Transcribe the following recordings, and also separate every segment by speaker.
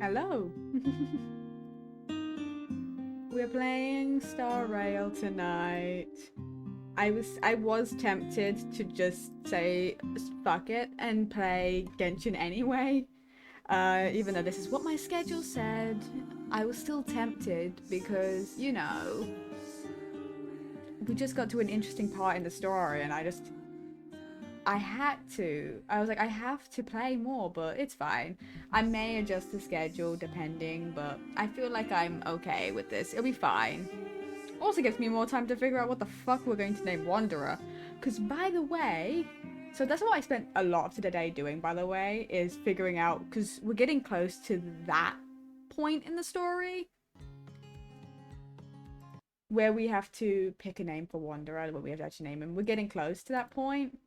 Speaker 1: Hello. We're playing Star Rail tonight. I was tempted to just say fuck it and play Genshin anyway. Even though this is what my schedule said, I was still tempted because, you know, we just got to an interesting part in the story and I had to. I was like, I have to play more, but it's fine. I may adjust the schedule depending, but I feel like I'm okay with this. It'll be fine. Also gives me more time to figure out what the fuck we're going to name Wanderer. Because, by the way, so that's what I spent a lot of today doing, by the way, is figuring out, because we're getting close to that point in the story where we have to pick a name for Wanderer, where we have to actually name him. We're getting close to that point.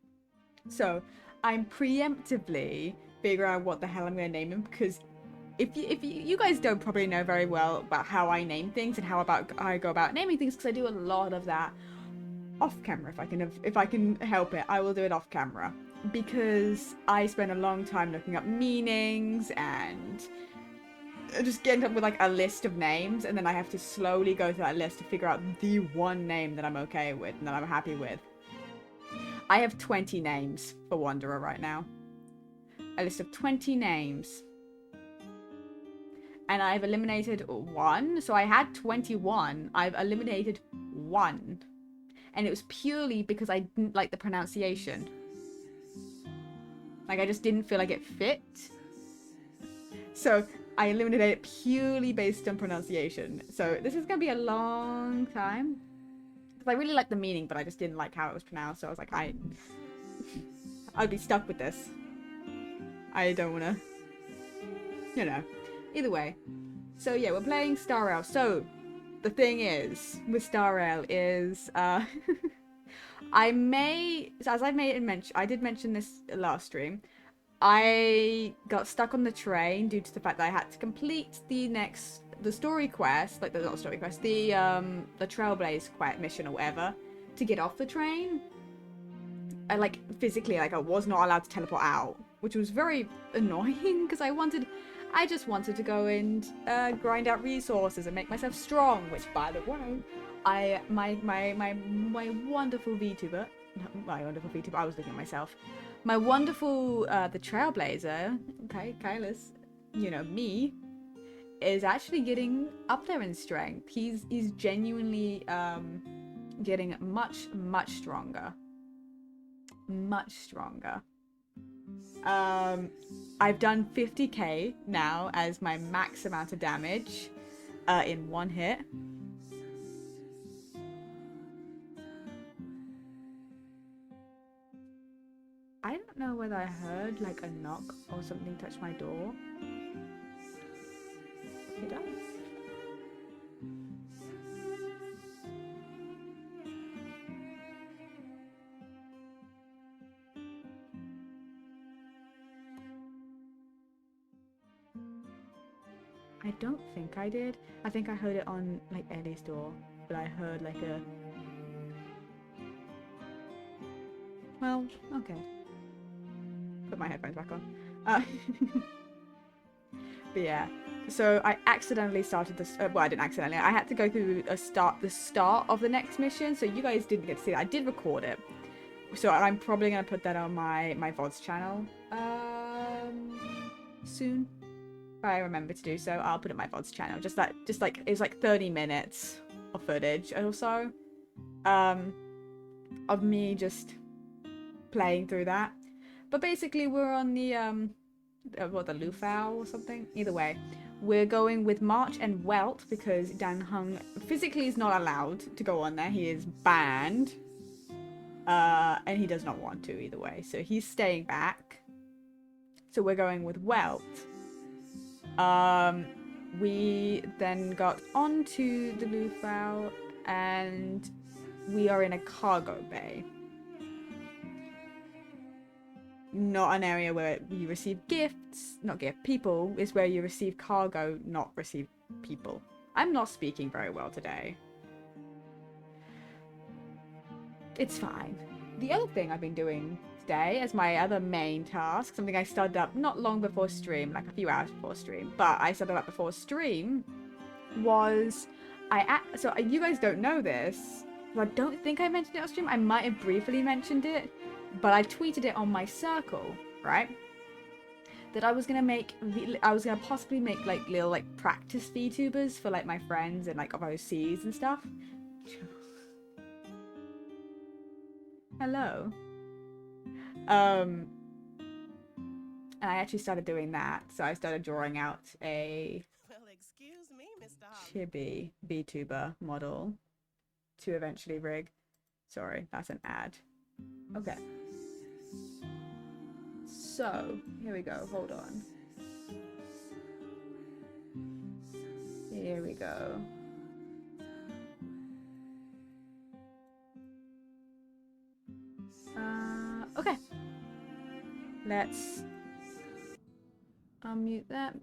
Speaker 1: So I'm preemptively figuring out what the hell I'm going to name him, because if you guys don't probably know very well about how I name things and how I go about naming things, because I do a lot of that off camera. If I can help it, I will do it off camera, because I spend a long time looking up meanings and just getting up with like a list of names, and then I have to slowly go through that list to figure out the one name that I'm okay with and that I'm happy with. I have 20 names for Wanderer right now. A list of 20 names. And I've eliminated one. So I had 21. I've eliminated one. And it was purely because I didn't like the pronunciation. Like, I just didn't feel like it fit. So I eliminated it purely based on pronunciation. So this is going to be a long time. I really like the meaning, but I just didn't like how it was pronounced, so I was like, I'd be stuck with this. I don't want to, you know. Either way. So yeah, we're playing Star Rail. So, the thing is, with Star Rail is, I did mention this last stream, I got stuck on the train due to the fact that I had to complete the story quest, like not story quest, the Trailblaze quest mission or whatever, to get off the train. I physically, I was not allowed to teleport out, which was very annoying because I just wanted to go and grind out resources and make myself strong. Which, by the way, my wonderful VTuber, I was looking at myself. My wonderful the Trailblazer, okay, Kylus, you know me, is actually getting up there in strength. He's genuinely getting much stronger. Much stronger. I've done 50k now as my max amount of damage in one hit. I don't know whether I heard like a knock or something touch my door. Did I? I don't think I did. I think I heard it on like Ellie's door, but I heard like a... Well, okay. Put my headphones back on. But yeah, so I accidentally started this. Well, I didn't accidentally. I had to go through the start of the next mission, so you guys didn't get to see that. I did record it, so I'm probably gonna put that on my VODs channel soon. If I remember to do so, I'll put it on my VODs channel. Just like it was like 30 minutes of footage or so, of me just playing through that. But basically, we're on the the Luofu or something. Either way, we're going with March and Welt because Dan Hung physically is not allowed to go on there. He is banned, and he does not want to either way. So he's staying back. So we're going with Welt. We then got onto the Luofu, and we are in a cargo bay. Not an area where you receive gifts, people, is where you receive cargo, not receive people. I'm not speaking very well today. It's fine. The other thing I've been doing next day as my other main task, something I started up not long before stream, like a few hours before stream, but I started up before stream, was so you guys don't know this, I don't think I mentioned it on stream. I might have briefly mentioned it, but I tweeted it on my circle, right? That I was gonna possibly make like little like practice VTubers for like my friends and like overseas and stuff. Hello. And I actually started doing that, so I started drawing out a chibi VTuber model to eventually rig. Sorry, that's an ad. Okay. So, here we go. Hold on. Here we go. Okay. Let's unmute that.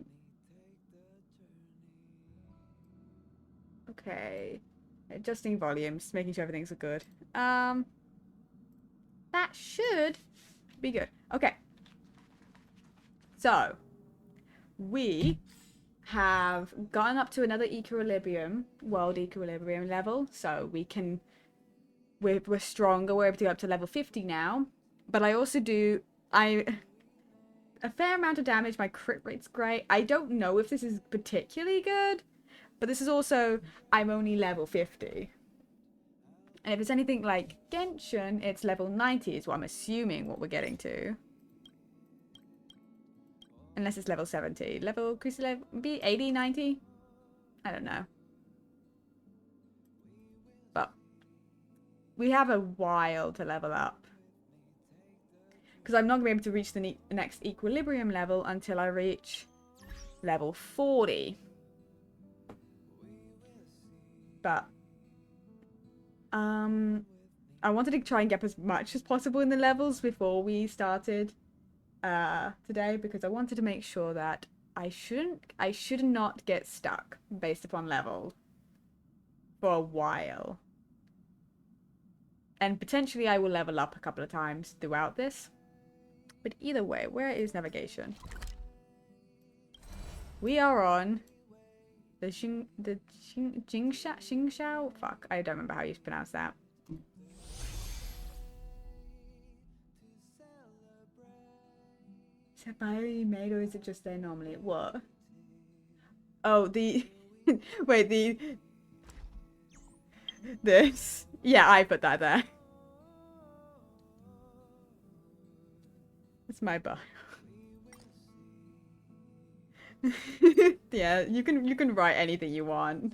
Speaker 1: Okay. Adjusting volumes, making sure everything's good. That should be good. Okay. So, we have gotten up to another world equilibrium level, so we're stronger, we're able to go up to level 50 now. But I also do a fair amount of damage, my crit rate's great. I don't know if this is particularly good, but this is also, I'm only level 50. And if it's anything like Genshin, it's level 90 is what I'm assuming what we're getting to. Unless it's level 70. Could level be 80, 90? I don't know. But we have a while to level up. Because I'm not going to be able to reach the next equilibrium level until I reach level 40. But I wanted to try and get as much as possible in the levels before we started today, because I wanted to make sure that I should not get stuck based upon level for a while. And potentially I will level up a couple of times throughout this. But either way, where is navigation? We are on the Jingxiao? Fuck, I don't remember how you pronounce that. Is that bio made or is it just there normally? What? Oh, the... Wait, this? Yeah, I put that there. It's my bio. Yeah, you can write anything you want.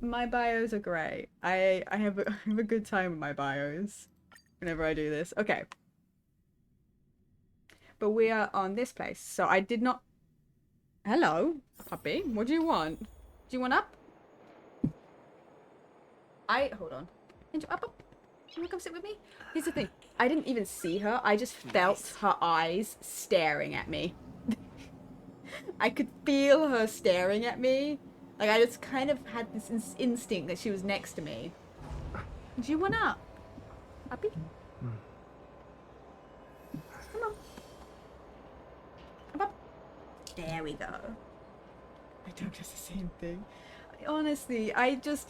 Speaker 1: My bios are great. I have a good time with my bios whenever I do this. Okay. But we are on this place. So I did not... Hello, puppy. What do you want? Do you want up? Hold on. Up. You wanna come sit with me? Here's the thing. I didn't even see her. I just felt her eyes staring at me. I could feel her staring at me. Like, I just kind of had this instinct that she was next to me. Do you want up? Puppy? Come on. Come up. There we go. My dog does the same thing. Honestly, I could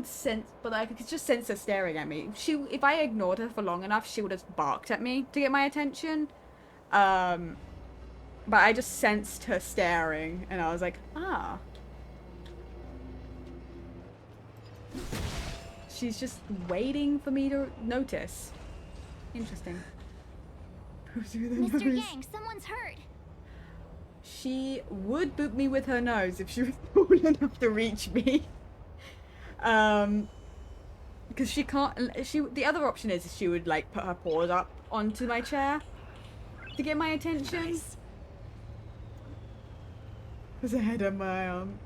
Speaker 1: sense, but I could just sense her staring at me. If I ignored her for long enough, she would have barked at me to get my attention. But I just sensed her staring, and I was like, ah. She's just waiting for me to notice. Interesting.
Speaker 2: Mr. Yang, someone's hurt.
Speaker 1: She would boop me with her nose if she was tall enough to reach me. Because she can't. The other option is she would like put her paws up onto my chair to get my attention. Nice. There's a head on my arm.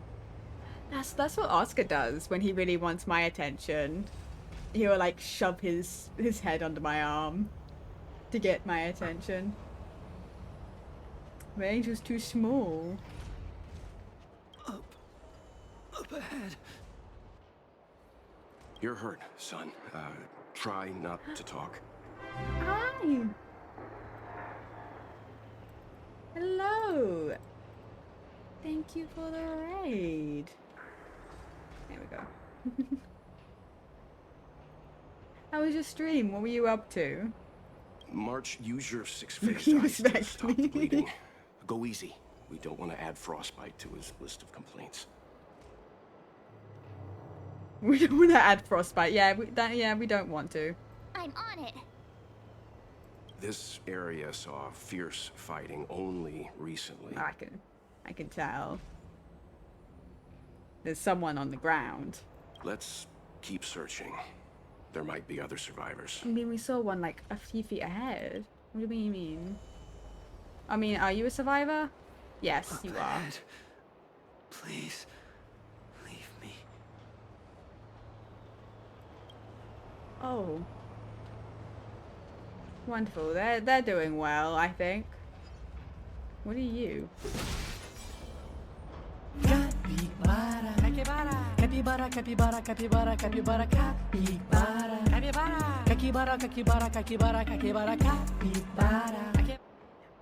Speaker 1: That's what Oscar does when he really wants my attention. He'll like shove his head under my arm to get my attention. The angel's too small.
Speaker 2: Up ahead. You're hurt, son. Try not to talk.
Speaker 1: Hi. Hello. Thank you for the raid. There we go. How was your stream? What were you up to?
Speaker 2: March, use your 6-phased ice to stop the bleeding. Go easy. We don't want to add frostbite to his list of complaints.
Speaker 1: We don't want to add frostbite. Yeah, we don't want to.
Speaker 3: I'm on it.
Speaker 2: This area saw fierce fighting only recently.
Speaker 1: I can tell. There's someone on the ground.
Speaker 2: Let's keep searching. There might be other survivors.
Speaker 1: I mean, we saw one like a few feet ahead. What do you mean? I mean, are you a survivor? Yes, you are.
Speaker 4: Please, leave me.
Speaker 1: Oh. Wonderful. They're doing well, I think. What are you?
Speaker 4: Capybara, capybara, capybara, capybara, capybara, capybara, capybara, capybara, capybara, capybara, capybara.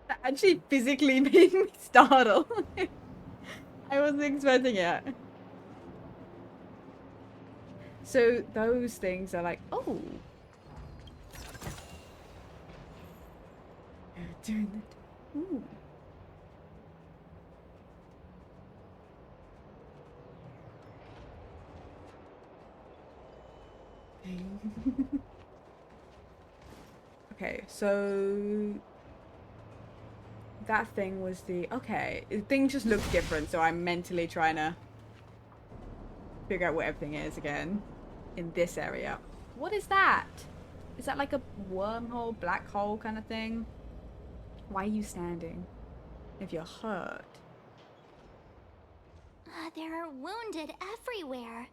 Speaker 1: That actually physically made me startle. I wasn't expecting it. So those things are like, oh. Doing it. Ooh. Okay, so that thing was the things just look different, so I'm mentally trying to figure out what everything is again in this area. What is that? Is that like a wormhole, black hole kind of thing? Why are you standing if you're hurt?
Speaker 3: There are wounded everywhere.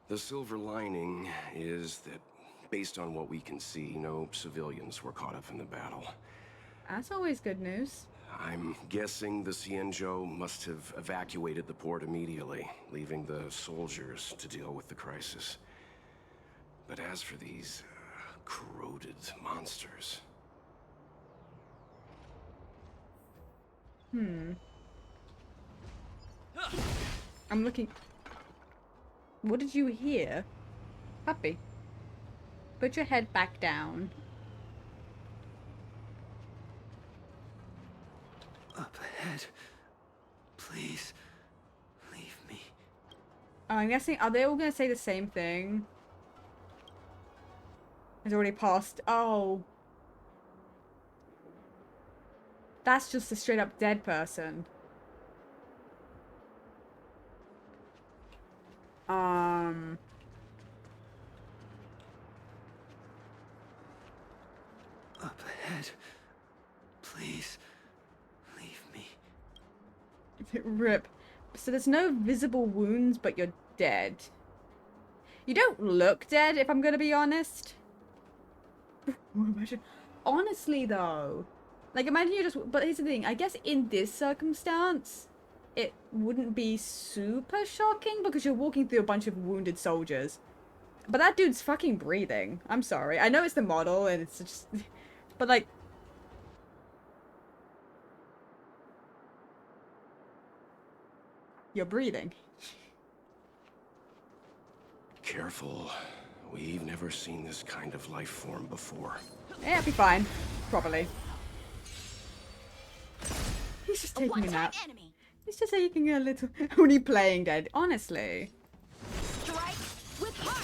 Speaker 2: The silver lining is that, based on what we can see, no civilians were caught up in the battle.
Speaker 1: That's always good news.
Speaker 2: I'm guessing the Cienjo must have evacuated the port immediately, leaving the soldiers to deal with the crisis. But as for these corroded monsters...
Speaker 1: I'm looking... What did you hear? Puppy. Put your head back down.
Speaker 4: Up ahead. Please, leave me.
Speaker 1: Oh, I'm guessing, are they all going to say the same thing? It's already passed. Oh. That's just a straight up dead person.
Speaker 4: Up ahead. Please, leave me.
Speaker 1: Rip. So there's no visible wounds, but you're dead. You don't look dead, if I'm gonna be honest. Honestly, though. Like, imagine you just... But here's the thing. I guess in this circumstance, it wouldn't be super shocking because you're walking through a bunch of wounded soldiers. But that dude's fucking breathing. I'm sorry. I know it's the model and it's just... But, like... You're breathing.
Speaker 2: Careful. We've never seen this kind of life form before.
Speaker 1: Yeah, it'll be fine. Probably. He's just taking a nap.
Speaker 3: Enemy.
Speaker 1: He's just taking a little... Only playing dead. Honestly.
Speaker 3: Strike with heart.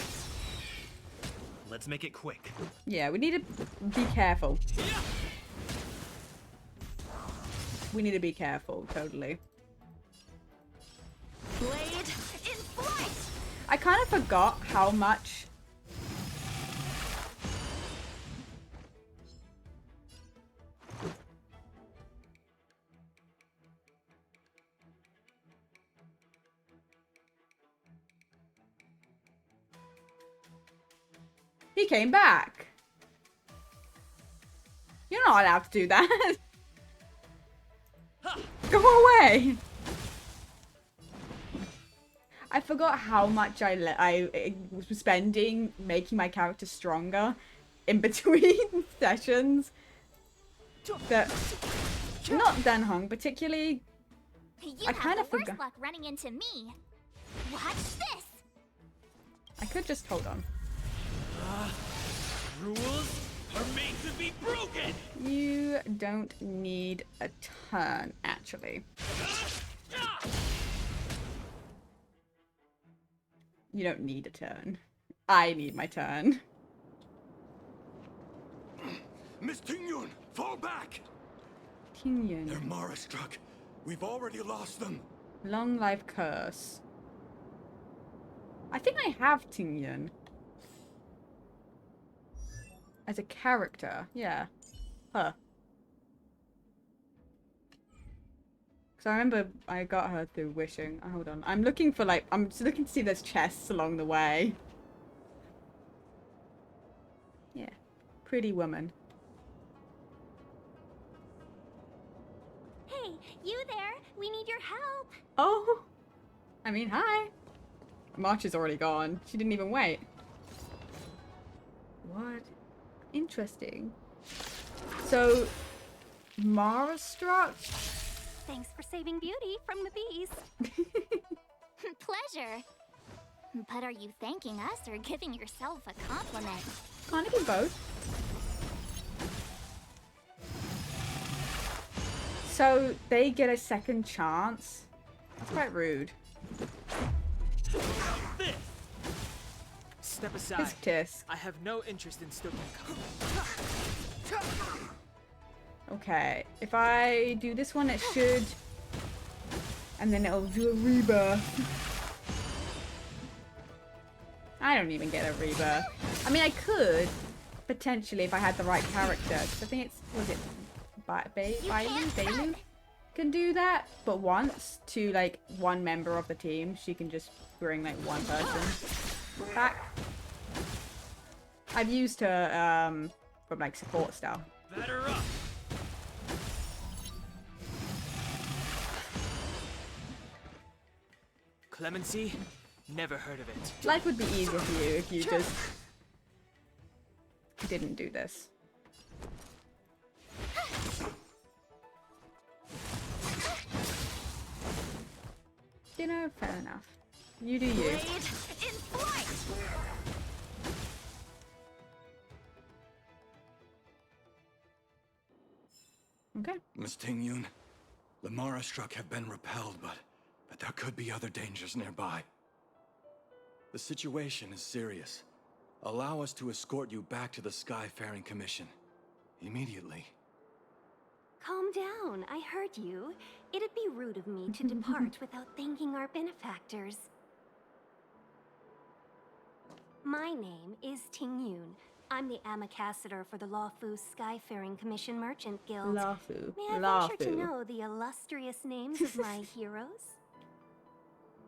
Speaker 5: Let's make it quick.
Speaker 1: Yeah, we need to be careful. We need to be careful, totally.
Speaker 3: Blade in flight.
Speaker 1: I kind of forgot how much... He came back. You're not allowed to do that. Go away! I forgot how much I was spending making my character stronger in between sessions. That not Denhong particularly.
Speaker 3: You
Speaker 1: I
Speaker 3: have
Speaker 1: kind
Speaker 3: the
Speaker 1: of
Speaker 3: worst
Speaker 1: forgot.
Speaker 3: luck running into me. Watch this.
Speaker 1: I could just hold on.
Speaker 5: Rules are made to be broken!
Speaker 1: You don't need a turn, actually. You don't need a turn. I need my turn.
Speaker 6: Miss Tingyun, fall back! They're
Speaker 1: Tingyun.
Speaker 6: Mara struck. We've already lost them.
Speaker 1: Long life curse. I think I have Tingyun. As a character, yeah. Huh. Because I remember I got her through wishing. Hold on. I'm looking for like, I'm just looking to see if there's chests along the way. Yeah. Pretty woman.
Speaker 3: Hey, you there? We need your help.
Speaker 1: Oh! I mean, hi! March is already gone. She didn't even wait. What? Interesting. So, Mara struck?
Speaker 3: Thanks for saving Beauty from the beast. Pleasure. But are you thanking us or giving yourself a compliment?
Speaker 1: Kind of do both. So, they get a second chance? That's quite rude.
Speaker 5: This! Step aside.
Speaker 1: His kiss.
Speaker 5: I have no interest in stoking.
Speaker 1: Okay, if I do this one, it should... And then it'll do a rebirth. I don't even get a rebirth. I mean, I could, potentially, if I had the right character. 'Cause I think it's... Was it... Bailey can do that, but once to, like, one member of the team. She can just bring, like, one person back. I've used her, from, like, support stuff.
Speaker 5: Batter up! Clemency? Never heard of it.
Speaker 1: Life would be easier for you if you just didn't do this. You know, fair enough. You do you.
Speaker 3: Blade in flight.
Speaker 1: Okay.
Speaker 6: Miss Tingyun, the Mara struck have been repelled, but there could be other dangers nearby. The situation is serious. Allow us to escort you back to the Skyfaring Commission. Immediately.
Speaker 7: Calm down, I heard you. It'd be rude of me to depart without thanking our benefactors. My name is Tingyun. I'm the ambassador for the Luofu Skyfaring Commission Merchant Guild.
Speaker 1: Luofu.
Speaker 7: May I venture to know the illustrious names of my heroes?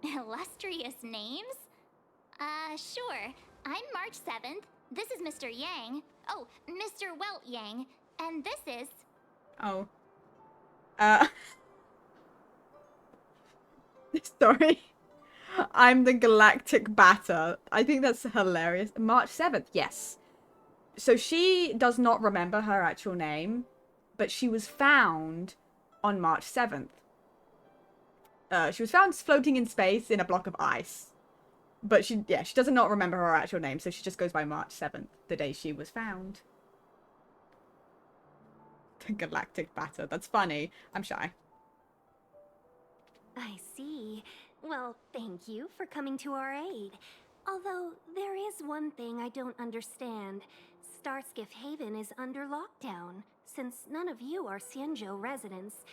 Speaker 3: Illustrious names? Sure. I'm March 7th. This is Mr. Yang. Oh, Mr. Welt Yang. And this is...
Speaker 1: Oh. Sorry. I'm the galactic batter. I think that's hilarious. March 7th, yes. So she does not remember her actual name, but she was found on March 7th. She was found floating in space in a block of ice. But she does not remember her actual name, so she just goes by March 7th, the day she was found. The galactic batter. That's funny. I'm shy.
Speaker 7: I see. Well, thank you for coming to our aid. Although, there is one thing I don't understand. Starskiff Haven is under lockdown. Since none of you are Xianzhou residents,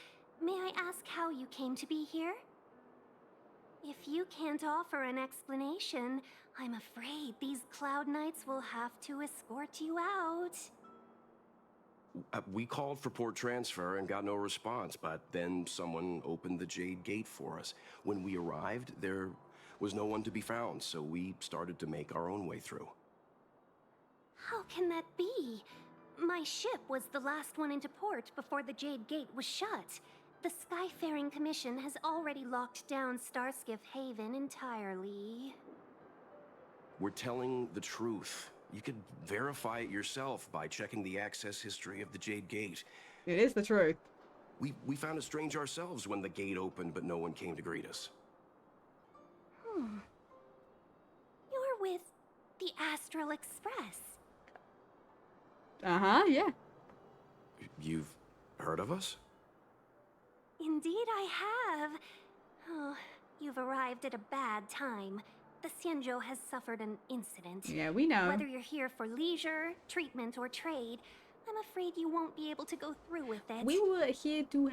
Speaker 7: may I ask how you came to be here? If you can't offer an explanation, I'm afraid these Cloud Knights will have to escort you out.
Speaker 2: We called for port transfer and got no response, but then someone opened the Jade Gate for us. When we arrived, there was no one to be found, so we started to make our own way through.
Speaker 7: How can that be? My ship was the last one into port before the Jade Gate was shut. the Skyfaring Commission has already locked down Starskiff Haven entirely.
Speaker 2: We're telling the truth. You could verify it yourself by checking the access history of the Jade Gate.
Speaker 1: It is the truth.
Speaker 2: We found it strange ourselves when the gate opened, but no one came to greet us.
Speaker 7: You're with the Astral Express.
Speaker 1: Uh-huh, yeah.
Speaker 2: You've heard of us?
Speaker 7: Indeed I have. Oh, you've arrived at a bad time. The Xianzhou has suffered an incident.
Speaker 1: Yeah, we know.
Speaker 7: Whether you're here for leisure, treatment, or trade, I'm afraid you won't be able to go through with it.
Speaker 1: We were here to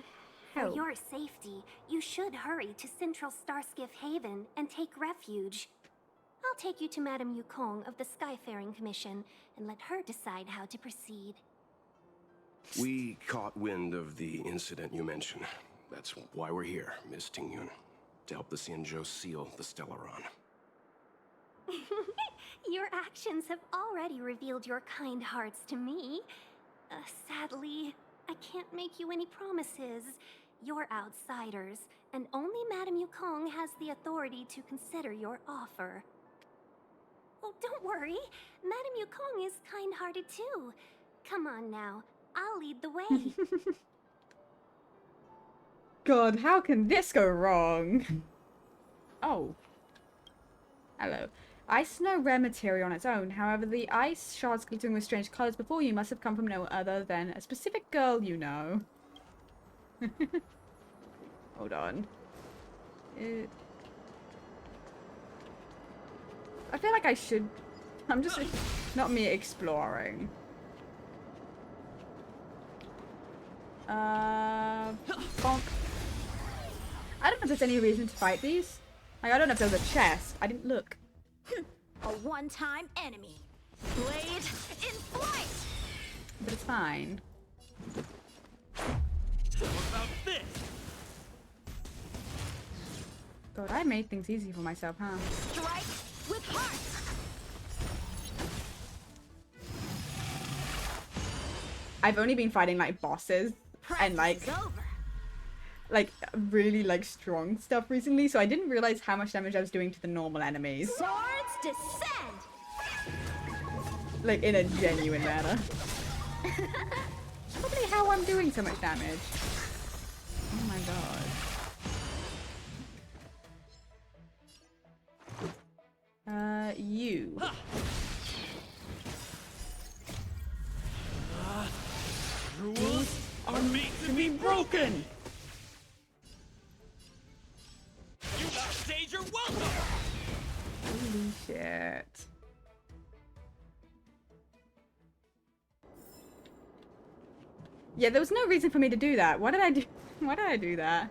Speaker 7: For
Speaker 1: help.
Speaker 7: your safety, you should hurry to Central Starskiff Haven and take refuge. I'll take you to Madame Yukong of the Skyfaring Commission and let her decide how to proceed.
Speaker 2: We caught wind of the incident you mentioned. That's why we're here, Miss Tingyun. To help the Xianzhou seal the Stellaron.
Speaker 7: Your actions have already revealed your kind hearts to me. Sadly, I can't make you any promises. You're outsiders, and only Madame Yukong has the authority to consider your offer. Oh, don't worry. Madame Yukong is kind-hearted too. Come on now, I'll lead the way.
Speaker 1: God, how can this go wrong? Oh. Hello. Ice is no rare material on its own. However, the ice shards glittering with strange colours before you must have come from no other than a specific girl you know. Hold on. I feel like I should... I'm just... Not me exploring. Bonk. I don't know if there's any reason to fight these. Like, I don't know if there's a chest. I didn't look.
Speaker 3: A one-time enemy. Blade in flight!
Speaker 1: But it's fine.
Speaker 5: What about this?
Speaker 1: God, I made things easy for myself, huh?
Speaker 3: Strike with heart!
Speaker 1: I've only been fighting, like, bosses and, like,
Speaker 3: Practice is over.
Speaker 1: Really, like, strong stuff recently, so I didn't realize how much damage I was doing to the normal enemies.
Speaker 3: Swords descend!
Speaker 1: Like, in a genuine manner. Probably how I'm doing so much damage. Oh my god. You.
Speaker 5: Rules are meant to be broken! You backstage are welcome!
Speaker 1: Holy shit. Yeah, there was no reason for me to do that. Why did I do? Why did I do that?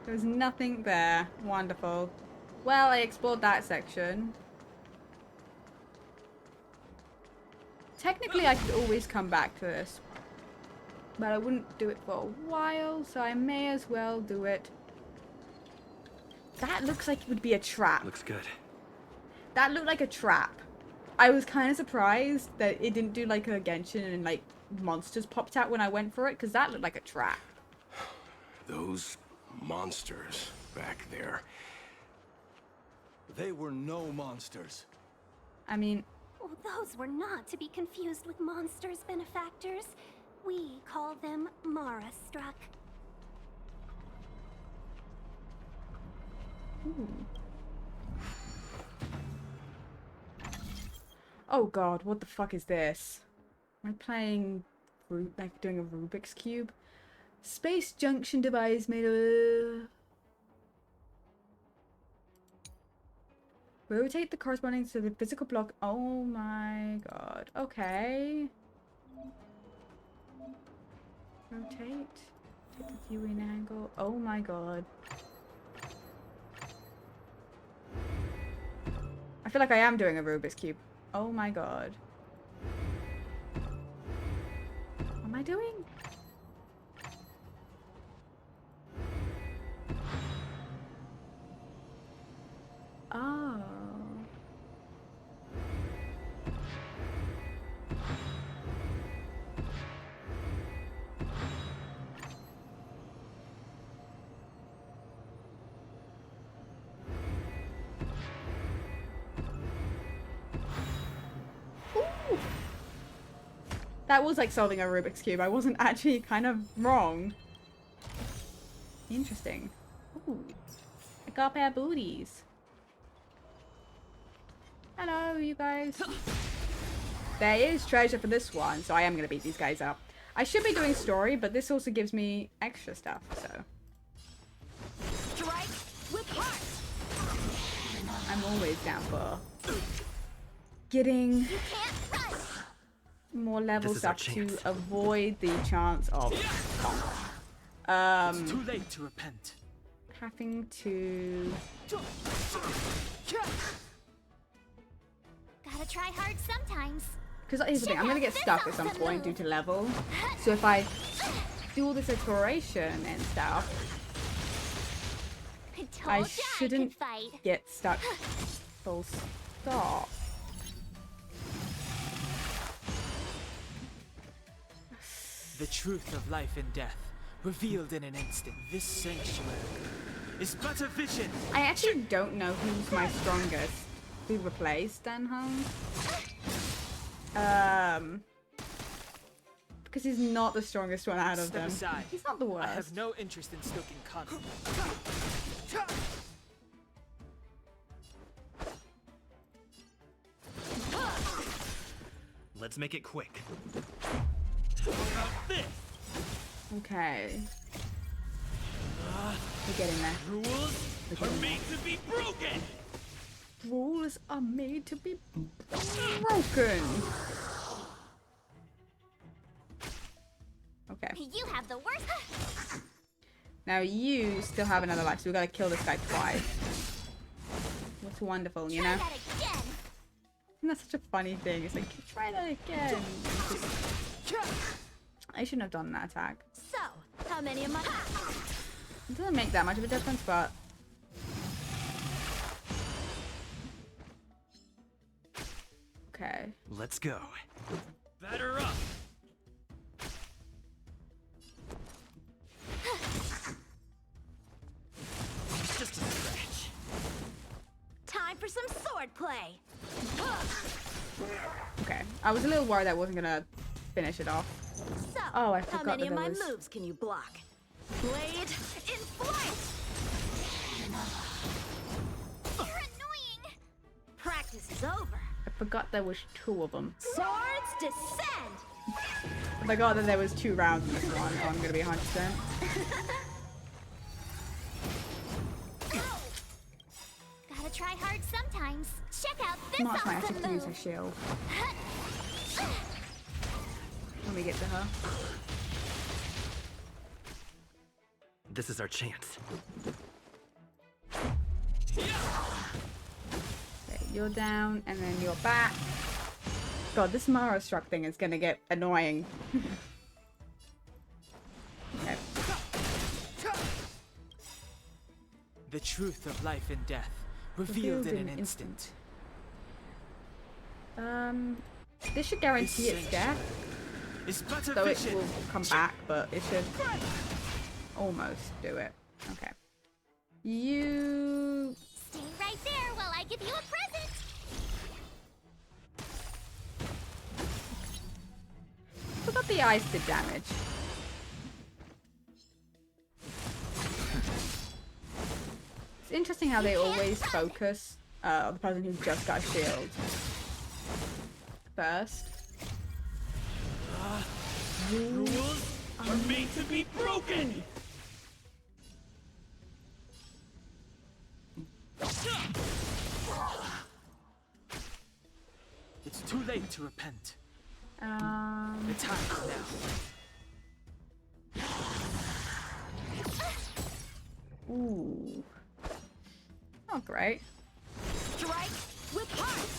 Speaker 1: There was nothing there. Wonderful. Well, I explored that section. Technically, I could always come back to this. But I wouldn't do it for a while, so I may as well do it. That looks like it would be a trap.
Speaker 6: Looks good.
Speaker 1: That looked like a trap. I was kind of surprised that it didn't do like a Genshin and like monsters popped out when I went for it, because that looked like a trap.
Speaker 2: Those monsters back there.
Speaker 6: They were no monsters.
Speaker 1: I mean,
Speaker 7: Oh, those were not to be confused with monsters, benefactors. We call them Mara Struck.
Speaker 1: oh god, what the fuck is this? Am I playing, like doing a Rubik's Cube? Space junction device made of... Rotate the corresponding to the physical block. Oh my god. Okay. Rotate. Take the viewing angle. Oh my god. I feel like I am doing a Rubik's Cube. Oh my god. What am I doing? Oh. That was like solving a Rubik's Cube. I wasn't actually kind of wrong. Interesting. Ooh. I got a pair of booties. Hello, you guys. There is treasure for this one, so I am going to beat these guys up. I should be doing story, but this also gives me extra stuff, so.
Speaker 7: Strike with heart.
Speaker 1: I'm always down for getting
Speaker 3: You can't run.
Speaker 1: more levels
Speaker 4: is our
Speaker 1: up to
Speaker 4: chance.
Speaker 1: avoid the chance of
Speaker 5: Too late to repent.
Speaker 1: having to.
Speaker 3: Gotta try hard sometimes.
Speaker 1: Because here's the thing, I'm gonna get stuck at some point due to level. So if I do all this exploration and stuff,
Speaker 3: Told
Speaker 1: I
Speaker 3: ya
Speaker 1: shouldn't
Speaker 3: I could fight.
Speaker 1: get stuck full stop.
Speaker 5: The truth of life and death, revealed in an instant. This sanctuary is but a vision.
Speaker 1: I actually don't know who's my strongest. Who replaced Dan Hung? Because he's not the strongest one out of
Speaker 5: Step
Speaker 1: them.
Speaker 5: aside.
Speaker 1: He's not the
Speaker 5: I have
Speaker 1: worst.
Speaker 5: no interest in stoking conflict.
Speaker 4: Let's make it quick.
Speaker 5: How about this?
Speaker 1: Okay. We're getting there.
Speaker 5: Rules are made to be broken.
Speaker 1: Rules are made to be broken. Okay.
Speaker 3: You have the worst.
Speaker 1: Now you still have another life, so we gotta kill this guy twice. What's wonderful, you
Speaker 3: Try
Speaker 1: know?
Speaker 3: that again.
Speaker 1: And that's such a funny thing. It's like, try that again. I shouldn't have done that attack.
Speaker 7: So, how many am I?
Speaker 1: It doesn't make that much of a difference, but... Okay.
Speaker 4: Let's go.
Speaker 5: Batter up.
Speaker 4: Just a scratch.
Speaker 7: Time for some sword play.
Speaker 1: Okay. I was a little worried I wasn't gonna finish it off.
Speaker 7: So,
Speaker 1: Oh, I
Speaker 7: how
Speaker 1: forgot
Speaker 7: many
Speaker 1: that
Speaker 7: of
Speaker 1: there
Speaker 7: my
Speaker 1: was-
Speaker 7: moves can you block? Blade in flight.
Speaker 3: You're annoying.
Speaker 7: Practice is over.
Speaker 1: I forgot there was 2 of them.
Speaker 7: Swords descend.
Speaker 1: I forgot that there was 2 rounds in this one. Oh, I'm gonna be 100%.
Speaker 3: Gotta try hard sometimes. Check out this
Speaker 1: March might
Speaker 3: awesome
Speaker 1: have to use her
Speaker 3: move.
Speaker 1: shield when we get to her.
Speaker 4: This is our chance.
Speaker 1: Okay, you're down, and then you're back. God, this Mara struck thing is gonna get annoying. Okay.
Speaker 5: The truth of life and death, revealed in an instant.
Speaker 1: This should guarantee its death,
Speaker 5: It's but a
Speaker 1: though it
Speaker 5: vision.
Speaker 1: will come back, but it should almost do it. Okay. You...
Speaker 3: Stay right there while I give you a present.
Speaker 1: I forgot the ice did damage. It's interesting how they always focus on the person who just got a shield first.
Speaker 5: Rules are made to be broken. It's too late to repent. The time is now.
Speaker 1: Ooh. Oh, great.
Speaker 7: Strike with heart.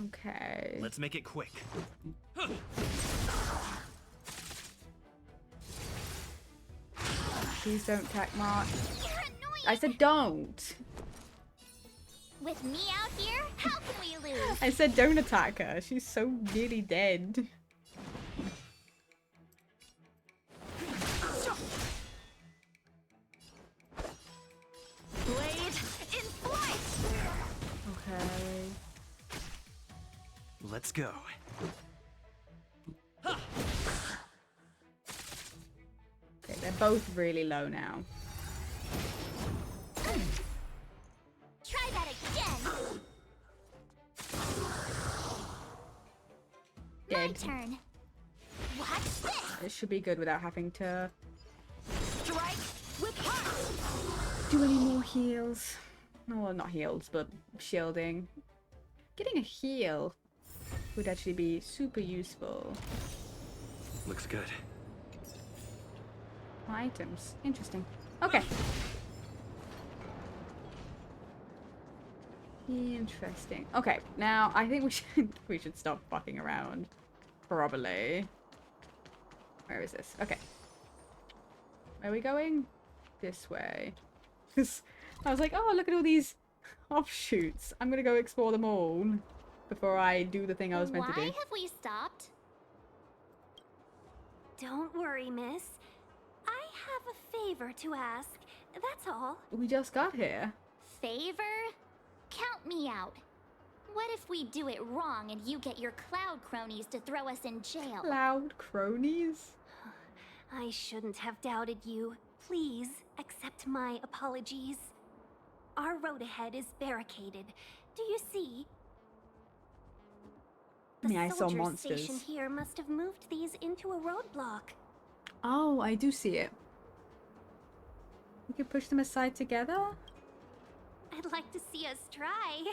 Speaker 1: Okay.
Speaker 4: Let's make it quick.
Speaker 1: Please don't attack Mark.
Speaker 3: You're annoying.
Speaker 1: I said don't.
Speaker 3: With me out here, how can we lose?
Speaker 1: I said don't attack her. She's so nearly dead.
Speaker 7: Blade in flight.
Speaker 1: Okay.
Speaker 4: Let's go.
Speaker 1: Okay, they're both really low now.
Speaker 3: Try that again. My
Speaker 1: Dead.
Speaker 3: turn. Watch this.
Speaker 1: This should be good without having to
Speaker 3: Strike with heart.
Speaker 1: do any more heals. No, well, not heals, but shielding. Getting a heal would actually be super useful.
Speaker 4: Looks good.
Speaker 1: Items. Interesting. Okay. Interesting. Okay, now I think we should stop fucking around. Probably. Where is this? Okay. Where are we going? This way. 'Cause I was like, oh, look at all these offshoots. I'm gonna go explore them all before I do the thing I was meant to do.
Speaker 3: Why have we stopped?
Speaker 7: Don't worry, miss. I have a favor to ask. That's all.
Speaker 1: We just got here.
Speaker 3: Favor? Count me out. What if we do it wrong and you get your cloud cronies to throw us in jail?
Speaker 1: Loud cronies.
Speaker 7: I shouldn't have doubted you. Please accept my apologies. Our road ahead is barricaded. Do you see?
Speaker 1: I mean, I
Speaker 7: The
Speaker 1: saw
Speaker 7: soldier
Speaker 1: monsters.
Speaker 7: station here must have moved these into a roadblock.
Speaker 1: Oh, I do see it. We could push them aside together?
Speaker 7: I'd like to see us try.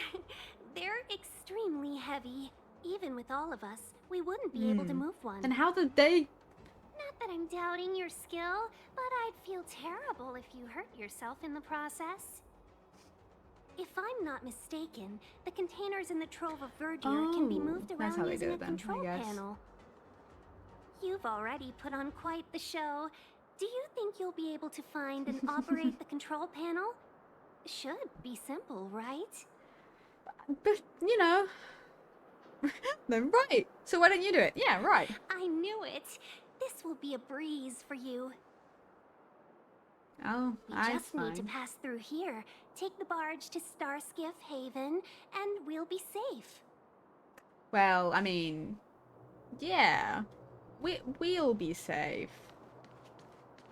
Speaker 7: They're extremely heavy. Even with all of us, we wouldn't be able to move one.
Speaker 1: And how did they...
Speaker 7: Not that I'm doubting your skill, but I'd feel terrible if you hurt yourself in the process. If I'm not mistaken, the containers in the Trove of Verdure can be
Speaker 1: Oh,
Speaker 7: moved
Speaker 1: that's
Speaker 7: around
Speaker 1: how they
Speaker 7: using
Speaker 1: do
Speaker 7: a
Speaker 1: it then, I
Speaker 7: control
Speaker 1: guess.
Speaker 7: panel. You've already put on quite the show. Do you think you'll be able to find and operate the control panel? Should be simple, right?
Speaker 1: But, you know... Then right. So why don't you do it? Yeah, right.
Speaker 7: I knew it. This will be a breeze for you.
Speaker 1: Oh,
Speaker 7: We
Speaker 1: I'm
Speaker 7: just need to
Speaker 1: fine.
Speaker 7: pass through here, take the barge to Starskiff Haven, and we'll be safe.
Speaker 1: Well, I mean... Yeah. We'll be safe.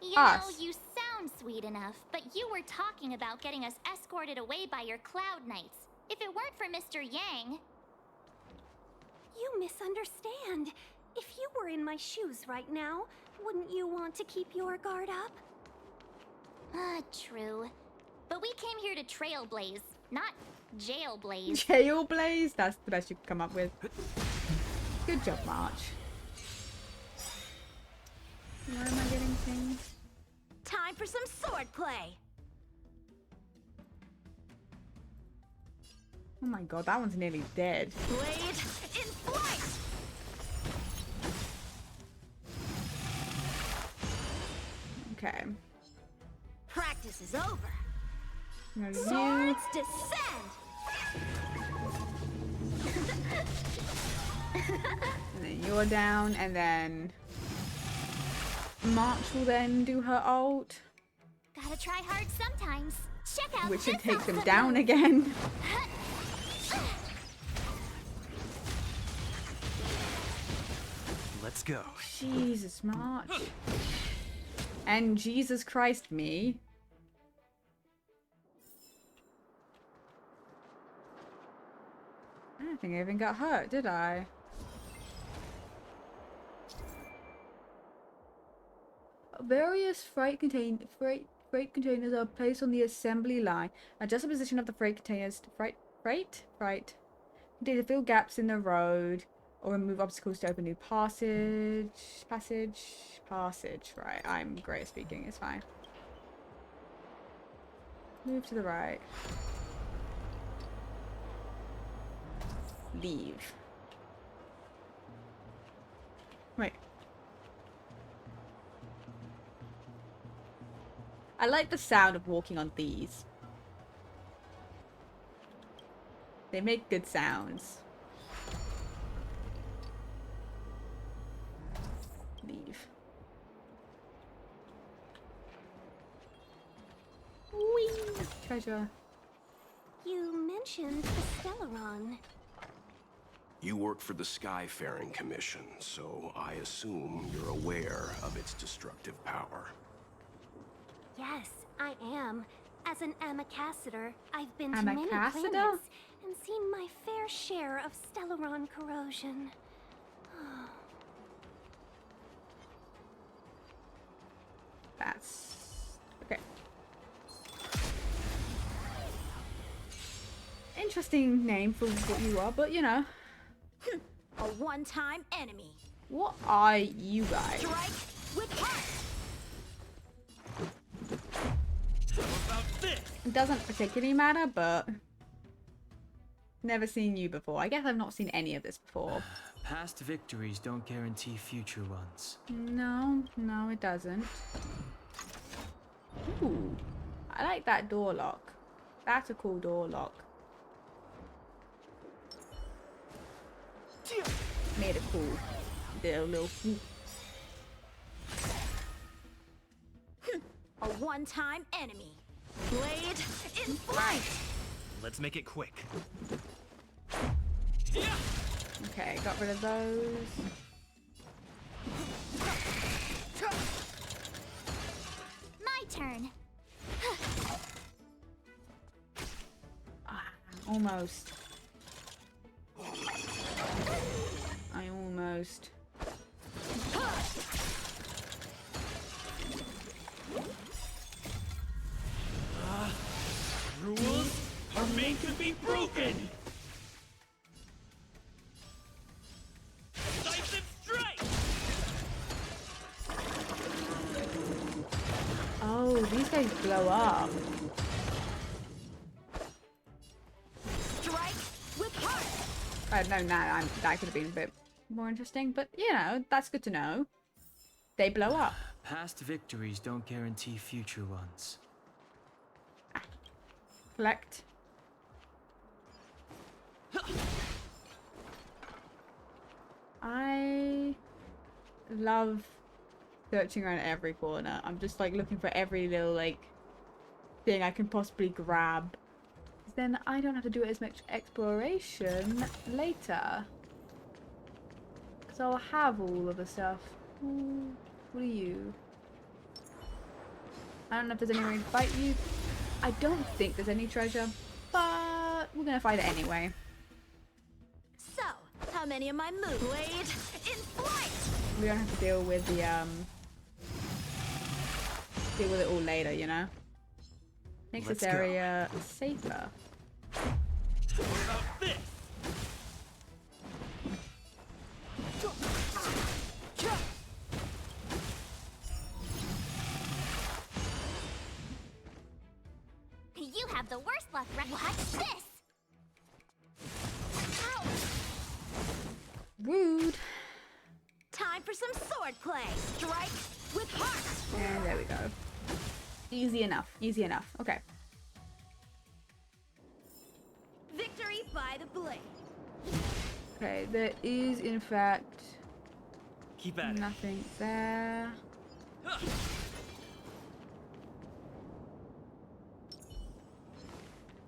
Speaker 3: You know,
Speaker 1: Us.
Speaker 3: you sound sweet enough, but you were talking about getting us escorted away by your cloud knights. If it weren't for Mr. Yang...
Speaker 7: You misunderstand. If you were in my shoes right now, wouldn't you want to keep your guard up?
Speaker 3: True. But we came here to trailblaze, not jailblaze.
Speaker 1: Jailblaze? That's the best you could come up with. Good job, March. Where am I getting things?
Speaker 3: Time for some swordplay.
Speaker 1: Oh my god, that one's nearly dead.
Speaker 3: Blade in flight.
Speaker 1: Okay.
Speaker 3: Practice is over.
Speaker 1: I'm gonna do...
Speaker 3: Swords descend.
Speaker 1: And then you're down, and then... March will then do her ult,
Speaker 3: Gotta try hard sometimes. Check out
Speaker 1: which should
Speaker 3: this
Speaker 1: take them
Speaker 3: awesome
Speaker 1: down
Speaker 3: move.
Speaker 1: again.
Speaker 4: Let's go.
Speaker 1: Jesus, March. And Jesus Christ, me. I don't think I even got hurt, did I? Various freight containers are placed on the assembly line. Adjust the position of the freight containers to to fill gaps in the road or remove obstacles to open new passage. Right, I'm great at speaking, it's fine. Move to the right. Leave. Wait. I like the sound of walking on these. They make good sounds. Leave. Whee! Treasure.
Speaker 7: You mentioned the Stellaron.
Speaker 2: You work for the Skyfaring Commission, so I assume you're aware of its destructive power.
Speaker 7: Yes, I am. As an Amicassator, I've been to many
Speaker 1: Amicassator?
Speaker 7: planets and seen my fair share of Stellaron corrosion.
Speaker 1: That's... okay. Interesting name for what you are, but you know.
Speaker 3: A one-time enemy.
Speaker 1: What are you guys?
Speaker 3: Strike with heart.
Speaker 5: How about this?
Speaker 1: It doesn't particularly matter, but... never seen you before. I guess I've not seen any of this before.
Speaker 5: Past victories don't guarantee future ones.
Speaker 1: No, no, it doesn't. Ooh, I like that door lock. That's a cool door lock. Made it cool. Did a little.
Speaker 3: A one-time enemy. Blade in flight.
Speaker 4: Let's make it quick.
Speaker 1: Okay, got rid of those.
Speaker 3: My turn.
Speaker 1: Almost. I almost.
Speaker 5: Rules are made to be broken! Decisive strike!
Speaker 1: Oh, these guys blow up.
Speaker 3: Strike with heart.
Speaker 1: If I'd known that, that could have been a bit more interesting. But, you know, that's good to know. They blow up.
Speaker 5: Past victories don't guarantee future ones.
Speaker 1: Collect. I love searching around every corner. I'm just like looking for every little like thing I can possibly grab. Then I don't have to do as much exploration later. Because I'll have all of the stuff. Ooh, what are you? I don't know if there's any way to fight you. I don't think there's any treasure, but we're gonna find it anyway.
Speaker 3: So, how many of my moves? Blade in flight.
Speaker 1: We don't have to deal with the deal with it all later, you know. Makes
Speaker 5: Let's
Speaker 1: this
Speaker 5: go.
Speaker 1: area safer.
Speaker 5: What about this?
Speaker 3: You have the worst luck, right? Watch this. Ow.
Speaker 1: Rude.
Speaker 3: Time for some sword play. Strike with heart.
Speaker 1: And there we go. Easy enough. Easy enough. Okay.
Speaker 3: Victory by the blade.
Speaker 1: Okay, there is in fact
Speaker 5: Keep at it.
Speaker 1: nothing there.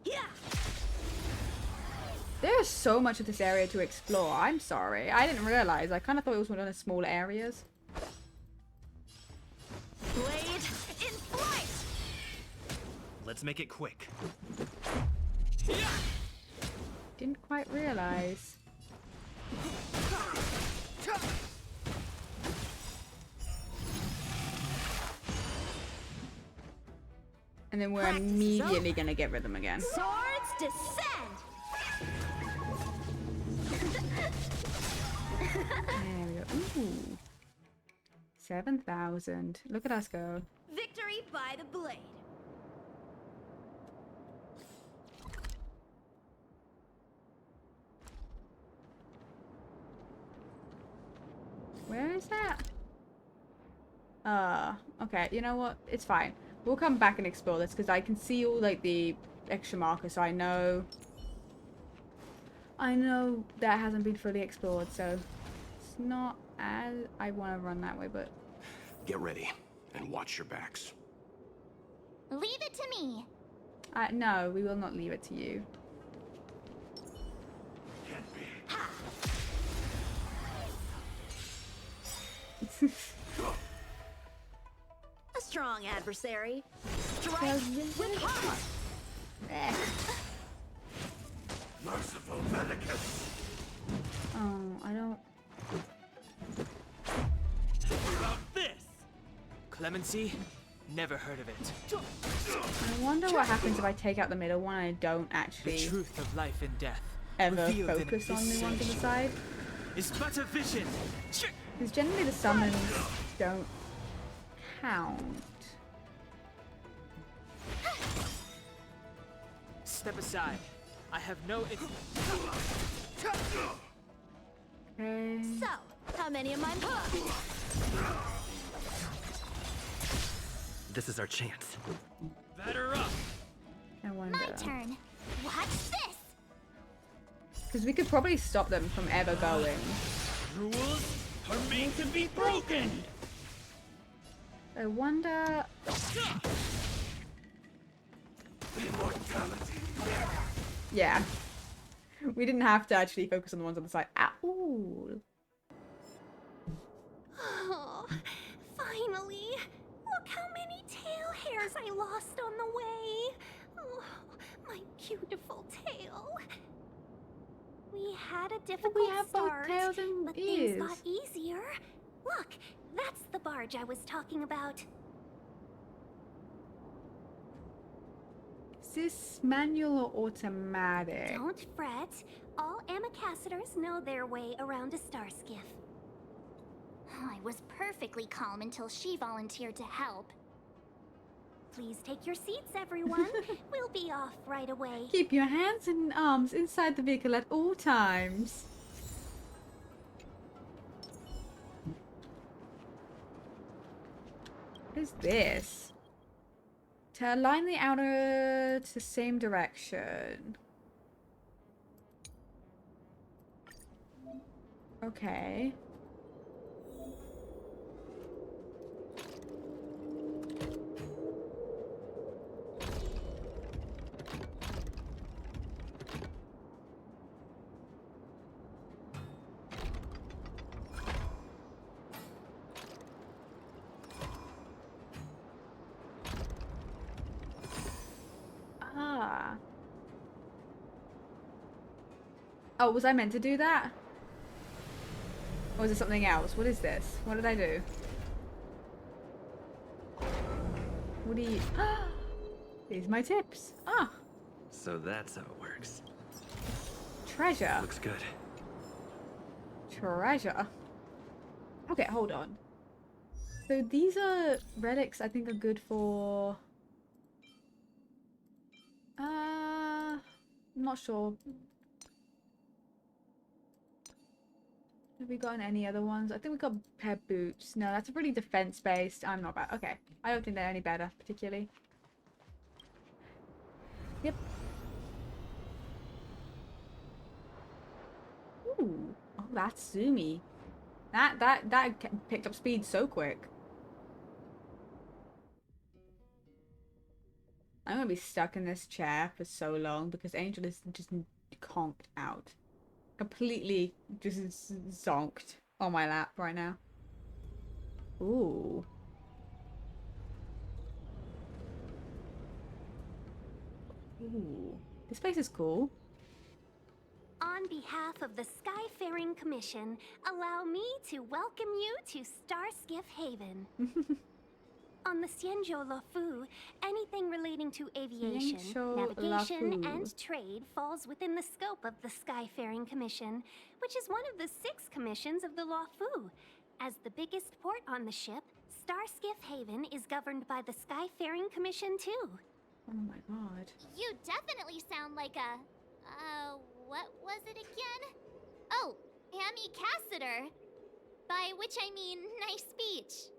Speaker 3: Yeah.
Speaker 1: There's so much of this area to explore. I'm sorry. I didn't realize. I kind of thought it was one of the smaller areas.
Speaker 3: Blade in flight.
Speaker 4: Let's make it quick.
Speaker 1: Didn't quite realize. And then we're
Speaker 3: Practice is
Speaker 1: immediately
Speaker 3: over.
Speaker 1: gonna get rid of them again.
Speaker 3: Swords descend.
Speaker 1: There we go. Ooh. 7,000. Look at us go.
Speaker 3: Victory by the blade.
Speaker 1: Where is that? Okay. You know what? It's fine. We'll come back and explore this because I can see all like the extra markers, so I know that hasn't been fully explored, so it's not as I want to run that way, but
Speaker 2: Get ready and watch your backs.
Speaker 3: Leave it to me.
Speaker 1: no, we will not leave it to you.
Speaker 8: A strong adversary. Strike with heart.
Speaker 2: Merciful Medicus!
Speaker 1: Oh, I don't.
Speaker 5: This! Clemency? Never heard of it.
Speaker 1: I wonder what happens if I take out the middle one and I don't
Speaker 5: The
Speaker 1: actually
Speaker 5: truth of life and death.
Speaker 1: ever
Speaker 5: revealed in
Speaker 1: focus on
Speaker 5: this
Speaker 1: the ones on the
Speaker 5: sanctuary
Speaker 1: side.
Speaker 5: Is but a vision.
Speaker 1: Because generally the summons don't count.
Speaker 5: Step aside. I have no.
Speaker 1: Okay.
Speaker 8: So, how many am I?
Speaker 4: This is our chance.
Speaker 5: Batter up.
Speaker 1: I wonder.
Speaker 3: My turn. Watch this!
Speaker 1: Because we could probably stop them from ever going.
Speaker 5: Rules are made to be broken.
Speaker 1: I wonder. Yeah. We didn't have to actually focus on the ones on the side at all.
Speaker 7: Oh, finally! Look how many tail hairs I lost on the way! Oh, my beautiful tail! We had a difficult
Speaker 1: have both
Speaker 7: start,
Speaker 1: tails and
Speaker 7: but
Speaker 1: ears.
Speaker 7: things got easier. Look, that's the barge I was talking about.
Speaker 1: Is this manual or automatic?
Speaker 7: Don't fret. All ambassadors know their way around a star skiff.
Speaker 3: I was perfectly calm until she volunteered to help.
Speaker 7: Please take your seats, everyone. We'll be off right away.
Speaker 1: Keep your hands and arms inside the vehicle at all times. What is this? To align the outer to the same direction. Okay. Ah. Oh, was I meant to do that? Or was it something else? What is this? What did I do? What do you... These are my tips. Ah,
Speaker 4: So that's how it works.
Speaker 1: treasure.
Speaker 4: Looks good.
Speaker 1: Treasure. Okay, hold on. So these are relics I think are good for... I'm not sure. Have we gotten any other ones? I think we got a pair of boots. No, that's really defense based. I'm not bad. Okay. I don't think they're any better, particularly. Yep. Ooh. Oh, that's zoomy. That picked up speed so quick. I'm gonna be stuck in this chair for so long because Angel is just conked out. Completely just zonked on my lap right now. Ooh. Ooh. This place is cool.
Speaker 7: On behalf of the Skyfaring Commission, allow me to welcome you to Starskiff Haven. On the Xianzhou Luofu, anything relating to aviation,
Speaker 1: Xianzhou
Speaker 7: navigation,
Speaker 1: Luofu.
Speaker 7: and trade falls within the scope of the Skyfaring Commission, which is one of the 6 commissions of the Luofu. As the biggest port on the ship, Starskiff Haven is governed by the Skyfaring Commission too.
Speaker 1: Oh my god.
Speaker 3: You definitely sound like a... what was it again? Oh, Amy Cassiter. By which I mean, nice speech.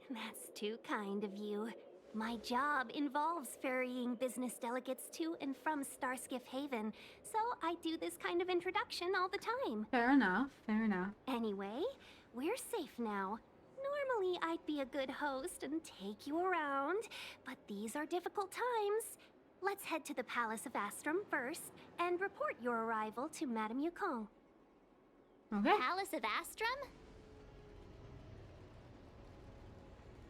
Speaker 7: That's too kind of you. My job involves ferrying business delegates to and from Starskiff Haven, so I do this kind of introduction all the time.
Speaker 1: Fair enough. Fair enough.
Speaker 7: Anyway, we're safe now. Normally, I'd be a good host and take you around, but these are difficult times. Let's head to the Palace of Astrum first and report your arrival to Madame Yukong.
Speaker 1: Okay.
Speaker 3: Palace of Astrum?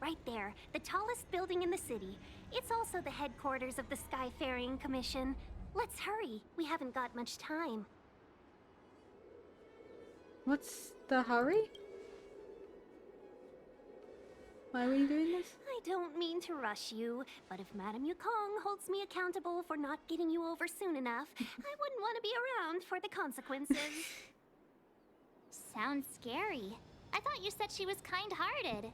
Speaker 7: right there, the tallest building in the city. It's also the headquarters of the Skyfaring Commission. Let's hurry. We haven't got much time.
Speaker 1: What's the hurry? Why are we doing this?
Speaker 7: I don't mean to rush you, but if Madame Yukong holds me accountable for not getting you over soon enough, I wouldn't want to be around for the consequences.
Speaker 3: Sounds scary. I thought you said she was kind-hearted.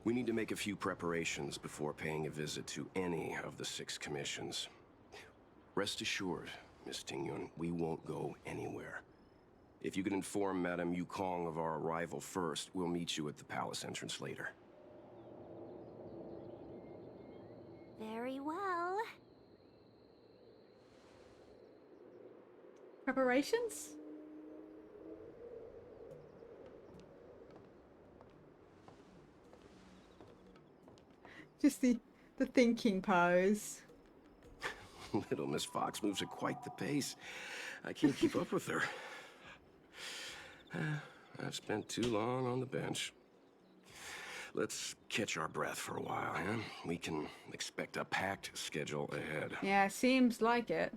Speaker 2: We need to make a few preparations before paying a visit to any of the 6 commissions. Rest assured, Miss Tingyun, we won't go anywhere. If you can inform Madame Yukong of our arrival first, we'll meet you at the palace entrance later.
Speaker 7: Very well.
Speaker 1: Preparations? Just the thinking pose.
Speaker 2: Little Miss Fox moves at quite the pace. I can't keep up with her. I've spent too long on the bench. Let's catch our breath for a while, huh? We can expect a packed schedule ahead.
Speaker 1: Yeah, seems like it.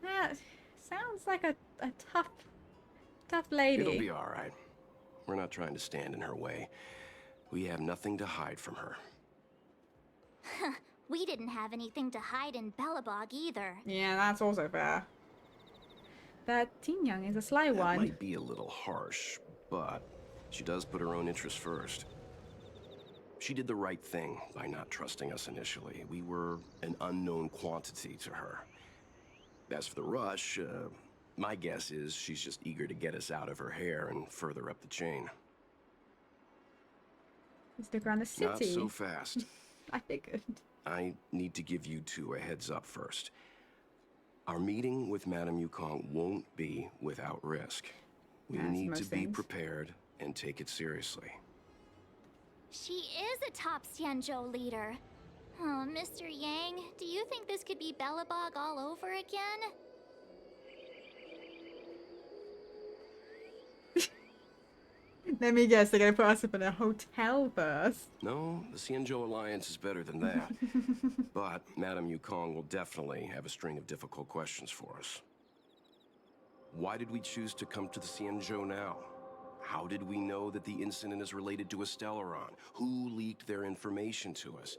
Speaker 1: Yeah, sounds like a tough lady.
Speaker 2: It'll be all right. We're not trying to stand in her way. We have nothing to hide from her.
Speaker 3: We didn't have anything to hide in Belobog either.
Speaker 1: Yeah, that's also fair. That Tingyun is a sly
Speaker 2: That
Speaker 1: one.
Speaker 2: might be a little harsh, but she does put her own interests first. She did the right thing by not trusting us initially. We were an unknown quantity to her. As for the rush, my guess is she's just eager to get us out of her hair and further up the chain.
Speaker 1: Stick around the city.
Speaker 2: Not so fast.
Speaker 1: I figured.
Speaker 2: I need to give you 2 a heads up first. Our meeting with Madame Yukong won't be without risk. We
Speaker 1: As
Speaker 2: need to
Speaker 1: most
Speaker 2: be
Speaker 1: things.
Speaker 2: prepared and take it seriously.
Speaker 3: She is a top Xianzhou leader. Oh, Mr. Yang, do you think this could be Belobog all over again?
Speaker 1: Let me guess, they're gonna put us up in a hotel first.
Speaker 2: No, the Xianzhou Alliance is better than that. But Madame Yukong will definitely have a string of difficult questions for us. Why did we choose to come to the Xianzhou now? How did we know that the incident is related to a Stellaron? Who leaked their information to us?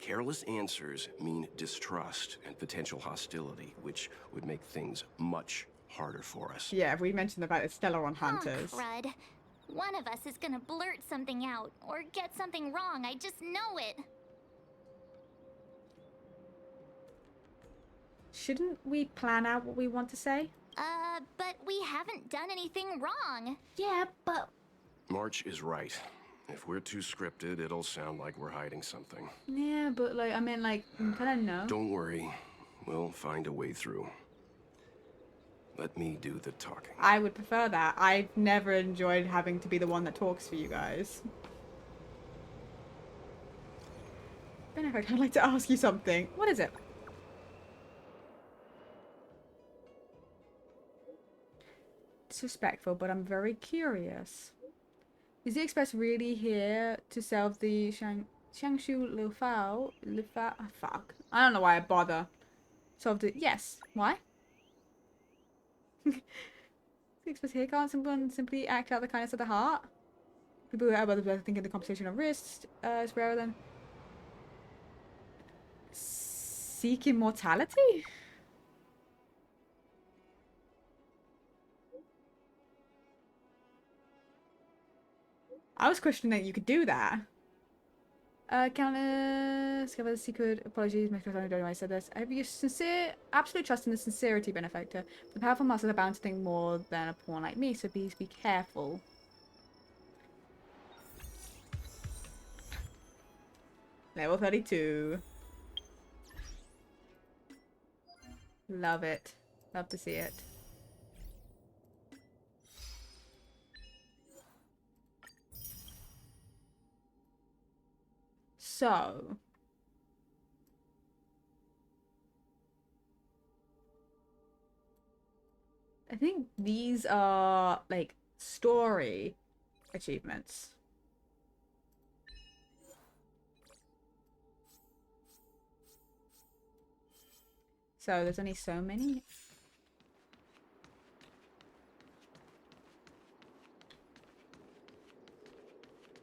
Speaker 2: Careless answers mean distrust and potential hostility, which would make things much harder for us.
Speaker 1: Yeah, we mentioned about the Stellaron
Speaker 3: Oh,
Speaker 1: hunters.
Speaker 3: crud. One of us is gonna blurt something out, or get something wrong, I just know it.
Speaker 1: Shouldn't we plan out what we want to say?
Speaker 3: But we haven't done anything wrong.
Speaker 1: Yeah, but...
Speaker 2: March is right. If we're too scripted, it'll sound like we're hiding something.
Speaker 1: Yeah, but like, I mean, like, I don't know.
Speaker 2: Don't worry. We'll find a way through. Let me do the talking.
Speaker 1: I would prefer that. I've never enjoyed having to be the one that talks for you guys. Benefit, I'd like to ask you something. What is it? Disrespectful, but I'm very curious. Is the Express really here to sell the Shangshu Luofu? Fuck. I don't know why I bother. Solve the... Yes. Why? Is the Express here? Can't someone simply act out the kindness of the heart? People who have other people thinking the compensation of risks is rarer than... Seek immortality? I was questioning that you could do that. Countless, discover the secret. Apologies, make sure I don't know why I said this. I have your sincere, absolute trust in the sincerity, benefactor. The powerful masters are bound to think more than a pawn like me, so please be careful. Level 32. Love it. Love to see it. So, I think these are like story achievements. So there's only so many.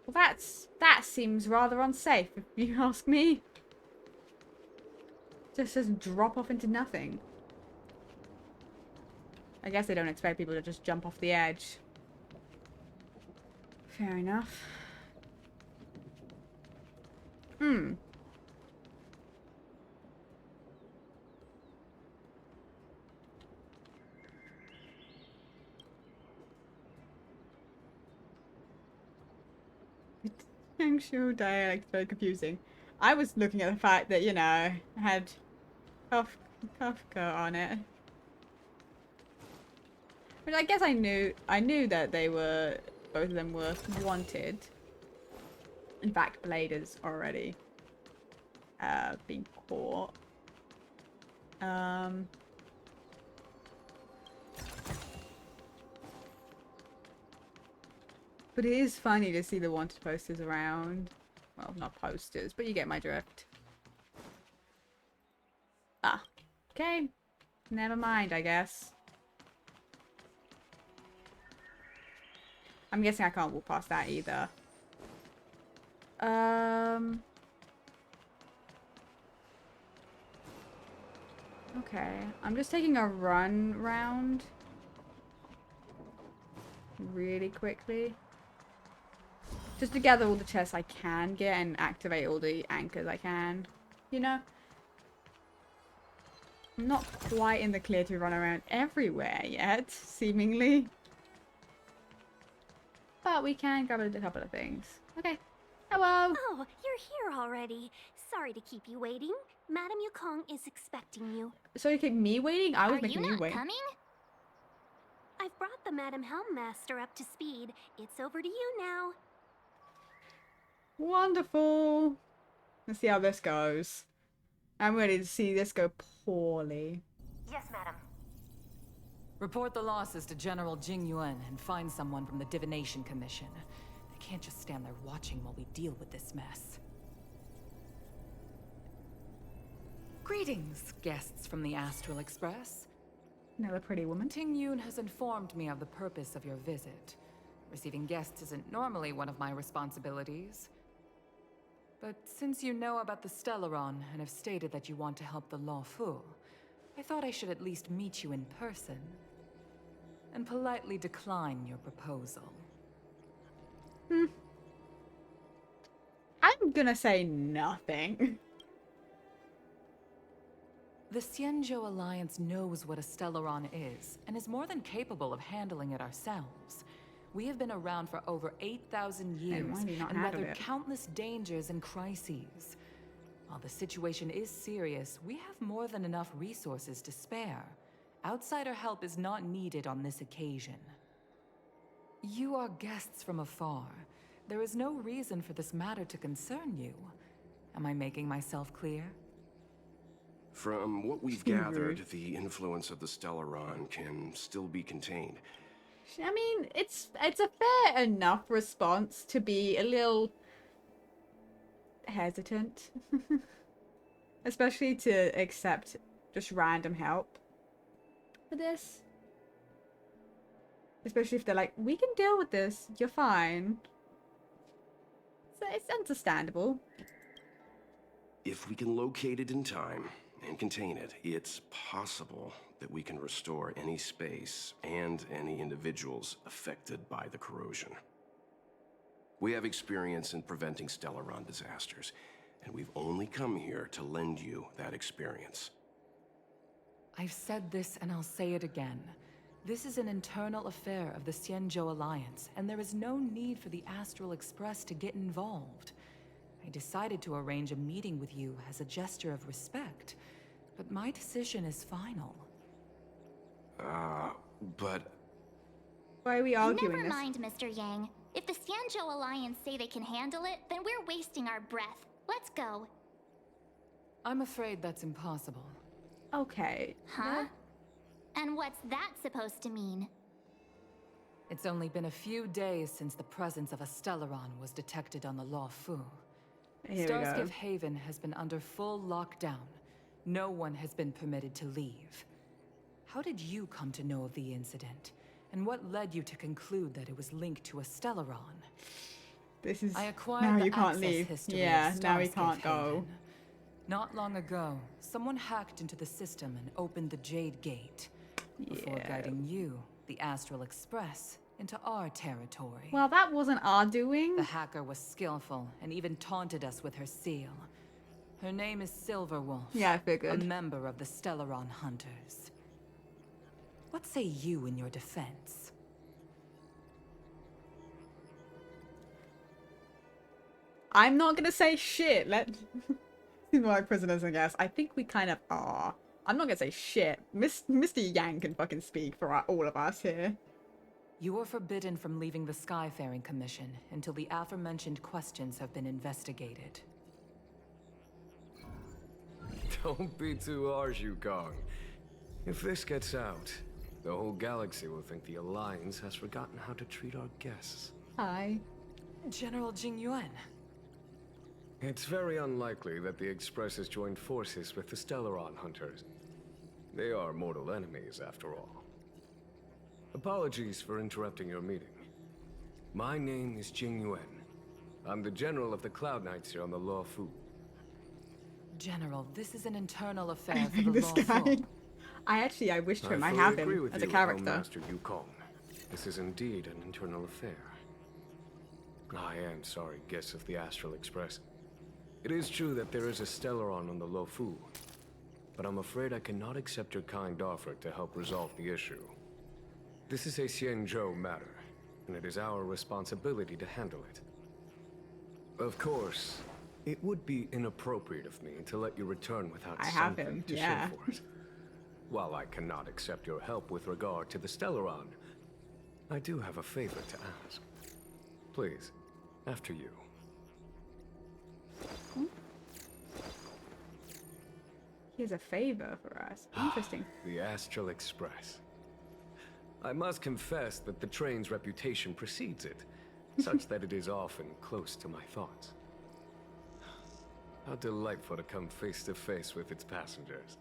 Speaker 1: Well, that seems rather unsafe, if you ask me. Just doesn't drop off into nothing. I guess they don't expect people to just jump off the edge. Fair enough. Hmm. Actual dialect very confusing. I was looking at the fact that, you know, I had Kafka on it. But I guess I knew that they were, both of them were wanted. In fact, Blade has already been caught. But it is funny to see the wanted posters around. Well, not posters, but you get my drift. Ah, okay. Never mind, I guess. I'm guessing I can't walk past that either. Okay. I'm just taking a run round. Really quickly. Just to gather all the chests I can get and activate all the anchors I can. You know? I'm not quite in the clear to run around everywhere yet, seemingly. But we can grab a couple of things. Okay. Hello!
Speaker 7: Oh, you're here already. Sorry to keep you waiting. Madame Yukong is expecting you.
Speaker 1: So you keep me waiting? I was
Speaker 3: Are
Speaker 1: making
Speaker 3: you
Speaker 1: you
Speaker 3: not
Speaker 1: wait.
Speaker 3: coming?
Speaker 7: I've brought the Madame Helmmaster up to speed. It's over to you now.
Speaker 1: Wonderful! Let's see how this goes. I'm ready to see this go poorly.
Speaker 7: Yes, Madam.
Speaker 9: Report the losses to General Jing Yuan and find someone from the Divination Commission. They can't just stand there watching while we deal with this mess. Greetings, guests from the Astral Express.
Speaker 1: Another pretty woman.
Speaker 9: Ting Yun has informed me of the purpose of your visit. Receiving guests isn't normally one of my responsibilities. But since you know about the Stellaron and have stated that you want to help the Luofu, I thought I should at least meet you in person and politely decline your proposal.
Speaker 1: I'm gonna say nothing.
Speaker 9: The Xianzhou Alliance knows what a Stellaron is, and is more than capable of handling it ourselves. We have been around for over 8,000 years,
Speaker 1: why do you not
Speaker 9: and
Speaker 1: handle
Speaker 9: weathered
Speaker 1: it?
Speaker 9: countless dangers and crises. While the situation is serious, we have more than enough resources to spare. Outsider help is not needed on this occasion. You are guests from afar. There is no reason for this matter to concern you. Am I making myself clear?
Speaker 2: From what we've gathered, the influence of the Stellaron can still be contained.
Speaker 1: I mean, it's a fair enough response to be a little hesitant. Especially to accept just random help for this. Especially if they're like, we can deal with this, you're fine. So it's understandable.
Speaker 2: If we can locate it in time and contain it, it's possible that we can restore any space and any individuals affected by the corrosion. We have experience in preventing Stellaron disasters, and we've only come here to lend you that experience.
Speaker 9: I've said this and I'll say it again. This is an internal affair of the Xianzhou Alliance, and there is no need for the Astral Express to get involved. I decided to arrange a meeting with you as a gesture of respect, but my decision is final.
Speaker 2: But
Speaker 1: Why are we arguing
Speaker 3: Never
Speaker 1: this?
Speaker 3: mind, Mr. Yang. If the Xianzhou Alliance say they can handle it, then we're wasting our breath. Let's go.
Speaker 9: I'm afraid that's impossible.
Speaker 1: Okay.
Speaker 3: Huh? And what's that supposed to mean?
Speaker 9: It's only been a few days since the presence of a Stellaron was detected on the Luofu.
Speaker 1: Here we go.
Speaker 9: Starskiff Haven has been under full lockdown. No one has been permitted to leave. How did you come to know of the incident? And what led you to conclude that it was linked to a Stellaron?
Speaker 1: This is
Speaker 9: I acquired
Speaker 1: now
Speaker 9: the
Speaker 1: you can't
Speaker 9: access
Speaker 1: leave.
Speaker 9: history
Speaker 1: Yeah,
Speaker 9: of
Speaker 1: now we
Speaker 9: Starskiff
Speaker 1: can't go.
Speaker 9: Haven. Not long ago, someone hacked into the system and opened the Jade Gate before guiding you, the Astral Express, into our territory.
Speaker 1: Well, that wasn't our doing.
Speaker 9: The hacker was skillful and even taunted us with her seal. Her name is Silverwolf.
Speaker 1: Yeah, I figured.
Speaker 9: A member of the Stellaron Hunters. What say you in your defense?
Speaker 1: I'm not gonna say shit. Let my prisoners, I guess. I think we kind of are. I'm not gonna say shit. Mr. Yang can fucking speak for all of us here.
Speaker 9: You are forbidden from leaving the Skyfaring Commission until the aforementioned questions have been investigated.
Speaker 2: Don't be too harsh, Yukong. If this gets out, the whole galaxy will think the Alliance has forgotten how to treat our guests.
Speaker 1: Hi.
Speaker 9: General Jingyuan.
Speaker 2: It's very unlikely that the Express has joined forces with the Stellaron Hunters. They are mortal enemies, after all. Apologies for interrupting your meeting. My name is Jingyuan. I'm the General of the Cloud Knights here on the Luofu.
Speaker 9: General, this is an internal affair for the
Speaker 1: This guy.
Speaker 9: Luofu.
Speaker 1: I wished him. I
Speaker 2: fully
Speaker 1: have
Speaker 2: agree
Speaker 1: him
Speaker 2: with
Speaker 1: as a
Speaker 2: you,
Speaker 1: character.
Speaker 2: Master Yukong. This is indeed an internal affair. I am sorry, guests of the Astral Express. It is true that there is a Stellaron on the Luofu, but I'm afraid I cannot accept your kind offer to help resolve the issue. This is a Xianzhou matter, and it is our responsibility to handle it. Of course, it would be inappropriate of me to let you return without
Speaker 1: I have
Speaker 2: something
Speaker 1: him,
Speaker 2: to
Speaker 1: yeah.
Speaker 2: show for it. While I cannot accept your help with regard to the Stellaron, I do have a favor to ask. Please, after you.
Speaker 1: He has a favor for us. Interesting.
Speaker 2: The Astral Express. I must confess that the train's reputation precedes it, such that it is often close to my thoughts. How delightful to come face to face with its passengers.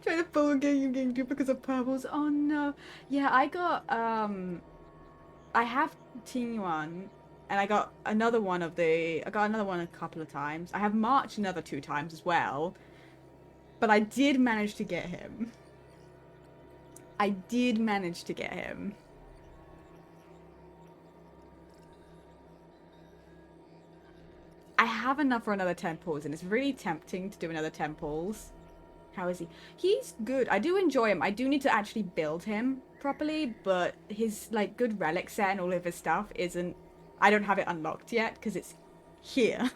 Speaker 1: Trying to pull a game because of purples. Oh no. Yeah, I got I have Tinyuan, and I got another one a couple of times. I have March another 2 times as well. But I did manage to get him. I have enough for another 10 pulls, and it's really tempting to do another 10 pulls. How is he? He's good. I do enjoy him. I do need to actually build him properly, but his like good relic set and all of his stuff isn't. I don't have it unlocked yet because it's here.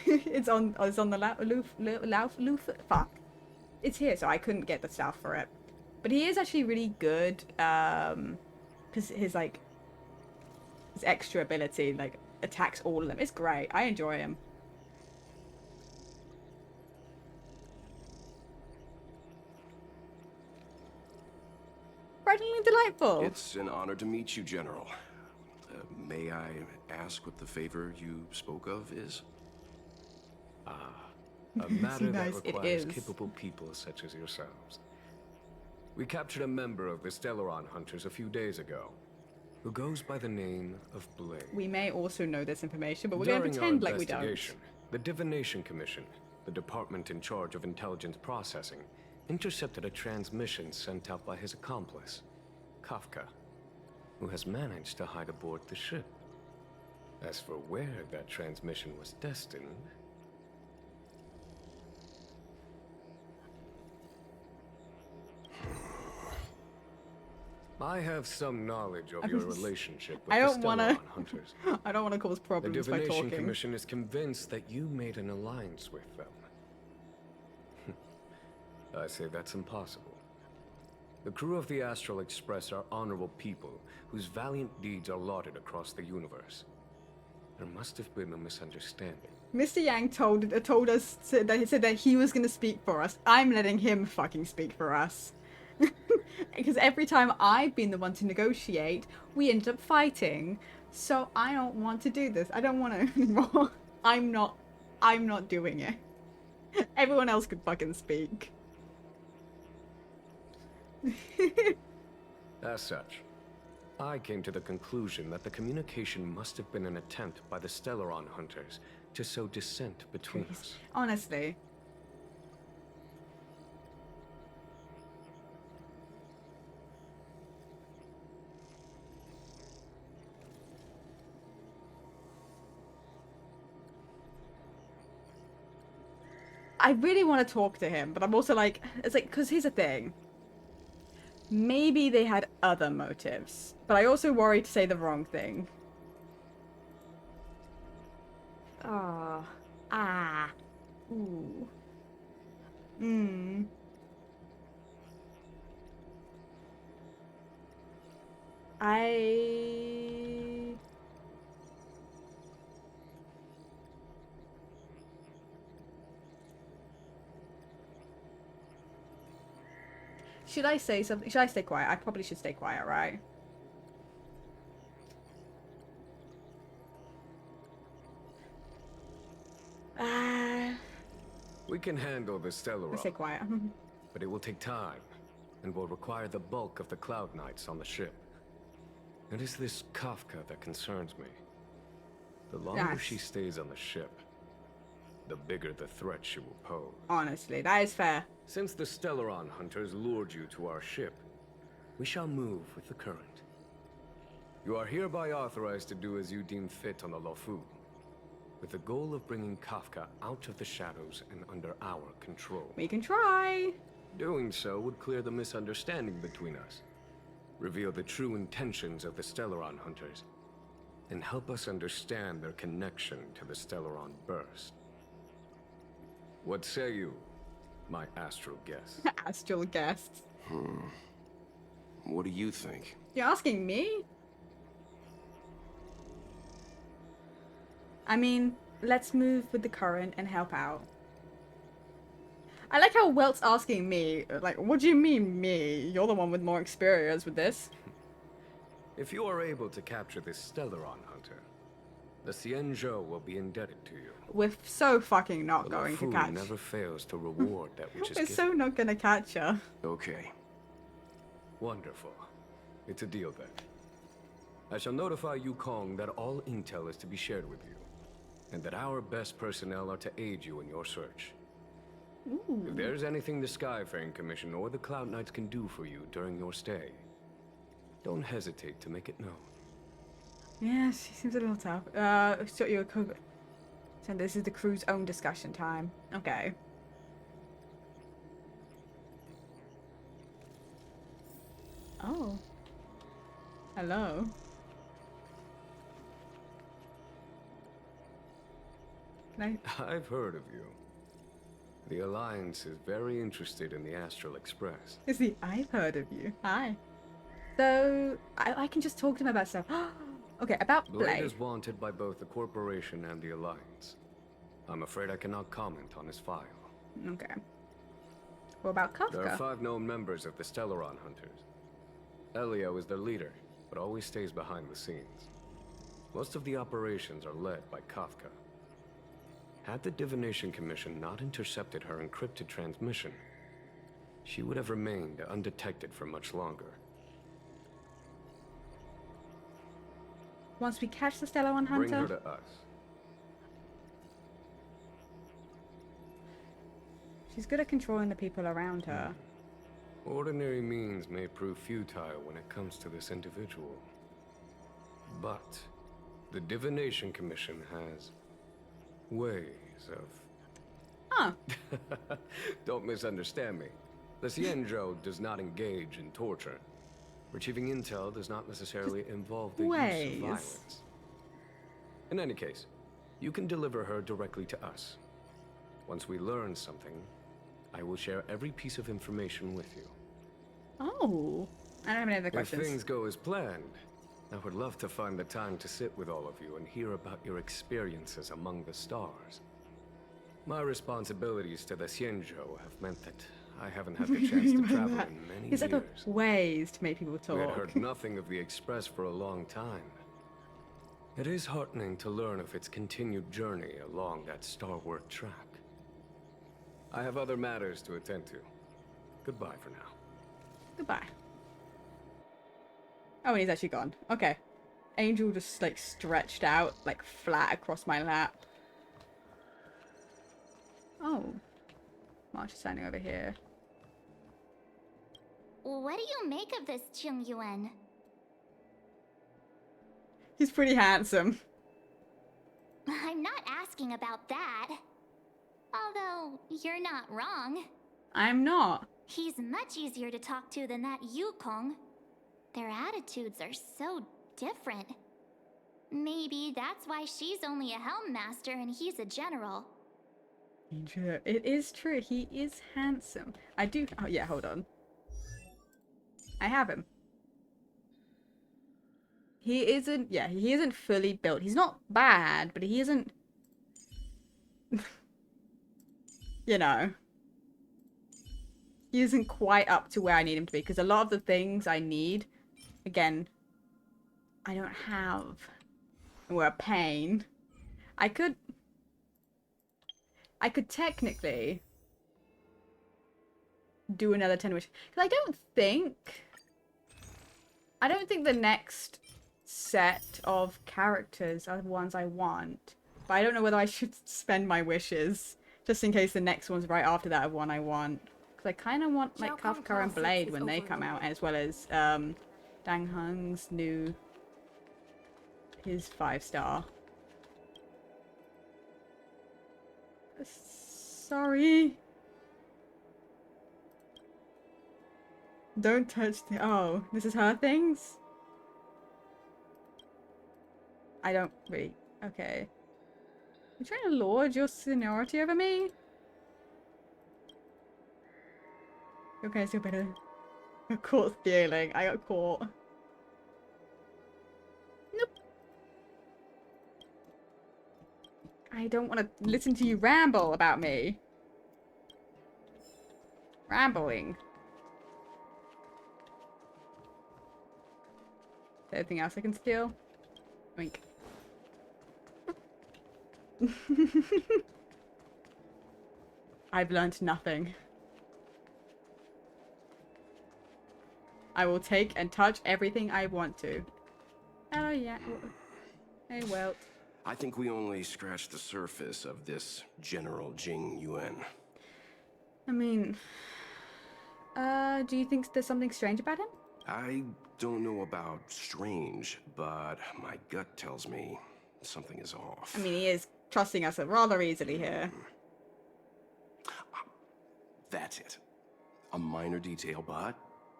Speaker 1: it's on the fuck. It's here, so I couldn't get the stuff for it. But he is actually really good, because his extra ability like attacks all of them. It's great. I enjoy him. Frighteningly delightful.
Speaker 2: It's an honor to meet you, General. May I ask what the favor you spoke of is? A matter that
Speaker 1: nice? It
Speaker 2: requires
Speaker 1: is.
Speaker 2: capable people such as yourselves. We captured a member of the Stellaron Hunters a few days ago, who goes by the name of Blade.
Speaker 1: We may also know this information, but we're going to pretend like we don't.
Speaker 2: The Divination Commission, the department in charge of intelligence processing, intercepted a transmission sent out by his accomplice, Kafka, who has managed to hide aboard the ship. As for where that transmission was destined... I have some knowledge of your relationship with the Stellaron Hunters.
Speaker 1: I don't want to cause
Speaker 2: The
Speaker 1: problems by
Speaker 2: Divination
Speaker 1: talking.
Speaker 2: Commission is convinced that you made an alliance with them. I say that's impossible. The crew of the Astral Express are honorable people whose valiant deeds are lauded across the universe. There must have been a misunderstanding.
Speaker 1: Mr. Yang told us that he said that he was going to speak for us. I'm letting him fucking speak for us. Because every time I've been the one to negotiate, we end up fighting. So I don't want to do this. I don't want to anymore. I'm not doing it. Everyone else could fucking speak.
Speaker 2: As such, I came to the conclusion that the communication must have been an attempt by the Stellaron hunters to sow dissent between us.
Speaker 1: Honestly. I really want to talk to him, but I'm also like, it's like, because here's the thing. Maybe they had other motives, but I also worry to say the wrong thing. Oh. Ah. Ooh. Hmm. Should I say something? Should I stay quiet? I probably should stay quiet, right?
Speaker 2: We can handle the Stellaron.
Speaker 1: Stay quiet.
Speaker 2: But it will take time, and will require the bulk of the Cloud Knights on the ship. It is this Kafka that concerns me. The longer she stays on the ship, the bigger the threat she will pose.
Speaker 1: Honestly, that is fair.
Speaker 2: Since the Stellaron hunters lured you to our ship, we shall move with the current. You are hereby authorized to do as you deem fit on the Luofu, with the goal of bringing Kafka out of the shadows and under our control.
Speaker 1: We can try.
Speaker 2: Doing so would clear the misunderstanding between us, reveal the true intentions of the Stellaron hunters, and help us understand their connection to the Stellaron burst. What say you, my astral guest?
Speaker 1: Astral guest.
Speaker 2: What do you think?
Speaker 1: You're asking me? I mean, let's move with the current and help out. I like how Welt's asking me, like, what do you mean me? You're the one with more experience with this.
Speaker 2: If you are able to capture this Stellaron hunter, the Xianzhou will be indebted to you.
Speaker 1: We're so fucking not
Speaker 2: The
Speaker 1: going to
Speaker 2: Luofu
Speaker 1: catch.
Speaker 2: never fails to reward that which is
Speaker 1: We're
Speaker 2: given.
Speaker 1: so not gonna catch her.
Speaker 2: Okay. Wonderful. It's a deal then. I shall notify Yukong that all intel is to be shared with you, and that our best personnel are to aid you in your search. If there's anything the Skyfaring Commission or the Cloud Knights can do for you during your stay, don't hesitate to make it known.
Speaker 1: Yeah, she seems a little tough. So this is the crew's own discussion time. Okay. Oh. Hello. Can
Speaker 2: I've heard of you. The Alliance is very interested in the Astral Express.
Speaker 1: I see, I've heard of you. Hi. So, I can just talk to him about stuff. Okay, about
Speaker 2: Blade
Speaker 1: Blade.
Speaker 2: is wanted by both the Corporation and the Alliance. I'm afraid I cannot comment on his file.
Speaker 1: Okay. What about Kafka?
Speaker 2: There are 5 known members of the Stellaron Hunters. Elio is their leader, but always stays behind the scenes. Most of the operations are led by Kafka. Had the Divination Commission not intercepted her encrypted transmission, she would have remained undetected for much longer.
Speaker 1: Once we catch the Stellaron
Speaker 2: Bring
Speaker 1: Hunter,
Speaker 2: her to us.
Speaker 1: she's good at controlling the people around her.
Speaker 2: Ordinary means may prove futile when it comes to this individual. But the Divination Commission has ways of...
Speaker 1: Huh.
Speaker 2: Don't misunderstand me. The Xianzhou does not engage in torture. Retrieving intel does not necessarily involve the use
Speaker 1: ways.
Speaker 2: of violence. In any case, you can deliver her directly to us. Once we learn something, I will share every piece of information with you.
Speaker 1: Oh. I don't have any other
Speaker 2: If
Speaker 1: questions.
Speaker 2: things go as planned, I would love to find the time to sit with all of you and hear about your experiences among the stars. My responsibilities to the Xianzhou have meant that I haven't had the chance to travel in many
Speaker 1: He's like a
Speaker 2: years.
Speaker 1: ways to make people
Speaker 2: We had
Speaker 1: talk.
Speaker 2: heard nothing of the Express for a long time. It is heartening to learn of its continued journey along that stalwart track. I have other matters to attend to. Goodbye for now.
Speaker 1: Goodbye. Oh, and he's actually gone. Okay. Angel just like stretched out, like flat across my lap. Oh. March is standing over here.
Speaker 3: What do you make of this, Chung Yuan?
Speaker 1: He's pretty handsome.
Speaker 3: I'm not asking about that. Although, you're not wrong.
Speaker 1: I'm not.
Speaker 3: He's much easier to talk to than that Yukong. Their attitudes are so different. Maybe that's why she's only a helm master and he's a general.
Speaker 1: Angel, it is true. He is handsome. I do. Oh, yeah, hold on. I have him. He isn't. Yeah, he isn't fully built. He's not bad, but he isn't. You know. He isn't quite up to where I need him to be. Because a lot of the things I need, again, I don't have. And we're a pain. I could technically do another 10 wish. Because I don't think the next set of characters are the ones I want. But I don't know whether I should spend my wishes. Just in case the next one's right after that of one I want. Because I kind of want like Kafka and Blade when they come out. As well as Dang Hung's new... his 5-star. Sorry. Don't touch the... Oh, this is her things? I don't really... Okay. You trying to lord your seniority over me? Okay, I feel better. I caught stealing. I got caught. Nope. I don't want to listen to you ramble about me. Rambling. Is there anything else I can steal? Wink. I've learned nothing. I will take and touch everything I want to. Oh yeah. Hey, well.
Speaker 2: I think we only scratched the surface of this General Jing Yuan.
Speaker 1: I mean, do you think there's something strange about him?
Speaker 2: I don't know about strange, but my gut tells me something is off.
Speaker 1: I mean, he is trusting us rather easily here.
Speaker 2: That's it. A minor detail, but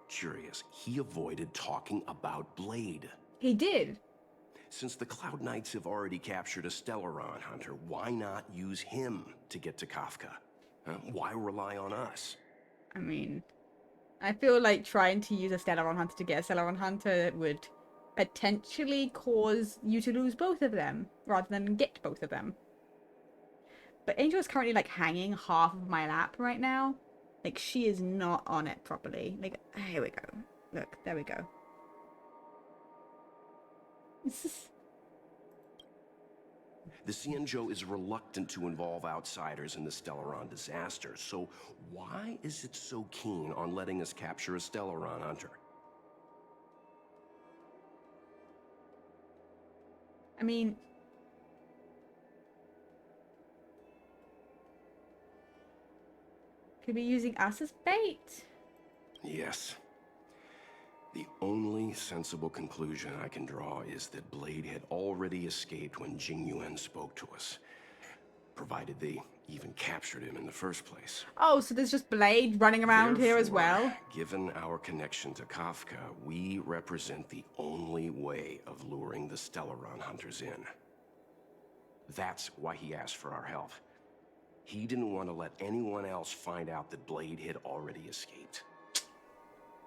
Speaker 2: curious. He avoided talking about Blade.
Speaker 1: He did.
Speaker 2: Since the Cloud Knights have already captured a Stellaron hunter, why not use him to get to Kafka? Why rely on us?
Speaker 1: I mean, I feel like trying to use a Stellaron hunter to get a Stellaron hunter would potentially cause you to lose both of them, rather than get both of them. But Angel is currently, like, hanging half of my lap right now. Like, she is not on it properly. Like, here we go. Look, there we go.
Speaker 2: The Xianzhou is reluctant to involve outsiders in the Stellaron disaster, so why is it so keen on letting us capture a Stellaron hunter?
Speaker 1: I mean... could be using us as bait.
Speaker 2: Yes. The only sensible conclusion I can draw is that Blade had already escaped when Jing Yuan spoke to us. Provided they even captured him in the first place.
Speaker 1: Oh, so there's just Blade running around here as
Speaker 2: Therefore,
Speaker 1: well?
Speaker 2: Given our connection to Kafka, we represent the only way of luring the Stellaron hunters in. That's why he asked for our help. He didn't want to let anyone else find out that Blade had already escaped.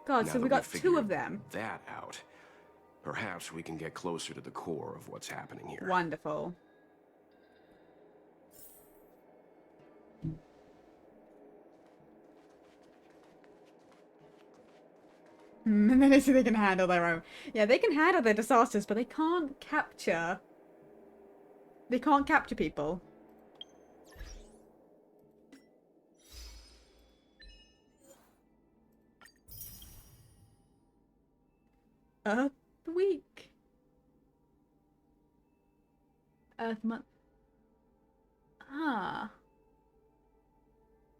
Speaker 1: God,
Speaker 2: Now
Speaker 1: so we
Speaker 2: that
Speaker 1: got
Speaker 2: we've
Speaker 1: two of
Speaker 2: figured
Speaker 1: them.
Speaker 2: that out, perhaps we can get closer to the core of what's happening here.
Speaker 1: Wonderful. And then they say they can handle their own. Yeah, they can handle their disasters, but they can't capture. They can't capture people. Earth week. Earth month. Ah.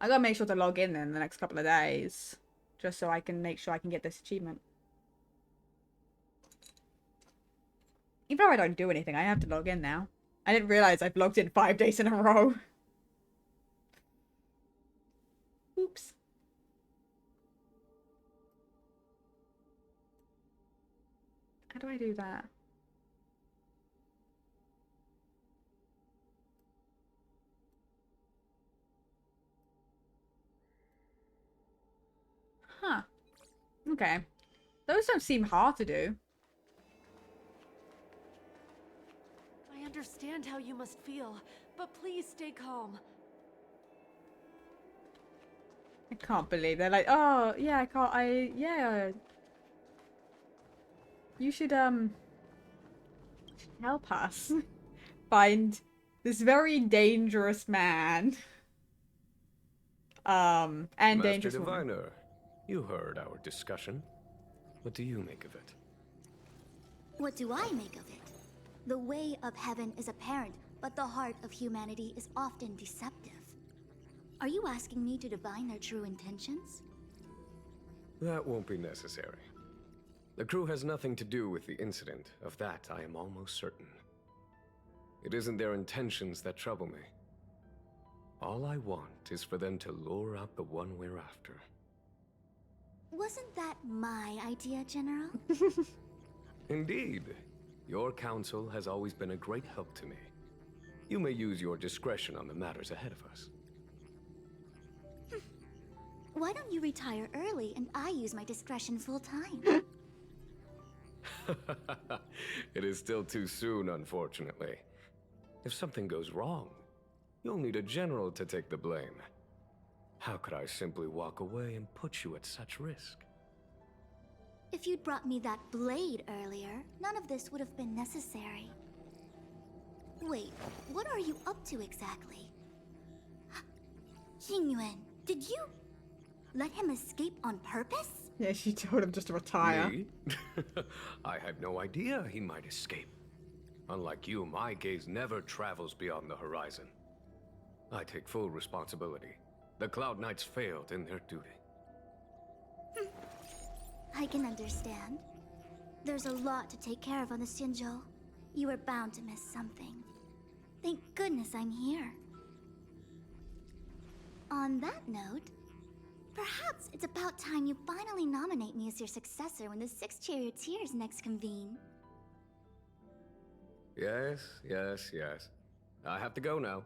Speaker 1: I gotta make sure to log in then the next couple of days. Just so I can make sure I can get this achievement. Even though I don't do anything, I have to log in now. I didn't realize I've logged in 5 days in a row. Oops. How do I do that? Huh. Okay. Those don't seem hard to do.
Speaker 8: I understand how you must feel, but please stay calm.
Speaker 1: I can't believe they're like, oh, yeah, yeah. You should help us find this very dangerous man. And
Speaker 2: Master
Speaker 1: dangerous woman.
Speaker 2: Diviner, you heard our discussion. What do you make of it?
Speaker 3: What do I make of it? The way of heaven is apparent, but the heart of humanity is often deceptive. Are you asking me to divine their true intentions?
Speaker 2: That won't be necessary. The crew has nothing to do with the incident. Of that, I am almost certain. It isn't their intentions that trouble me. All I want is for them to lure out the one we're after.
Speaker 3: Wasn't that my idea, General?
Speaker 2: Indeed. Your counsel has always been a great help to me. You may use your discretion on the matters ahead of us.
Speaker 3: Why don't you retire early and I use my discretion full time?
Speaker 2: It is still too soon, unfortunately. If something goes wrong, you'll need a general to take the blame. How could I simply walk away and put you at such risk?
Speaker 3: If you'd brought me that blade earlier, none of this would have been necessary. Wait, what are you up to exactly? Xingyuan, did you let him escape on purpose?
Speaker 1: Yeah, she told him just to retire.
Speaker 2: Me? I had no idea he might escape. Unlike you, my gaze never travels beyond the horizon. I take full responsibility. The Cloud Knights failed in their duty.
Speaker 3: I can understand. There's a lot to take care of on the Xinzhou. You were bound to miss something. Thank goodness I'm here. On that note, perhaps it's about time you finally nominate me as your successor when the 6 charioteers next convene.
Speaker 2: Yes. I have to go now.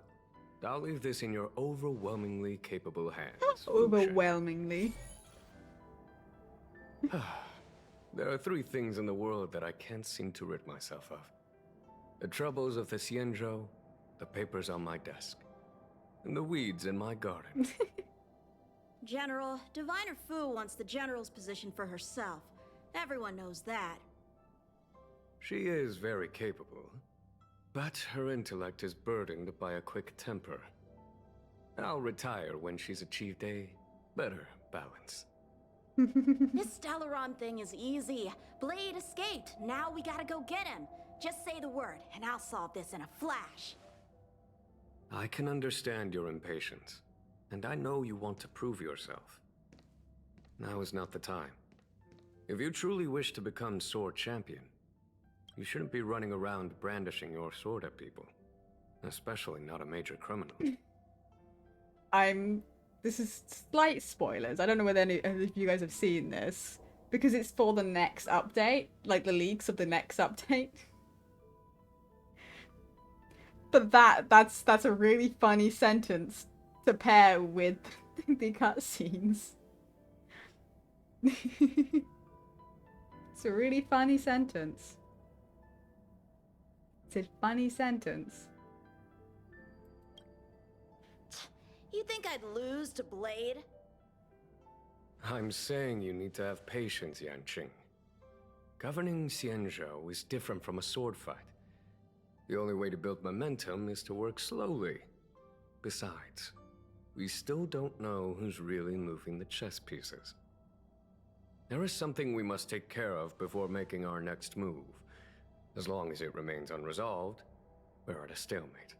Speaker 2: I'll leave this in your overwhelmingly capable hands.
Speaker 1: Overwhelmingly.
Speaker 2: There are 3 things in the world that I can't seem to rid myself of. The troubles of the Xianzhou, the papers on my desk, and the weeds in my garden.
Speaker 8: General, Diviner Fu wants the General's position for herself. Everyone knows that.
Speaker 2: She is very capable, but her intellect is burdened by a quick temper. I'll retire when she's achieved a better balance.
Speaker 8: This Stellaron thing is easy. Blade escaped. Now we gotta go get him. Just say the word, and I'll solve this in a flash.
Speaker 2: I can understand your impatience, and I know you want to prove yourself. Now is not the time. If you truly wish to become sword champion, you shouldn't be running around brandishing your sword at people. Especially not a major criminal.
Speaker 1: This is slight spoilers. I don't know whether any of you guys have seen this. Because it's for the next update. Like the leaks of the next update. But that's a really funny sentence to pair with the cutscenes. It's a really funny sentence. It's a funny sentence.
Speaker 8: You think I'd lose to Blade?
Speaker 10: I'm saying you need to have patience, Yanqing. Governing Xianzhou is different from a sword fight. The only way to build momentum is to work slowly. Besides, we still don't know who's really moving the chess pieces. There is something we must take care of before making our next move. As long as it remains unresolved, we're at a stalemate.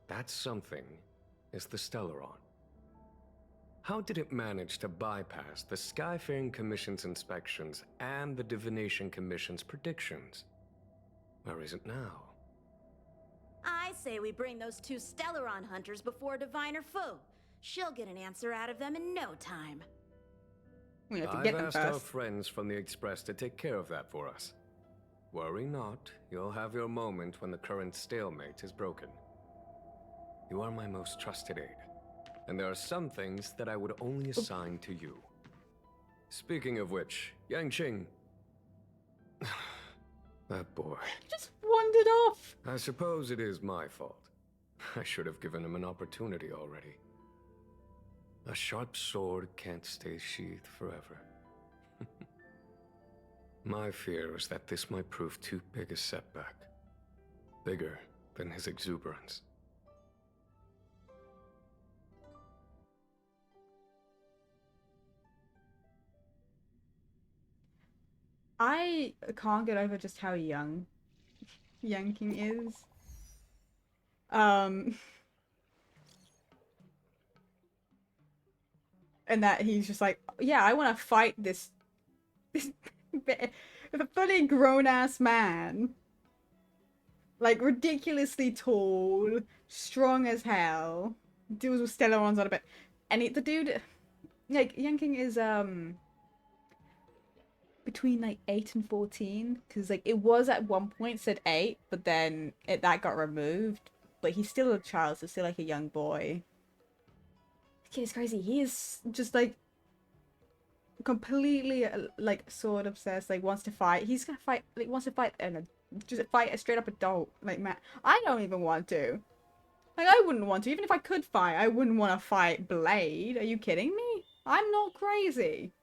Speaker 10: That something is the Stellaron. How did it manage to bypass the Skyfaring Commission's inspections and the Divination Commission's predictions? Where is it now?
Speaker 8: I say we bring those two Stellaron hunters before Diviner Fu. She'll get an answer out of them in no time.
Speaker 1: We have to
Speaker 10: I've
Speaker 1: get them
Speaker 10: asked our
Speaker 1: first.
Speaker 10: friends from the Express to take care of that for us. Worry not, you'll have your moment when the current stalemate is broken. You are my most trusted aide, and there are some things that I would only assign to you. Speaking of which, Yanqing... that boy.
Speaker 1: Just wandered off.
Speaker 10: I suppose it is my fault. I should have given him an opportunity already. A sharp sword can't stay sheathed forever. My fear is that this might prove too big a setback. Bigger than his exuberance.
Speaker 1: I can't get over just how young Yanking is. And that he's just like, yeah, I want to fight this fully grown-ass man. Like, ridiculously tall, strong as hell, deals with Stellarons on a bit. And the dude, like, Yanking is, between, like, 8 and 14. Because, like, it was at one point said 8, but then that got removed. But he's still a child, so still, like, a young boy. The kid is crazy. He is just, like, completely, like, sword obsessed, like, wants to fight. He's gonna fight, like, wants to fight, just fight a straight up adult. Like, man, I don't even want to. Like, I wouldn't want to. Even if I could fight, I wouldn't want to fight Blade. Are you kidding me? I'm not crazy.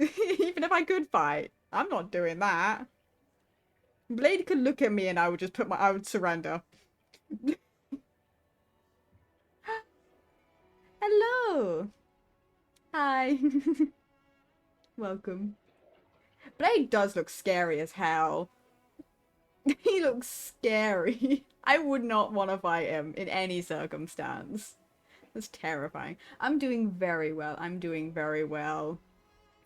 Speaker 1: Even if I could fight, I'm not doing that. Blade could look at me and I would just I would surrender. Hello. Hi. Welcome. Blade does look scary as hell. He looks scary. I would not want to fight him in any circumstance. That's terrifying. I'm doing very well. I'm doing very well.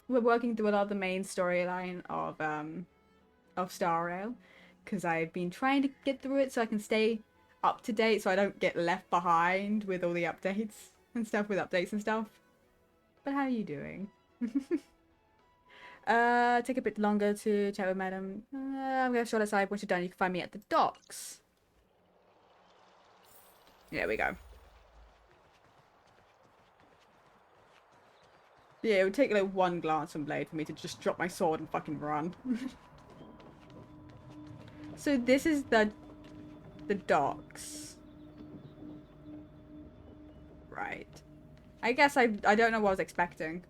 Speaker 1: We're working through a lot of the main storyline of Star Rail, because I've been trying to get through it so I can stay up to date, so I don't get left behind with all the updates and stuff, But how are you doing? Take a bit longer to chat with Madam. I'm gonna short aside. Once you're done, you can find me at the docks. There we go. Yeah, it would take like one glance from Blade for me to just drop my sword and fucking run. So this is the docks. Right. I guess I don't know what I was expecting.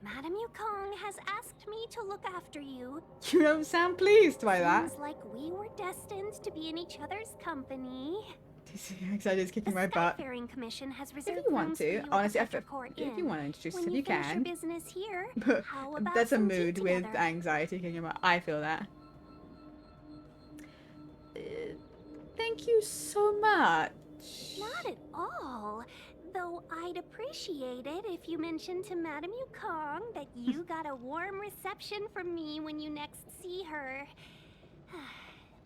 Speaker 7: Madame Yukong has asked me to look after you.
Speaker 1: You don't sound pleased by that.
Speaker 7: Seems like we were destined to be in each other's company.
Speaker 1: Excited, kicking my butt.
Speaker 7: The Skyfaring Commission has reserved
Speaker 1: If you want
Speaker 7: rooms for
Speaker 1: to,
Speaker 7: you
Speaker 1: honestly,
Speaker 7: at Central Court
Speaker 1: if you
Speaker 7: Inn.
Speaker 1: want to introduce
Speaker 7: When
Speaker 1: yourself,
Speaker 7: you
Speaker 1: you
Speaker 7: finish your
Speaker 1: can.
Speaker 7: business here,
Speaker 1: But
Speaker 7: how about
Speaker 1: that's a
Speaker 7: some tea
Speaker 1: mood with
Speaker 7: together?
Speaker 1: anxiety kicking my. I feel that. Thank you so much.
Speaker 7: Not at all. Though I'd appreciate it if you mentioned to Madame Yukong that you got a warm reception from me when you next see her.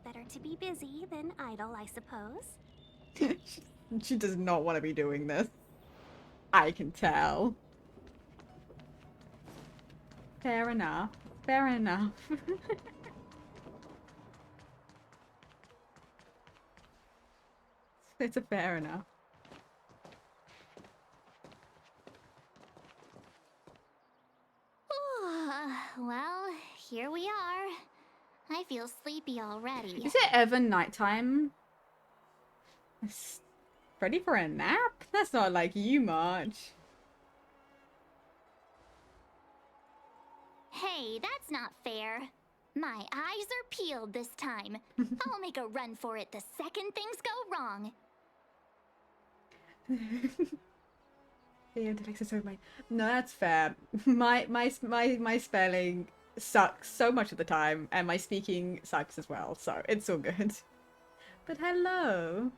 Speaker 7: Better to be busy than idle, I suppose.
Speaker 1: She does not want to be doing this. I can tell. Fair enough. Fair enough. It's a fair enough.
Speaker 3: Well, here we are. I feel sleepy already.
Speaker 1: Is it ever nighttime? Ready for a nap? That's not like you much.
Speaker 3: Hey, that's not fair. My eyes are peeled this time. I'll make a run for it the second things go wrong.
Speaker 1: The intellect is so my. No, that's fair. My spelling sucks so much of the time, and my speaking sucks as well. So it's all good. But hello.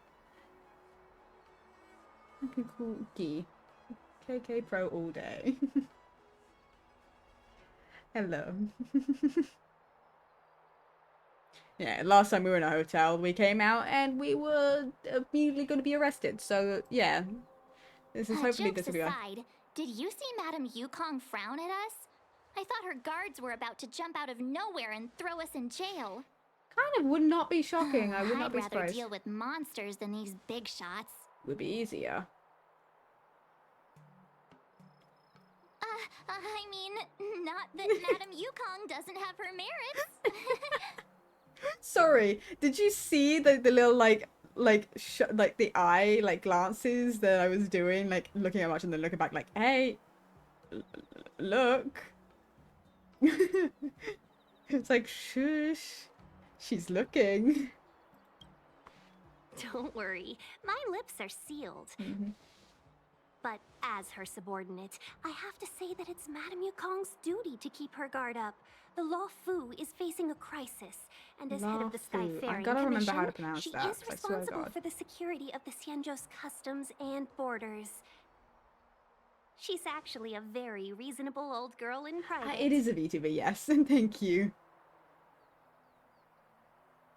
Speaker 1: Okay, cool. Gee. KK Pro all day. Hello. Yeah, last time we were in a hotel, we came out and we were immediately going to be arrested. So yeah, this is hopefully
Speaker 3: Jokes
Speaker 1: this will be.
Speaker 3: aside, did you see Madame Yukong frown at us? I thought her guards were about to jump out of nowhere and throw us in jail.
Speaker 1: Kind of would not be shocking. I would not be
Speaker 3: I'd rather
Speaker 1: surprised.
Speaker 3: deal with monsters than these big shots.
Speaker 1: Would be easier.
Speaker 3: I mean, not that Madame Yukong doesn't have her merits.
Speaker 1: Sorry, did you see the little like the eye like glances that I was doing, like looking at much and then looking back like, hey, look. It's like, shush, she's looking.
Speaker 7: Don't worry, my lips are sealed. But as her subordinate, I have to say that it's Madame Yukong's duty to keep her guard up. The Luofu is facing a crisis, and as head of the
Speaker 1: Luofu.
Speaker 7: Skyfaring
Speaker 1: I gotta remember how to
Speaker 7: Commission,
Speaker 1: pronounce
Speaker 7: she
Speaker 1: that,
Speaker 7: is
Speaker 1: I swear to
Speaker 7: responsible
Speaker 1: God.
Speaker 7: for the security of the Xianzhou's customs and borders. She's actually a very reasonable old girl in private.
Speaker 1: It is a VTuber, yes, and thank you.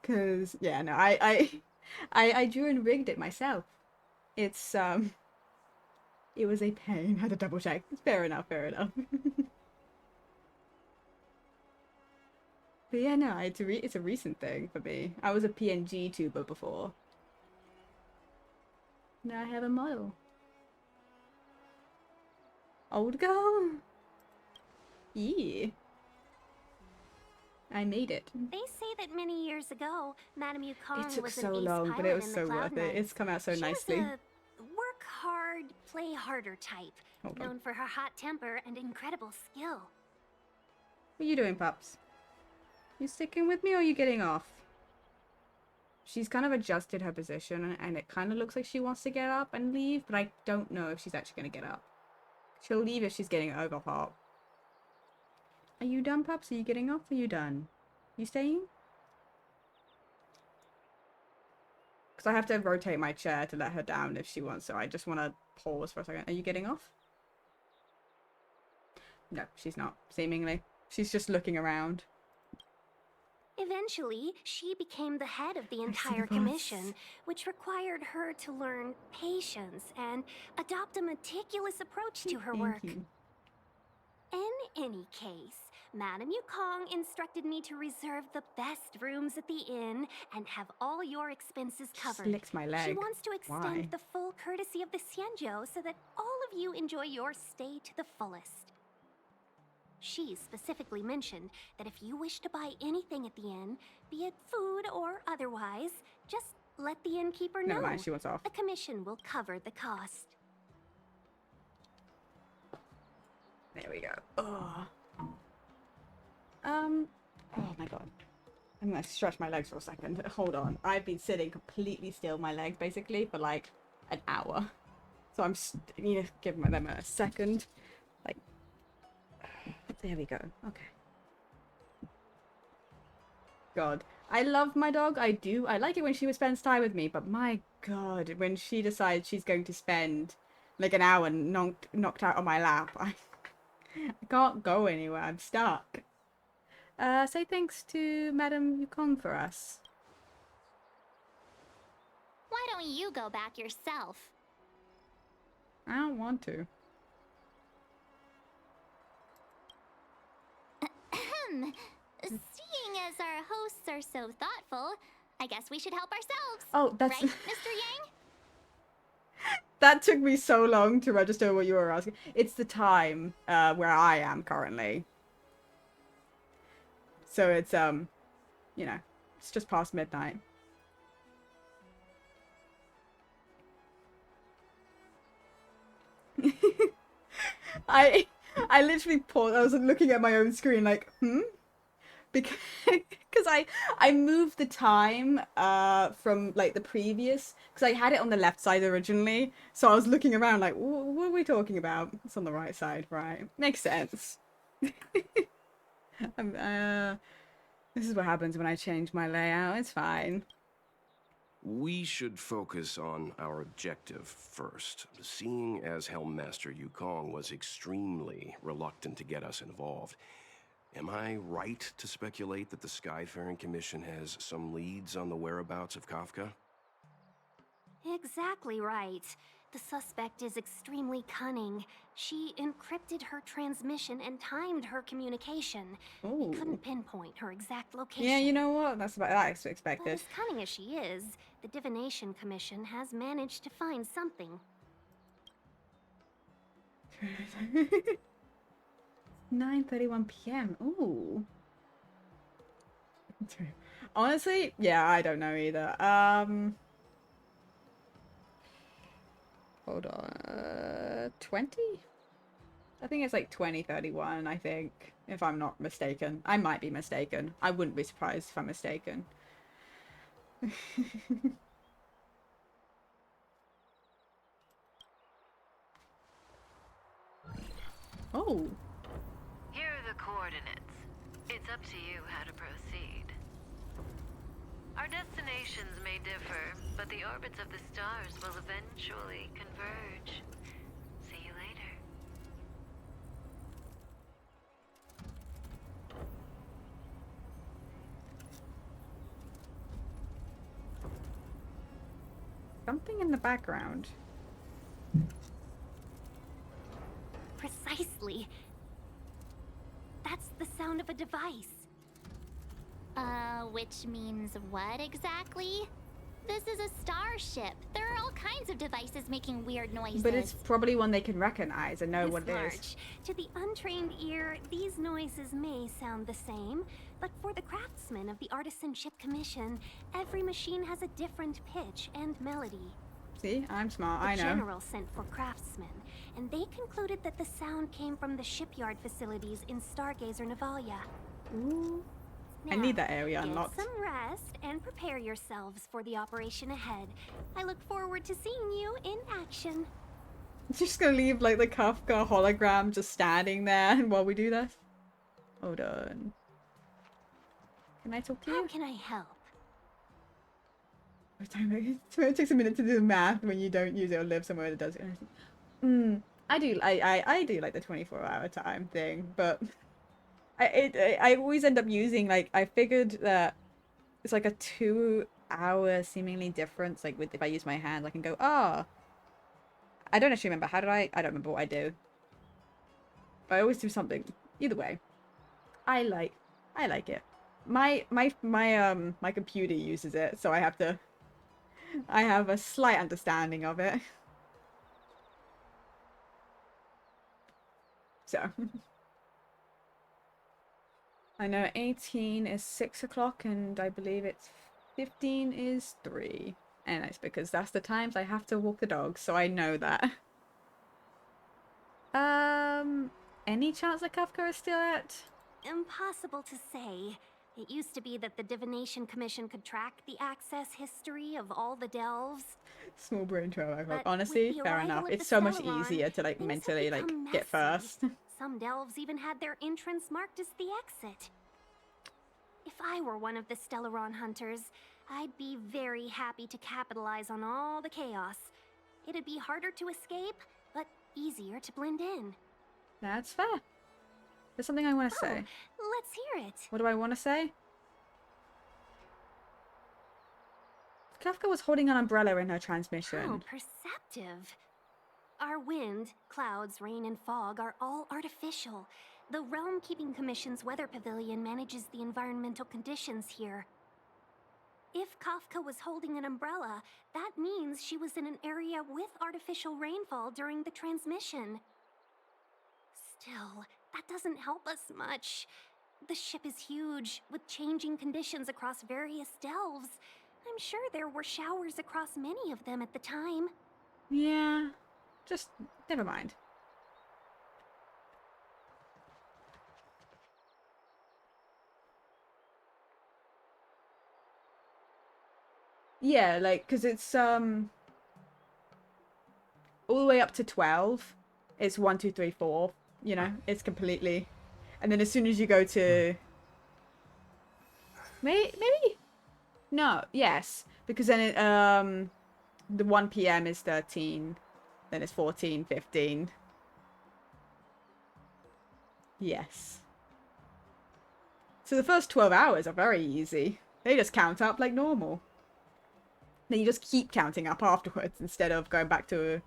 Speaker 1: Cause yeah, no, I drew and rigged it myself. It's it was a pain. I had to double check. Fair enough, fair enough. But yeah, no, it's a recent thing for me. I was a PNG tuber before. Now I have a model. Old girl? Yeah. I made it.
Speaker 7: They say that many years ago, Madame Yukong
Speaker 1: It took
Speaker 7: was
Speaker 1: so
Speaker 7: an ace
Speaker 1: long, but
Speaker 7: pilot
Speaker 1: it was
Speaker 7: in
Speaker 1: so
Speaker 7: the Cloud
Speaker 1: worth it.
Speaker 7: Knights.
Speaker 1: It's come out so
Speaker 7: She
Speaker 1: nicely.
Speaker 7: was a work hard, play harder type,
Speaker 1: Hold on.
Speaker 7: known for her hot temper and incredible skill.
Speaker 1: What are you doing, pups? You sticking with me or are you getting off? She's kind of adjusted her position and it kind of looks like she wants to get up and leave, but I don't know if she's actually going to get up. She'll leave if she's getting overhot. Are you done, pups? Are you getting off? Are you done? You staying? Because I have to rotate my chair to let her down if she wants, so I just want to pause for a second. Are you getting off? No, she's not, seemingly. She's just looking around.
Speaker 7: Eventually, she became the head of the entire
Speaker 1: the boss.
Speaker 7: commission, which required her to learn patience and adopt a meticulous approach to her work.
Speaker 1: Thank you.
Speaker 7: In any case, Madame Yukong instructed me to reserve the best rooms at the inn and have all your expenses
Speaker 1: Just
Speaker 7: covered.
Speaker 1: licks my leg.
Speaker 7: She wants to extend
Speaker 1: Why?
Speaker 7: the full courtesy of the Xianzhou so that all of you enjoy your stay to the fullest. She specifically mentioned that if you wish to buy anything at the inn, be it food or otherwise, just let the innkeeper know.
Speaker 1: Never mind, she wants off.
Speaker 7: The commission will cover the cost.
Speaker 1: There we go. Oh. Oh my god. I'm gonna stretch my legs for a second. Hold on. I've been sitting completely still, my legs basically, for like an hour. So I'm need to give them a second. Like, there we go. Okay. God. I love my dog. I do. I like it when she spends time with me, but my god, when she decides she's going to spend like an hour knocked out on my lap, I can't go anywhere. I'm stuck. Say thanks to Madame Yukong for us.
Speaker 3: Why don't you go back yourself?
Speaker 1: I don't want to.
Speaker 3: Seeing as our hosts are so thoughtful, I guess we should help ourselves.
Speaker 1: Oh, that's...
Speaker 3: Right, Mr. Yang?
Speaker 1: That took me so long to register what you were asking. It's the time where I am currently. So it's, you know, it's just past midnight. I literally paused. I was looking at my own screen like, because I moved the time from like the previous, because I had it on the left side originally, so I was looking around like, what are we talking about? It's on the right side, right? Makes sense. This is what happens when I change my layout. It's fine.
Speaker 2: We should focus on our objective first. Seeing as Helmmaster Yukong was extremely reluctant to get us involved, am I right to speculate that the Skyfaring Commission has some leads on the whereabouts of Kafka?
Speaker 7: Exactly right. The suspect is extremely cunning. She encrypted her transmission and timed her communication.
Speaker 1: Ooh.
Speaker 7: We couldn't pinpoint her exact location.
Speaker 1: Yeah, you know what? That's about that I expected.
Speaker 7: But as cunning as she is, the Divination Commission has managed to find something.
Speaker 1: 9:31 p.m. Ooh. Honestly, yeah, I don't know either. Hold on. 20? I think it's like 20:31, I think, if I'm not mistaken. I might be mistaken. I wouldn't be surprised if I'm mistaken. Oh.
Speaker 11: Here are the coordinates. It's up to you how to proceed. Our destinations may differ, but the orbits of the stars will eventually converge. See you later.
Speaker 1: Something in the background.
Speaker 7: Precisely. That's the sound of a device.
Speaker 3: Which means what exactly? This is a starship. There are all kinds of devices making weird noises.
Speaker 1: But it's probably one they can recognize and know
Speaker 7: This
Speaker 1: what it
Speaker 7: large.
Speaker 1: is.
Speaker 7: To the untrained ear, these noises may sound the same, but for the craftsmen of the Artisanship Commission, every machine has a different pitch and melody.
Speaker 1: See, I'm smart,
Speaker 7: The
Speaker 1: I know.
Speaker 7: general sent for craftsmen, and they concluded that the sound came from the shipyard facilities in Stargazer Navalia.
Speaker 1: Ooh. I
Speaker 7: Now,
Speaker 1: need that area unlocked.
Speaker 7: Get some rest and prepare yourselves for the operation ahead. I look forward to seeing you in action.
Speaker 1: Just gonna leave like the Kafka hologram just standing there while we do this. Hold on. Can I talk to you?
Speaker 7: How can I help?
Speaker 1: It takes a minute to do the math when you don't use it or live somewhere that does it. I do like the 24-hour time thing, but I always end up using, like, I figured that it's like a 2-hour seemingly difference, like with if I use my hand I can go, I don't actually remember, how did I don't remember what I do, but I always do something. Either way, I like it. My computer uses it, so I have a slight understanding of it. So I know 18 is 6 o'clock and I believe it's 15 is 3. And that's because that's the times I have to walk the dogs, so I know that. Any chance that Kafka is still at?
Speaker 7: Impossible to say. It used to be that the Divination Commission could track the access history of all the delves.
Speaker 1: Small brain trauma.
Speaker 7: But
Speaker 1: Honestly,
Speaker 7: with the
Speaker 1: fair
Speaker 7: arrival
Speaker 1: enough.
Speaker 7: of
Speaker 1: It's
Speaker 7: the
Speaker 1: so much
Speaker 7: Stellaron,
Speaker 1: easier to like
Speaker 7: things have
Speaker 1: mentally like
Speaker 7: become
Speaker 1: get
Speaker 7: messy.
Speaker 1: first.
Speaker 7: Some delves even had their entrance marked as the exit. If I were one of the Stellaron hunters, I'd be very happy to capitalize on all the chaos. It'd be harder to escape, but easier to blend in.
Speaker 1: That's fair. There's something I want to say.
Speaker 7: Let's hear it.
Speaker 1: What do I want to say? Kafka was holding an umbrella in her transmission.
Speaker 7: How perceptive. Our wind, clouds, rain, and fog are all artificial. The Realm Keeping Commission's weather pavilion manages the environmental conditions here. If Kafka was holding an umbrella, that means she was in an area with artificial rainfall during the transmission. Still, that doesn't help us much. The ship is huge, with changing conditions across various delves. I'm sure there were showers across many of them at the time.
Speaker 1: Yeah, just never mind. Yeah, like, because it's all the way up to 12. It's 1, 2, 3, 4. You know, it's completely. And then as soon as you go to. Maybe? No, yes. Because then the 1 p.m. is 13. Then it's 14, 15. Yes. So the first 12 hours are very easy. They just count up like normal. Then you just keep counting up afterwards instead of going back to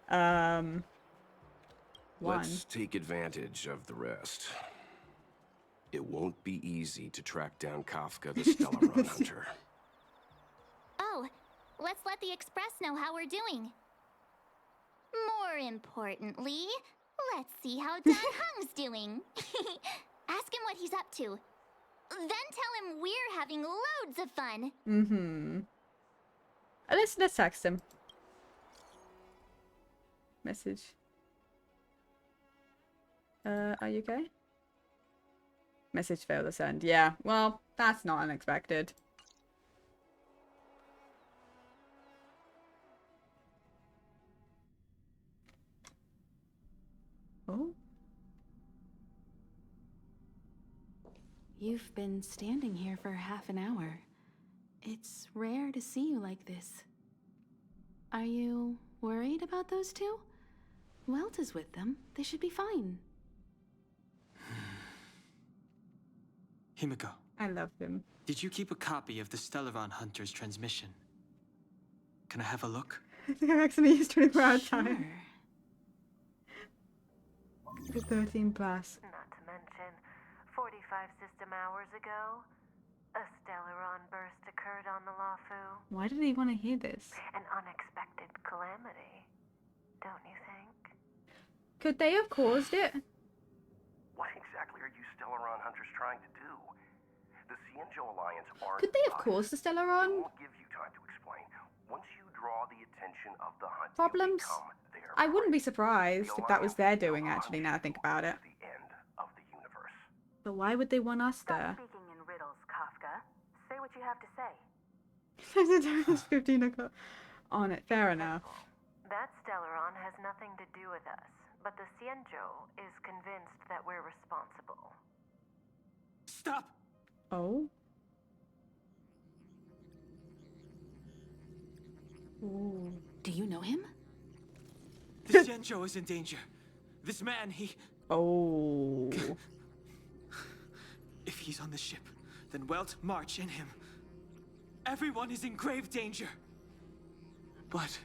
Speaker 1: 1.
Speaker 2: Let's take advantage of the rest. It won't be easy to track down Kafka, the Stellaron hunter.
Speaker 3: Oh, let's let the Express know how we're doing. More importantly, let's see how Don Hung's doing. Ask him what he's up to. Then tell him we're having loads of fun.
Speaker 1: Mm-hmm. Let's text him. Message. Are you okay? Message failed to send. Yeah, well, that's not unexpected. Oh?
Speaker 12: You've been standing here for half an hour. It's rare to see you like this. Are you worried about those two? Welt is with them. They should be fine.
Speaker 5: Himiko,
Speaker 1: I love him.
Speaker 5: did you keep a copy of the Stellaron Hunter's transmission? Can I have a look?
Speaker 1: I think I accidentally used 24 hour time.
Speaker 12: Sure.
Speaker 1: For 13 plus.
Speaker 11: Not to mention, 45 system hours ago, a Stellaron burst occurred on the Luofu.
Speaker 1: Why did he want to hear this?
Speaker 11: An unexpected calamity, don't you think?
Speaker 1: Could they have caused it?
Speaker 2: What exactly are you Stellaron hunters trying to do? The Cienjo Alliance aren't...
Speaker 1: Could they have caused the
Speaker 2: I
Speaker 1: Stellaron
Speaker 2: won't give you time to explain. Once you draw the attention of the hunt,
Speaker 1: problems?
Speaker 2: you become their
Speaker 1: I wouldn't be
Speaker 2: prey.
Speaker 1: surprised
Speaker 2: The
Speaker 1: if that was their
Speaker 2: Alliance
Speaker 1: doing,
Speaker 2: will
Speaker 1: actually,
Speaker 2: hunt
Speaker 1: now I think
Speaker 2: you
Speaker 1: about it.
Speaker 2: to the end of the universe.
Speaker 1: But why would they want us
Speaker 11: Stop
Speaker 1: there?
Speaker 11: speaking in riddles, Kafka. Say what you have to say.
Speaker 1: It's 15 o'clock on it. Fair enough.
Speaker 11: That Stellaron has nothing to do with us, but the Cienjo is convinced that we're responsible.
Speaker 5: Stop!
Speaker 1: Oh? Ooh.
Speaker 12: Do you know him?
Speaker 5: The Xianzhou is in danger. This man, he...
Speaker 1: Oh.
Speaker 5: If he's on the ship, then Welt, March, and him. Everyone is in grave danger. But...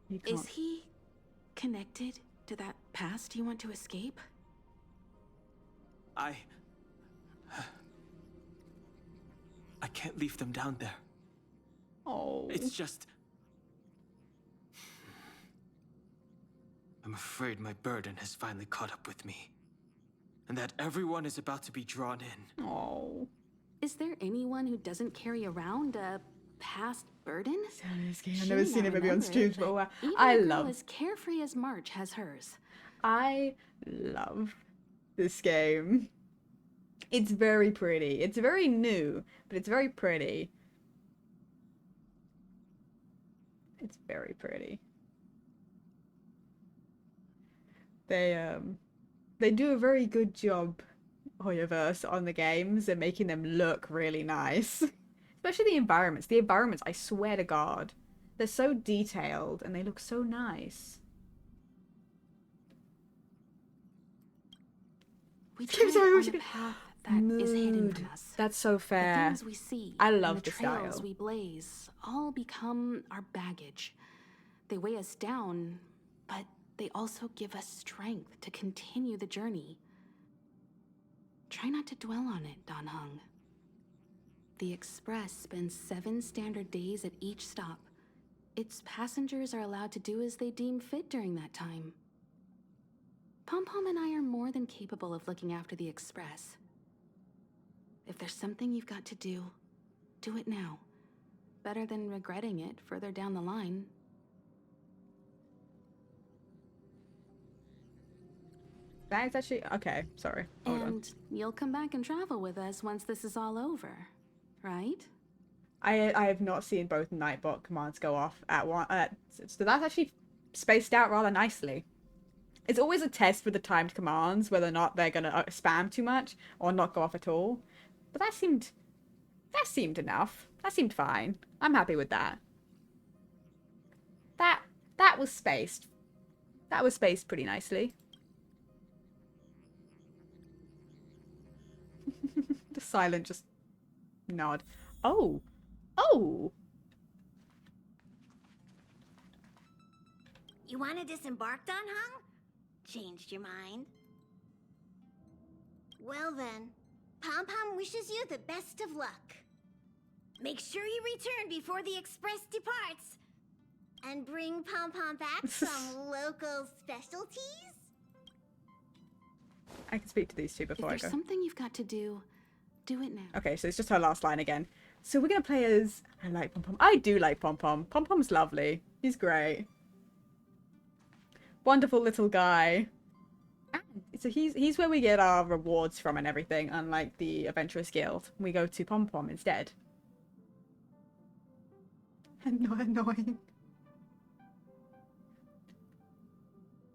Speaker 1: You can't.
Speaker 12: Is he connected to that past you want to escape?
Speaker 5: I can't leave them down there.
Speaker 1: Oh.
Speaker 5: It's just... I'm afraid my burden has finally caught up with me. And that everyone is about to be drawn in.
Speaker 1: Oh.
Speaker 12: Is there anyone who doesn't carry around a past burden?
Speaker 1: I've never seen it maybe on streams, but wow.
Speaker 12: Even
Speaker 1: I
Speaker 12: a girl
Speaker 1: love.
Speaker 12: as carefree as March has hers.
Speaker 1: I love this game. It's very pretty. It's very new, but it's very pretty. It's very pretty. They do a very good job, Hoyoverse, on the games and making them look really nice. Especially the environments. The environments, I swear to God, they're so detailed and they look so nice.
Speaker 12: We tread
Speaker 1: sorry,
Speaker 12: on a path that is hidden from us.
Speaker 1: That's so
Speaker 12: The
Speaker 1: fair.
Speaker 12: things we see,
Speaker 1: I
Speaker 12: and
Speaker 1: love
Speaker 12: the
Speaker 1: the
Speaker 12: trails
Speaker 1: style.
Speaker 12: we blaze, all become our baggage. They weigh us down, but they also give us strength to continue the journey. Try not to dwell on it, Don Hung. The Express spends 7 standard days at each stop. Its passengers are allowed to do as they deem fit during that time. Pom Pom and I are more than capable of looking after the Express. If there's something you've got to do, do it now. Better than regretting it further down the line.
Speaker 1: That is actually okay. Sorry. Hold on.
Speaker 12: And you'll come back and travel with us once this is all over, right?
Speaker 1: I have not seen both Nightbot commands go off at one. So that's actually spaced out rather nicely. It's always a test with the timed commands whether or not they're gonna spam too much or not go off at all. But that seemed enough. That seemed fine. I'm happy with that. That was spaced. That was spaced pretty nicely. The silent just nod. Oh. Oh.
Speaker 13: You want to disembark, Don Hung? Changed your mind? Well then, Pom Pom wishes you the best of luck. Make sure you return before the express departs. And bring Pom Pom back some local specialties?
Speaker 1: I can speak to these two before I go.
Speaker 12: If there's something you've got to do, do it now.
Speaker 1: Okay, so it's just her last line again. So we're gonna play as... I like Pom Pom. I do like Pom Pom. Pom Pom's lovely. He's great. Wonderful little guy. So he's where we get our rewards from and everything, unlike the Adventurers Guild. We go to Pom Pom instead. And not annoying.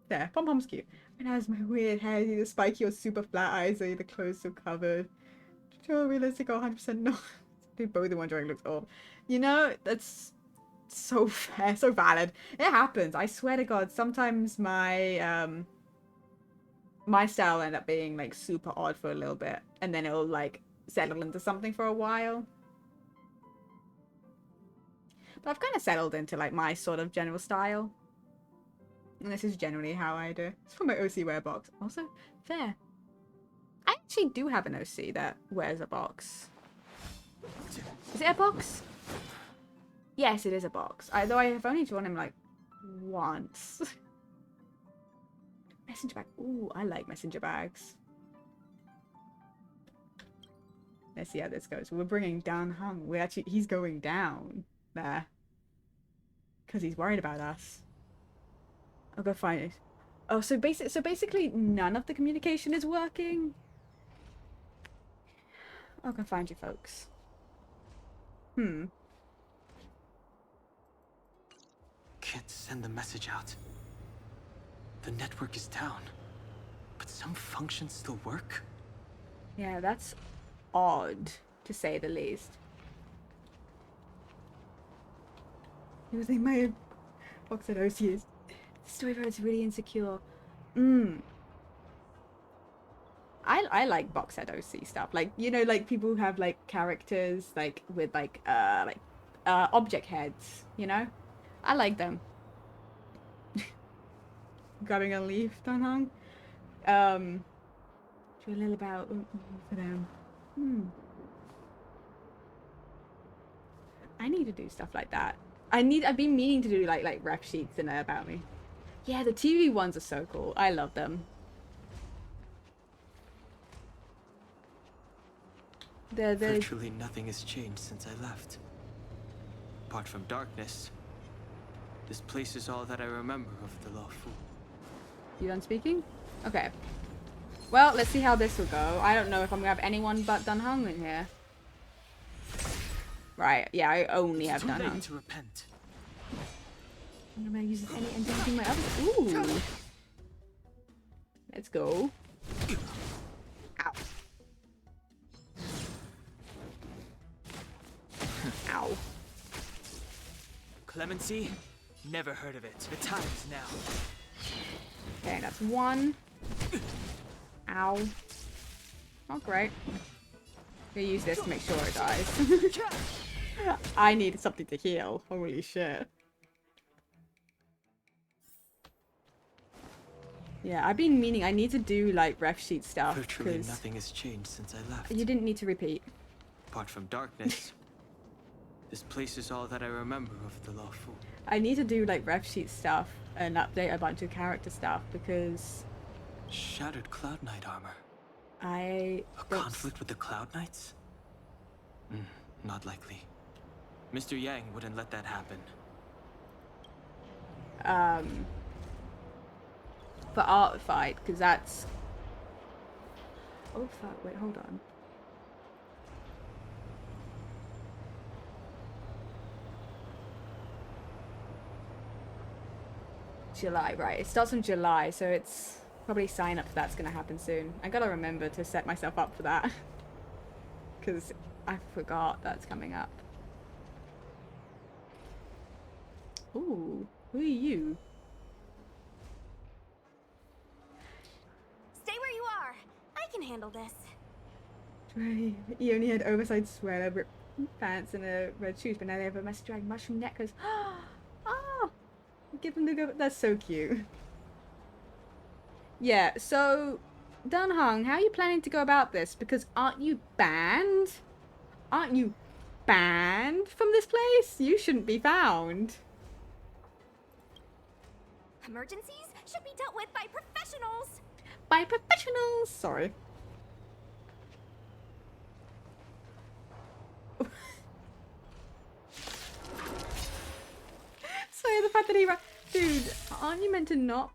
Speaker 1: There, Pom Pom's cute. And has my weird hair, either spiky or super flat eyes, or either closed or covered. Sure, realistic or 100% not. Dude, both the one drawing looks old. You know, that's so fair, so valid. It happens. I swear to God, sometimes my my style will end up being like super odd for a little bit, and then it'll like settle into something for a while. But I've kind of settled into like my sort of general style. And this is generally how I do. It's from my OC wear box. Also, fair. I actually do have an OC that wears a box. Is it a box? Yes, it is a box. Though I have only drawn him like once. Messenger bag. Ooh, I like messenger bags. Let's see how this goes. We're bringing down Hung. He's going down there. Because he's worried about us. I'll go find it. Oh, so basically none of the communication is working. I'll go find you folks.
Speaker 5: Can't send the message out. The network is down. But some functions still work?
Speaker 1: Yeah, that's odd, to say the least. Using my box at OCs. The storyboard's really insecure. I like box set OC stuff. Like, you know, like people who have like characters like with like object heads, you know? I like them. Grabbing a leaf, Don Hung. Do a little about for them. I need to do stuff like that. I've been meaning to do like ref sheets and about me. Yeah, the TV ones are so cool. I love them.
Speaker 5: Virtually nothing has changed since I left. Apart from darkness, this place is all that I remember of the Luofu.
Speaker 1: You done speaking? Okay. Well, let's see how this will go. I don't know if I'm gonna have anyone but Dun Hung in here. Right, yeah, I only have Dun Hung.
Speaker 5: To repent.
Speaker 1: I'm gonna use anything my other. Ooh. Let's go. Ow. Ow.
Speaker 5: Clemency? Never heard of it. The time is now.
Speaker 1: Okay, that's one. Ow. Not great. I'm gonna use this to make sure it dies. I needed something to heal. Holy shit. Yeah, I've been meaning I need to do like ref sheet stuff.
Speaker 5: Virtually nothing has changed since I left.
Speaker 1: You didn't need to repeat.
Speaker 5: Apart from darkness, this place is all that I remember of the Luofu.
Speaker 1: I need to do like ref sheet stuff and update a bunch of character stuff because
Speaker 5: Shattered Cloud Knight armor.
Speaker 1: A
Speaker 5: conflict with the Cloud Knights? Not likely. Mr. Yang wouldn't let that happen.
Speaker 1: For art fight, because that's... Oh fuck, wait, hold on. July, right. It starts in July, so it's probably sign up for that's going to happen soon. I gotta remember to set myself up for that. Because I forgot that's coming up. Ooh, who are you?
Speaker 7: Stay where you are. I can handle this.
Speaker 1: Right. He only had oversized sweater, ripped pants, and a red shoes, but now they have a message drag mushroom necklace. Oh, give them the go. That's so cute. Yeah. So, Dunhung, how are you planning to go about this? Because aren't you banned? Aren't you banned from this place? You shouldn't be found.
Speaker 7: Emergencies should be dealt with by professionals.
Speaker 1: By professionals. Sorry. Sorry, the fact that he dude, aren't you meant to not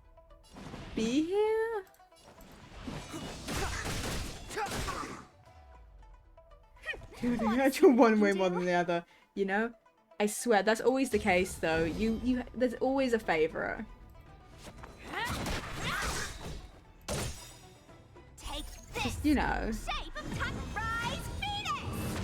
Speaker 1: be here? Dude, you actually one way more than the other. You know? I swear, that's always the case though. There's always a favorite.
Speaker 7: Take this.
Speaker 1: Just, you know.
Speaker 7: Shape of rise Venus.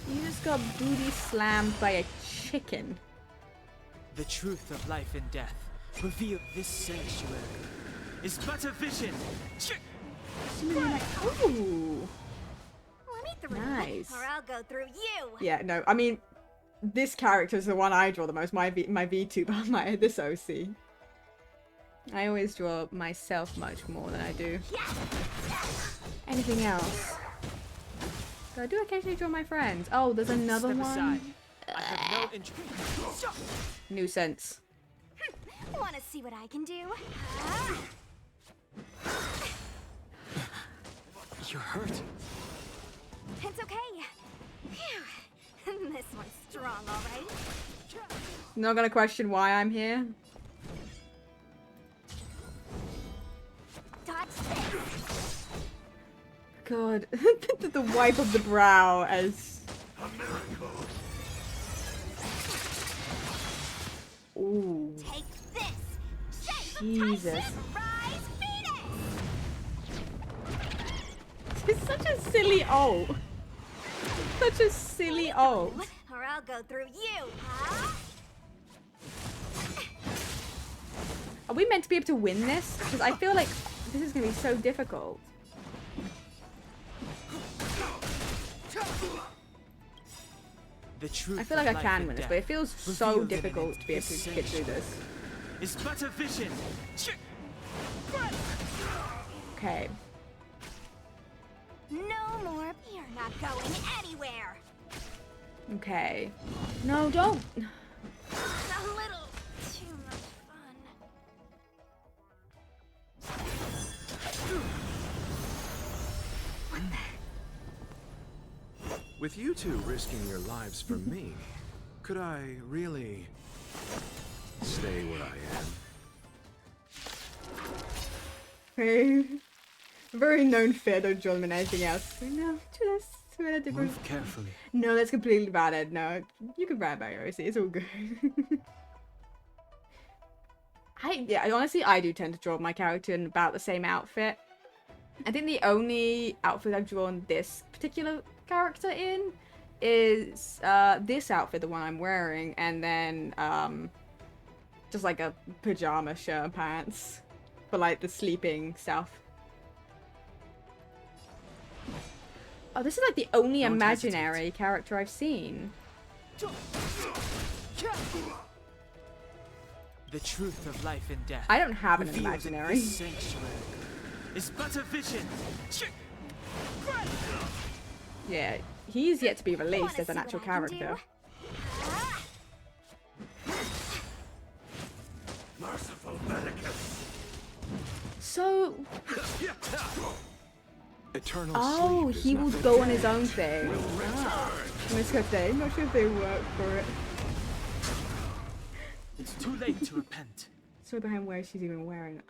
Speaker 1: You just got booty slammed by a chicken.
Speaker 5: The truth of life and death revealed this sanctuary is but a vision.
Speaker 1: Ooh.
Speaker 7: Let me through.
Speaker 1: Nice.
Speaker 7: Or I'll go through you.
Speaker 1: Yeah, no, I mean, this character is the one I draw the most. My VTuber, this OC. I always draw myself much more than I do anything else. So I do occasionally draw my friends. Oh, there's another
Speaker 5: Step
Speaker 1: one.
Speaker 5: aside. I have no interest.
Speaker 1: Nuisance.
Speaker 7: Want to see what I can do?
Speaker 5: You're hurt.
Speaker 7: It's okay. Phew. This one's strong, all right.
Speaker 1: Not gonna question why I'm here.
Speaker 7: Dodge this.
Speaker 1: God, the wipe of the brow as. Ooh.
Speaker 7: Take this. Shape
Speaker 1: Jesus.
Speaker 7: of rise Venus.
Speaker 1: It's such a silly ult. Such a silly ult.
Speaker 7: Or I'll go through you. Huh?
Speaker 1: Are we meant to be able to win this? Because I feel like this is gonna be so difficult.
Speaker 5: The truth
Speaker 1: I feel like I
Speaker 5: of life
Speaker 1: can
Speaker 5: and
Speaker 1: win this,
Speaker 5: death
Speaker 1: but it feels so
Speaker 5: revealed in
Speaker 1: difficult
Speaker 5: an
Speaker 1: to be able to get through this.
Speaker 5: It's but a vision.
Speaker 1: Okay.
Speaker 7: No more. You're not going anywhere.
Speaker 1: Okay. No, don't.
Speaker 7: It's a little too much fun. What the?
Speaker 2: With you two risking your lives for me, could I really stay where I am?
Speaker 1: Very known fear, don't draw them in anything else. No, do this.
Speaker 5: Move carefully.
Speaker 1: No, that's completely valid. No, you can brag about your OC. It's all good. Honestly, I do tend to draw my character in about the same outfit. I think the only outfit I've drawn this particular character in is this outfit, the one I'm wearing, and then just like a pajama shirt and pants for like the sleeping stuff. Oh, this is like the only imaginary character I've seen.
Speaker 5: The truth of life and death.
Speaker 1: I don't have an
Speaker 5: revealed in
Speaker 1: imaginary.
Speaker 5: this sanctuary is but a vision.
Speaker 1: Yeah, he's yet to be released as an actual character.
Speaker 2: Merciful Medicus.
Speaker 1: So,
Speaker 6: Eternal
Speaker 1: oh,
Speaker 6: sleep is
Speaker 1: he will
Speaker 6: nothing.
Speaker 1: go on his own thing. I'm not sure if they work for it.
Speaker 5: It's too late to repent.
Speaker 1: So behind where she's even wearing.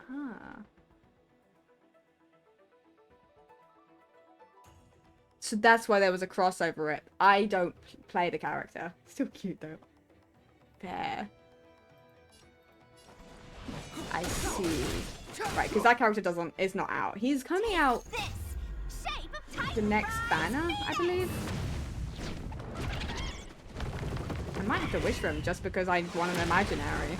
Speaker 1: So that's why there was a crossover. I don't play the character. Still cute though. There. I see. Right, because that character is not out. He's coming out the next banner, I believe. I might have to wish for him just because I want an imaginary.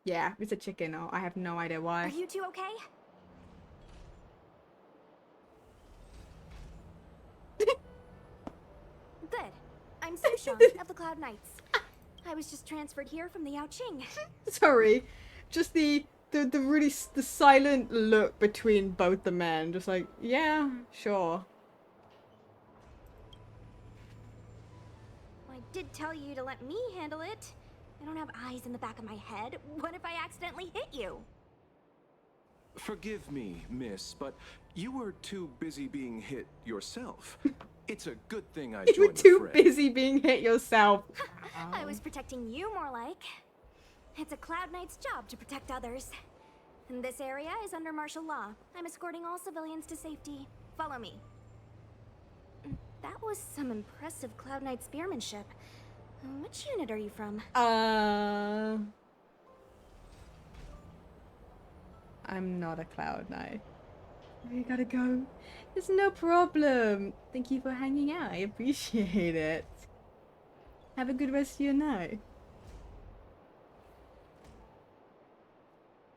Speaker 1: Yeah, it's a chicken. Oh, I have no idea why.
Speaker 7: Are you two okay? Good. I'm Sushang of the Cloud Knights. I was just transferred here from the Yaoqing.
Speaker 1: Sorry, just the really the silent look between both the men, just like, yeah, sure.
Speaker 7: I did tell you to let me handle it. I don't have eyes in the back of my head. What if I accidentally hit you?
Speaker 6: Forgive me, miss, but you were too busy being hit yourself. It's a good thing I joined
Speaker 1: You were
Speaker 6: the
Speaker 1: too
Speaker 6: fray.
Speaker 1: busy being hit yourself.
Speaker 7: I was protecting you more like. It's a Cloud Knight's job to protect others. And this area is under martial law. I'm escorting all civilians to safety. Follow me. That was some impressive Cloud Knight spearmanship. Which unit are you from?
Speaker 1: I'm not a Cloud Knight. We gotta go. It's no problem. Thank you for hanging out. I appreciate it. Have a good rest of your night.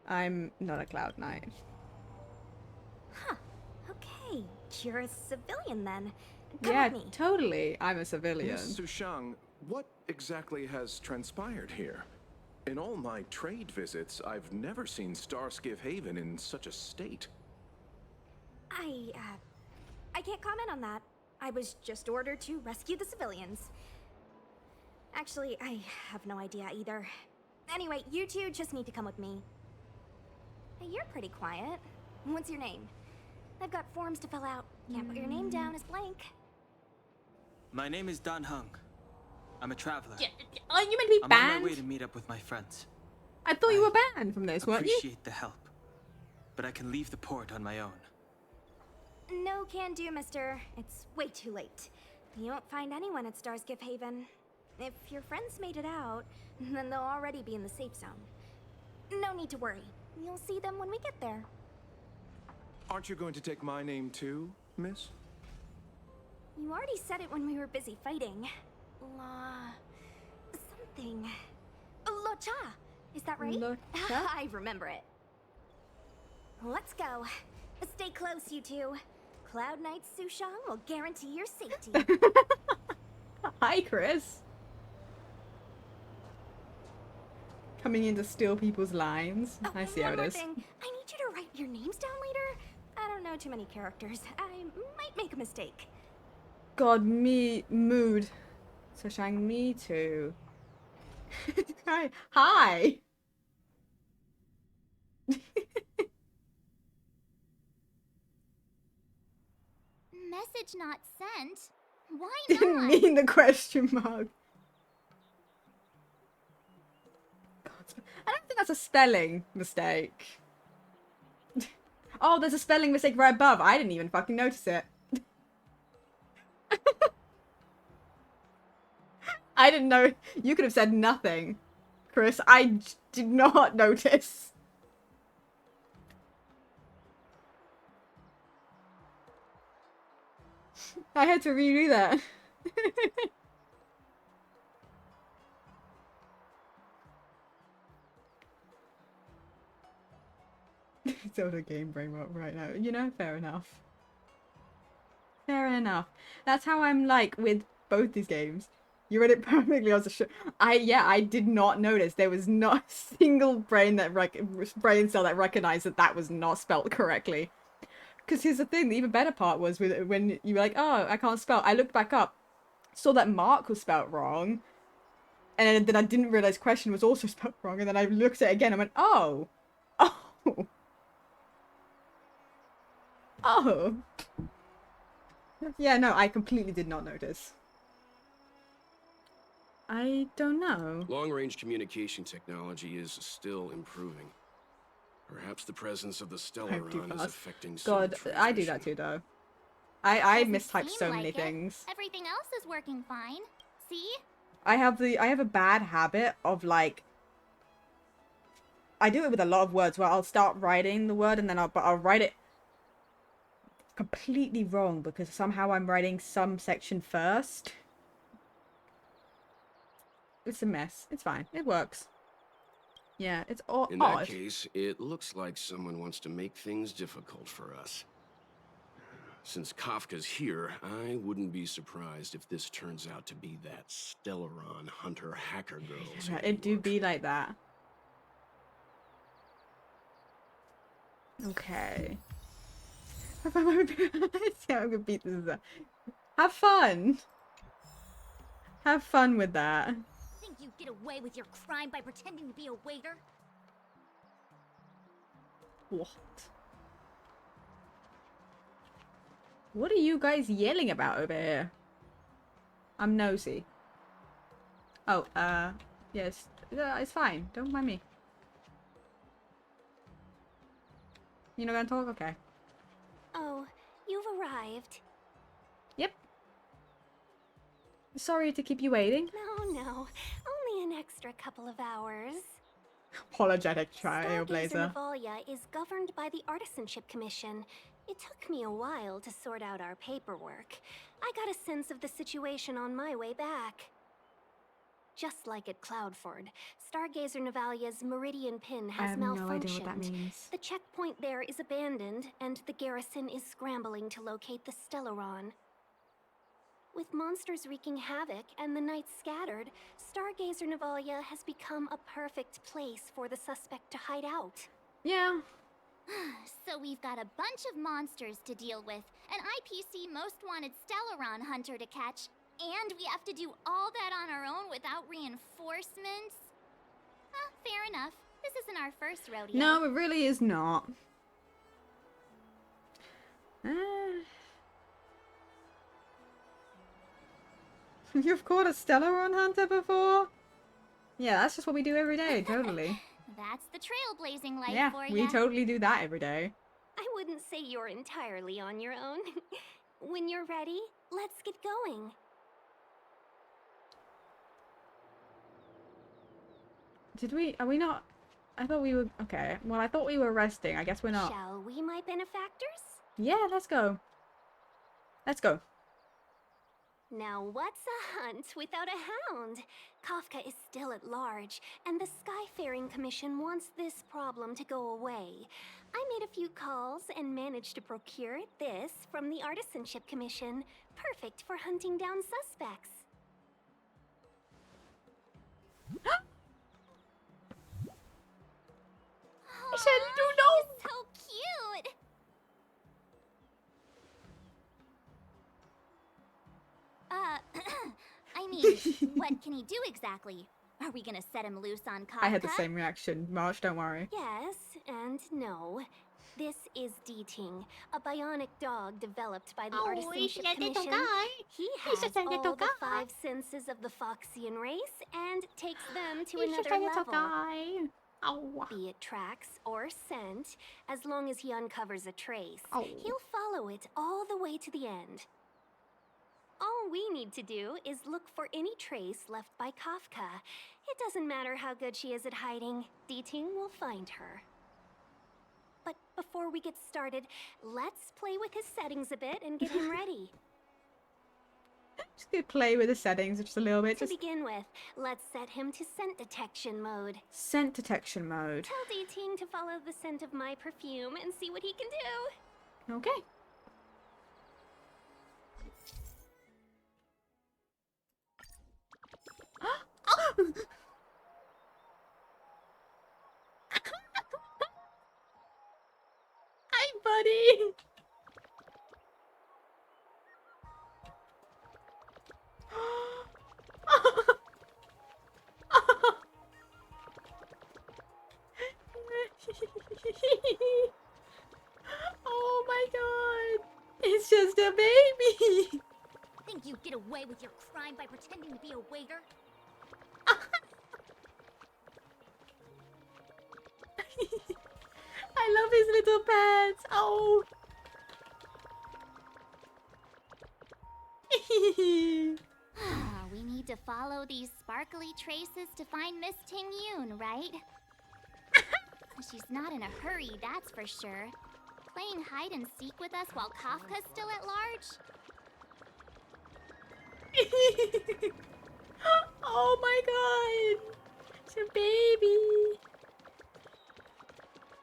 Speaker 1: I'm not a Cloud Knight.
Speaker 7: Huh. Okay. You're a civilian then. Come
Speaker 1: Yeah,
Speaker 7: with me.
Speaker 1: totally. I'm a civilian.
Speaker 6: Miss Sushang, what exactly has transpired here? In all my trade visits, I've never seen Starskiff Haven in such a state.
Speaker 7: I can't comment on that. I was just ordered to rescue the civilians. Actually, I have no idea either. Anyway, you two just need to come with me. Hey, you're pretty quiet. What's your name? I've got forms to fill out. Can't put your name down as blank.
Speaker 5: My name is Dan Hung. I'm a traveler.
Speaker 1: Are you meant to be
Speaker 5: I'm
Speaker 1: banned?
Speaker 5: on my way to meet up with my friends.
Speaker 1: I thought you were banned from this, weren't you?
Speaker 5: Appreciate the help, but I can leave the port on my own.
Speaker 7: No can do, mister. It's way too late. You won't find anyone at Starskiff Haven. If your friends made it out, then they'll already be in the safe zone. No need to worry. You'll see them when we get there.
Speaker 6: Aren't you going to take my name too, miss?
Speaker 7: You already said it when we were busy fighting. Something. Lo Cha! Is that right?
Speaker 1: Lo Cha?
Speaker 7: I remember it. Let's go. Stay close, you two. Cloud Knight Sushang will guarantee your safety.
Speaker 1: Hi, Chris. Coming in to steal people's lines. I see how
Speaker 7: One
Speaker 1: it
Speaker 7: more
Speaker 1: is.
Speaker 7: thing. I need you to write your names down later. I don't know too many characters. I might make a mistake.
Speaker 1: God, mood. So Shang, me too. Hi. Hi.
Speaker 3: Message not sent? Why
Speaker 1: Didn't
Speaker 3: not?
Speaker 1: mean the question mark. God, I don't think that's a spelling mistake. Oh, there's a spelling mistake right above. I didn't even fucking notice it. I didn't know. You could have said nothing, Chris. I did not notice. I had to redo that. Zelda game brain rot right now. You know, fair enough. Fair enough. That's how I'm like with both these games. You read it perfectly. I was I did not notice. There was not a single brain cell that recognized that was not spelled correctly. Because here's the thing, the even better part was when you were like, oh, I can't spell. I looked back up, saw that Mark was spelled wrong, and then I didn't realize question was also spelled wrong, and then I looked at it again and went, oh. Oh. Oh. Yeah, no, I completely did not notice. I don't know.
Speaker 2: Long-range communication technology is still improving. Perhaps the presence of the
Speaker 1: I'm too
Speaker 2: Stellaron is
Speaker 1: fast.
Speaker 2: affecting
Speaker 1: God,
Speaker 2: signal
Speaker 1: I do
Speaker 2: transmission.
Speaker 1: that too, though. I
Speaker 13: Doesn't
Speaker 1: mistype
Speaker 13: seem
Speaker 1: so
Speaker 13: like
Speaker 1: many
Speaker 13: it.
Speaker 1: things.
Speaker 13: Everything else is working fine. See?
Speaker 1: I have a bad habit of like, I do it with a lot of words where I'll start writing the word and then I'll write it completely wrong because somehow I'm writing some section first. It's a mess. It's fine. It works. Yeah, it's all
Speaker 2: In that
Speaker 1: odd.
Speaker 2: case, it looks like someone wants to make things difficult for us. Since Kafka's here, I wouldn't be surprised if this turns out to be that Stellaron hunter hacker girl's
Speaker 1: It do be like that. Okay. See how I'm gonna beat this up. Have fun. Have fun with that.
Speaker 3: Think you get away with your crime by pretending to be a waiter?
Speaker 1: What? What are you guys yelling about over here? I'm nosy. Oh, yes. It's fine. Don't mind me. You're not gonna talk? Okay.
Speaker 7: Oh, you've arrived.
Speaker 1: Yep. Sorry to keep you waiting.
Speaker 7: No. Only an extra couple of hours.
Speaker 1: Apologetic
Speaker 7: Stargazer
Speaker 1: trailblazer.
Speaker 7: Navalia is governed by the Artisanship Commission. It took me a while to sort out our paperwork. I got a sense of the situation on my way back. Just like at Cloudford, Stargazer Navalia's Meridian Pin
Speaker 1: I
Speaker 7: has
Speaker 1: have
Speaker 7: malfunctioned.
Speaker 1: no idea what that means.
Speaker 7: The checkpoint there is abandoned, and the garrison is scrambling to locate the Stellaron. With monsters wreaking havoc and the night scattered, Stargazer Navalia has become a perfect place for the suspect to hide out.
Speaker 1: Yeah.
Speaker 3: So we've got a bunch of monsters to deal with, an IPC most wanted Stellaron hunter to catch, and we have to do all that on our own without reinforcements? Fair enough. This isn't our first rodeo.
Speaker 1: No, it really is not. You've caught a Stellaron hunter before? Yeah, that's just what we do every day, totally.
Speaker 3: That's the trailblazing life
Speaker 1: Yeah,
Speaker 3: for
Speaker 1: we
Speaker 3: ya.
Speaker 1: totally do that every day.
Speaker 7: I wouldn't say you're entirely on your own. When you're ready, let's get going.
Speaker 1: Are we not? I thought we were, okay. Well, I thought we were resting. I guess we're not.
Speaker 7: Shall we, my benefactors?
Speaker 1: Yeah, let's go. Let's go.
Speaker 7: Now what's a hunt without a hound? Kafka is still at large, and the Skyfaring Commission wants this problem to go away. I made a few calls and managed to procure this from the Artisanship Commission. Perfect for hunting down suspects.
Speaker 1: I said,
Speaker 3: So cute. I mean, what can he do exactly? Are we gonna set him loose on Kafka?
Speaker 1: I had the same reaction. March, don't worry.
Speaker 7: Yes and no. This is Deeting, a bionic dog developed by the Artisanship Commission. He has all the 5 senses of the Foxian race and takes them to another level.
Speaker 1: Oh.
Speaker 7: Be it tracks or scent, as long as he uncovers a trace,
Speaker 1: Oh.
Speaker 7: he'll follow it all the way to the end. All we need to do is look for any trace left by Kafka. It doesn't matter how good she is at hiding, Deeting will find her. But before we get started, let's play with his settings a bit and get him ready.
Speaker 1: Just gonna play with the settings just a little bit.
Speaker 7: To
Speaker 1: Just
Speaker 7: begin with, let's set him to scent detection mode.
Speaker 1: scent detection mode.
Speaker 7: Tell Deeting to follow the scent of my perfume and see what he can do.
Speaker 1: Okay. Hi, buddy. Oh my god. It's just a baby.
Speaker 3: Think you get away with your crime by pretending to be a waiter?
Speaker 1: his little pets. Oh.
Speaker 3: We need to follow these sparkly traces to find Miss Ting Yun, right? She's not in a hurry, that's for sure. Playing hide and seek with us while Kafka's still at large?
Speaker 1: Oh my god! It's a baby!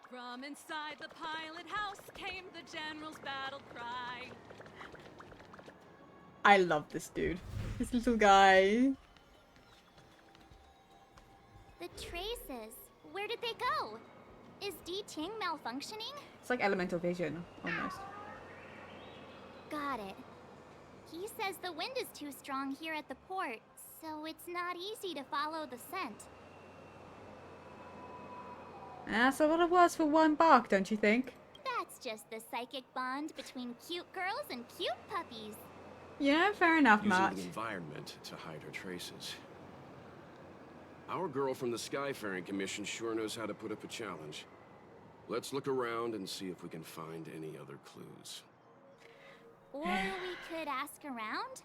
Speaker 14: From inside the pilot house came the general's battle cry.
Speaker 1: I love this dude. This little guy.
Speaker 3: The traces. Where did they go? Is D Ting malfunctioning?
Speaker 1: It's like elemental vision, almost.
Speaker 3: Got it. He says the wind is too strong here at the port, so it's not easy to follow the scent.
Speaker 1: That's a lot of words for one bark, don't you think?
Speaker 3: That's just the psychic bond between cute girls and cute puppies.
Speaker 1: Yeah, fair enough,
Speaker 2: Using
Speaker 1: Matt.
Speaker 2: the environment to hide her traces. Our girl from the Skyfaring Commission sure knows how to put up a challenge. Let's look around and see if we can find any other clues.
Speaker 3: Or we could ask around?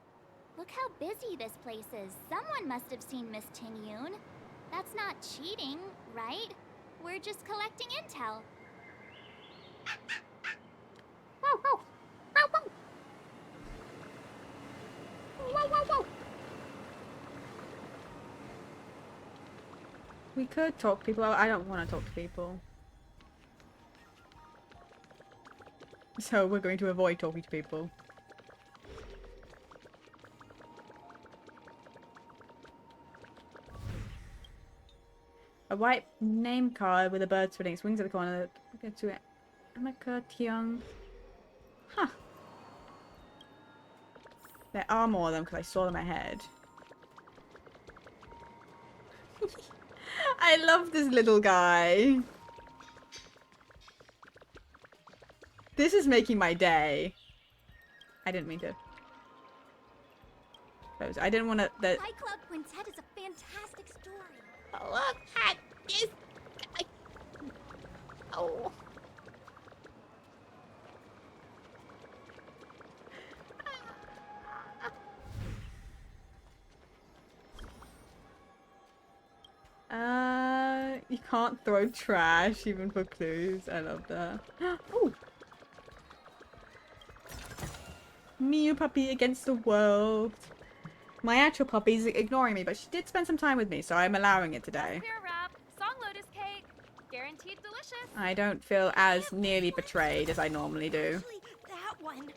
Speaker 3: Look how busy this place is. Someone must have seen Miss Ting Yun. That's not cheating, right? We're just collecting intel. Whoa, whoa! Whoa, whoa! Whoa, whoa, whoa!
Speaker 1: We could talk to people. I don't want to talk to people. So we're going to avoid talking to people. A white name card with a bird spreading its wings at the corner. Get to it. Amaka Tiong. Huh. There are more of them because I saw them ahead. I love this little guy. This is making my day. I didn't mean to. I didn't want to.
Speaker 3: Fight Club Quintet is a fantastic story.
Speaker 1: Look at this guy. Oh. You can't throw trash even for clues. I love that. Oh. Mew puppy against the world. My actual puppy's ignoring me, but she did spend some time with me, so I'm allowing it today.
Speaker 14: Queer wrap, song lotus cake, guaranteed delicious.
Speaker 1: I don't feel as nearly betrayed as I normally do.
Speaker 13: Actually, that one.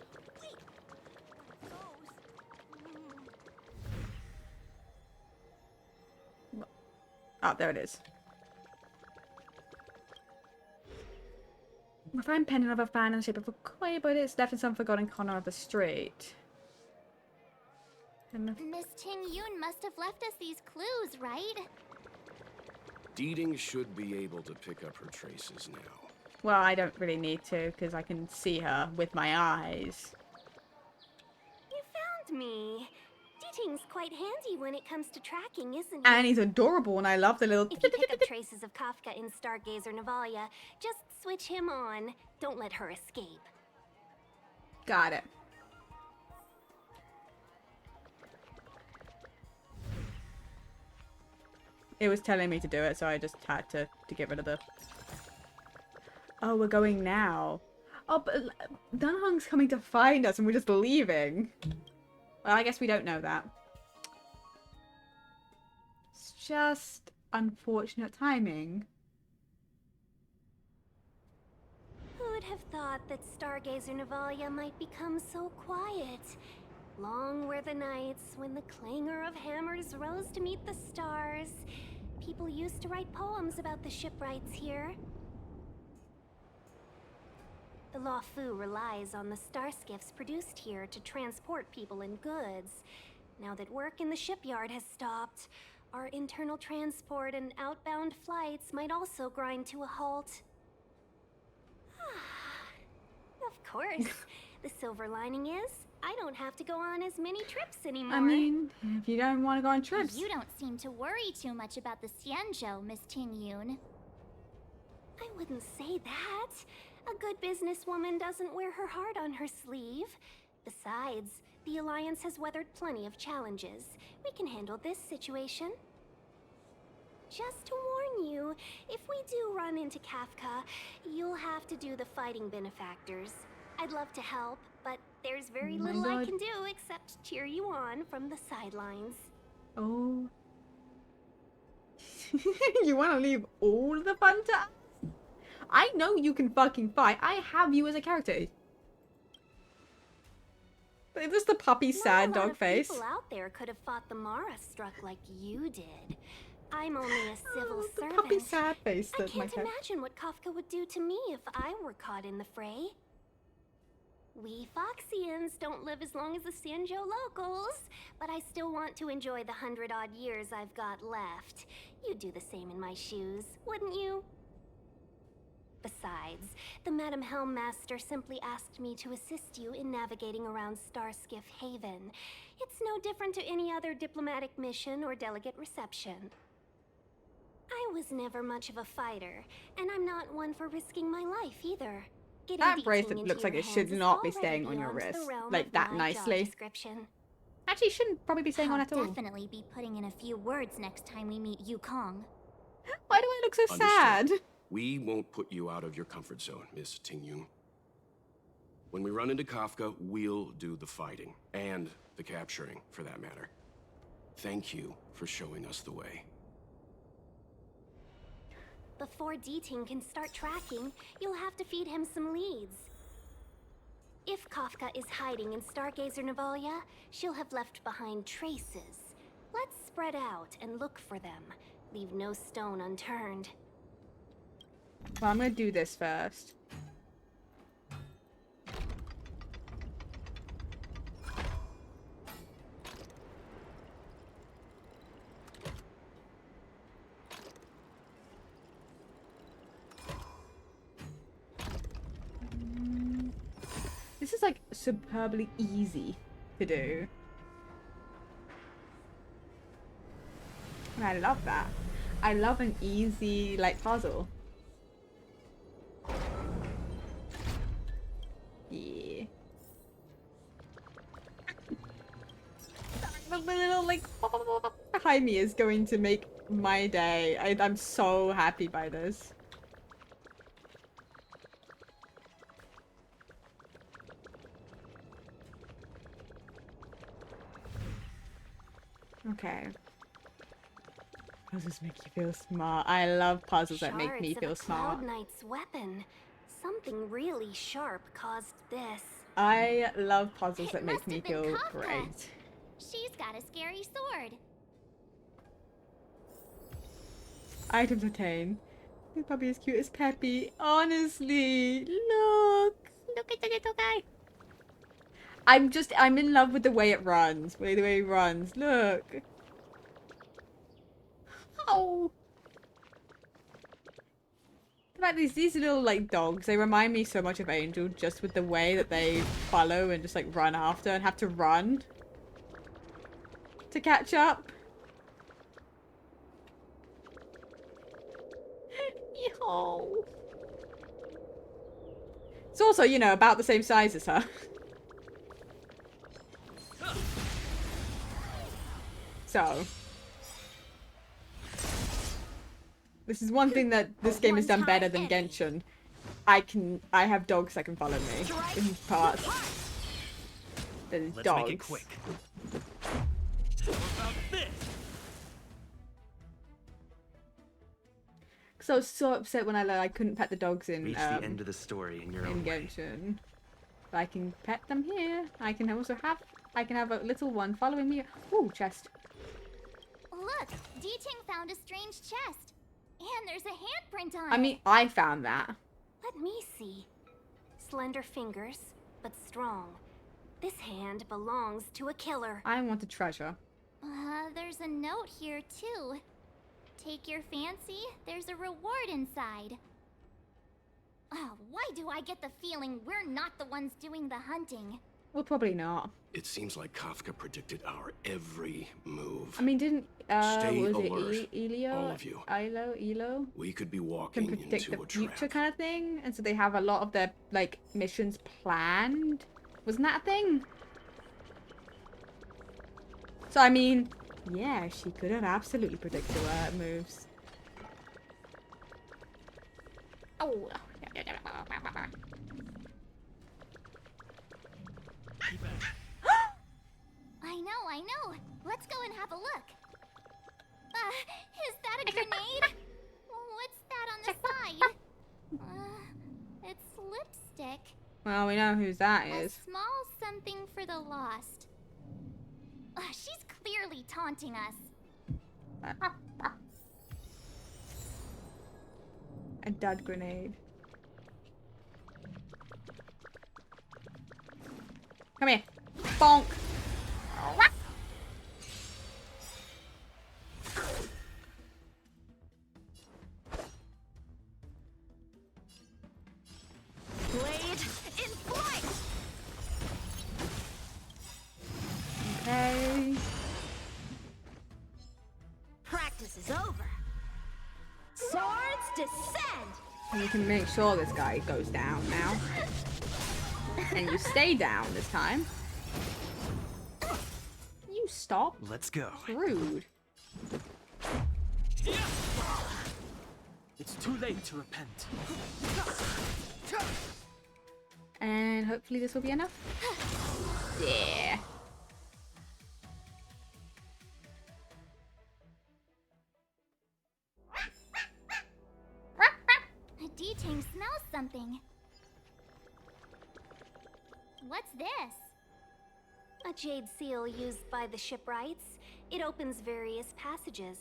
Speaker 13: Wait.
Speaker 1: Oh, there it is. A fine pendant of a fan in the shape of a koi, but it's left in some forgotten corner of the street.
Speaker 3: Miss Ting Yun must have left us these clues, right?
Speaker 2: Deeding should be able to pick up her traces now.
Speaker 1: Well, I don't really need to, because I can see her with my eyes.
Speaker 7: You found me. Dating's quite handy when it comes to tracking, isn't he?
Speaker 1: And he's adorable, and I love the little...
Speaker 7: If you pick up traces of Kafka in Stargazer Navalia, just switch him on. Don't let her escape.
Speaker 1: Got it. It was telling me to do it, so I just had to get rid of the... Oh, we're going now. Oh, but Dunhong's coming to find us and we're just leaving. Well, I guess we don't know that. It's just unfortunate timing.
Speaker 7: Who would have thought that Stargazer Navalia might become so quiet? Long were the nights when the clangor of hammers rose to meet the stars. People used to write poems about the shipwrights here. The Luofu relies on the star skiffs produced here to transport people and goods. Now that work in the shipyard has stopped, our internal transport and outbound flights might also grind to a halt. Of course. The silver lining is, I don't have to go on as many trips anymore.
Speaker 1: I mean, if you don't want to go on trips.
Speaker 3: You don't seem to worry too much about the Xianzhou, Miss Ting Yun.
Speaker 7: I wouldn't say that. A good businesswoman doesn't wear her heart on her sleeve. Besides, the Alliance has weathered plenty of challenges. We can handle this situation. Just to warn you, if we do run into Kafka, you'll have to do the fighting benefactors. I'd love to help, but there's very little I can do except cheer you on from the sidelines.
Speaker 1: Oh. You want to leave all the fun to us? I know you can fucking fight. I have you as a character. But just the puppy sad dog face.
Speaker 7: People out there could have fought the Mara struck like you did. I'm only a civil servant.
Speaker 1: The puppy sad face.
Speaker 7: I can't imagine what Kafka would do to me if I were caught in the fray. We Foxians don't live as long as the Sanjo locals, but I still want to enjoy the 100-odd years I've got left. You'd do the same in my shoes, wouldn't you? Besides, the Madam Helmmaster simply asked me to assist you in navigating around Starskiff Haven. It's no different to any other diplomatic mission or delegate reception. I was never much of a fighter, and I'm not one for risking my life either.
Speaker 1: That bracelet looks like it should not be staying on your wrist, like that nicely. Actually, shouldn't probably be staying on at all.
Speaker 3: I'll definitely be putting in a few words next time we meet Yukong.
Speaker 1: Why do I look so sad?
Speaker 2: We won't put you out of your comfort zone, Miss Tingyun. When we run into Kafka, we'll do the fighting, and the capturing, for that matter. Thank you for showing us the way.
Speaker 7: Before D-Ting can start tracking, you'll have to feed him some leads. If Kafka is hiding in Stargazer Navalia, she'll have left behind traces. Let's spread out and look for them. Leave no stone unturned.
Speaker 1: Well, I'm gonna do this first. This is like superbly easy to do. And I love that. I love an easy like puzzle. Yeah. The little like behind me is going to make my day. I'm so happy by this. Okay. Puzzles make you feel smart. I love puzzles that make me feel smart.
Speaker 7: Cloud Knight's weapon. Something really sharp caused this.
Speaker 1: I love puzzles that make me feel great.
Speaker 3: She's got a scary sword.
Speaker 1: Items obtained. This puppy is cute as Peppy. Honestly, look at the little guy. I'm in love with the way it runs. The way it runs. Look. Oh. Like these little like dogs, they remind me so much of Angel, just with the way that they follow and just like run after and have to run to catch up. Yo. It's also, you know, about the same size as her. So, this is one thing that this game has done better than Genshin. I have dogs that can follow me in parts. There's dogs.
Speaker 4: Let's make it quick. How about this?
Speaker 1: Because I was so upset when I couldn't pet the dogs in
Speaker 4: Reach the end of the story in your own way.
Speaker 1: Genshin. But I can pet them here. I can also have a little one following me. Ooh, chest.
Speaker 3: Look, D-Ting found a strange chest. And there's a handprint on it.
Speaker 1: I mean, I found that.
Speaker 7: Let me see. Slender fingers, but strong. This hand belongs to a killer.
Speaker 1: I want the treasure.
Speaker 3: There's a note here too. Take your fancy, there's a reward inside. Why do I get the feeling we're not the ones doing the hunting?
Speaker 1: Well, probably not.
Speaker 2: It seems like Kafka predicted our every move.
Speaker 1: I mean, didn't
Speaker 2: Stay
Speaker 1: what was
Speaker 2: alert,
Speaker 1: it Elio?
Speaker 2: all of you.
Speaker 1: Elo?
Speaker 2: We could be
Speaker 1: Can
Speaker 2: walking
Speaker 1: predict
Speaker 2: into
Speaker 1: the
Speaker 2: a
Speaker 1: future
Speaker 2: trap.
Speaker 1: kind of thing, and so they have a lot of their like missions planned. Wasn't that a thing? So I mean, yeah, she could have absolutely predicted her moves. Oh.
Speaker 13: I know. Let's go and have a look. Is that a grenade? What's that on the side? It's lipstick.
Speaker 1: Well, we know whose that is.
Speaker 13: A small something for the lost. She's clearly taunting us.
Speaker 1: A dud grenade. Come here. Bonk.
Speaker 8: Blade in flight!
Speaker 1: Okay.
Speaker 8: Practice is over. Swords descend!
Speaker 1: And you can make sure this guy goes down now. And you stay down this time. You stop.
Speaker 4: Let's go.
Speaker 1: Rude.
Speaker 5: It's too late to repent.
Speaker 1: And hopefully this will be enough. Yeah.
Speaker 13: D-Tang smells something. What's this?
Speaker 7: A jade seal used by the shipwrights. It opens various passages.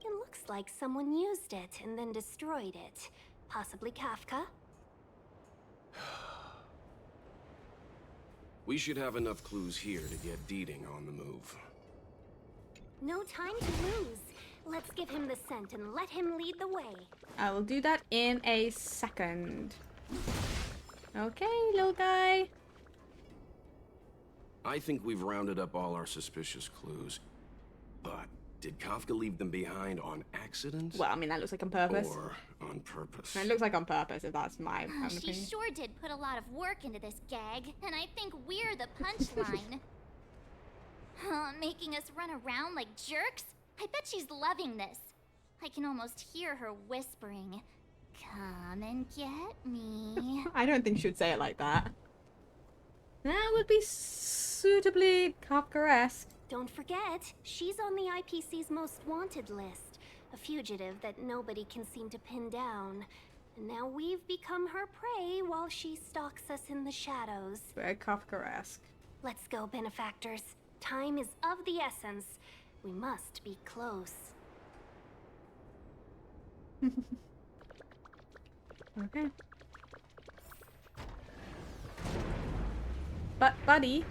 Speaker 7: It looks like someone used it and then destroyed it. Possibly Kafka.
Speaker 2: We should have enough clues here to get Deeding on the move.
Speaker 7: No time to lose. Let's give him the scent and let him lead the way.
Speaker 1: I will do that in a second. Okay, little guy.
Speaker 2: I think we've rounded up all our suspicious clues. But did Kafka leave them behind on accident?
Speaker 1: Well, I mean, that looks like on purpose.
Speaker 2: Or on purpose?
Speaker 1: It looks like on purpose, if that's my own
Speaker 13: She
Speaker 1: opinion.
Speaker 13: sure did put a lot of work into this gag, and I think we're the punchline. Making us run around like jerks? I bet she's loving this. I can almost hear her whispering, "Come and get me."
Speaker 1: I don't think she would say it like that. That would be suitably Kafkaesque.
Speaker 7: Don't forget, she's on the IPC's most wanted list. A fugitive that nobody can seem to pin down. And now we've become her prey while she stalks us in the shadows.
Speaker 1: Very Kafkaesque.
Speaker 7: Let's go, benefactors. Time is of the essence. We must be close.
Speaker 1: Okay. But, buddy.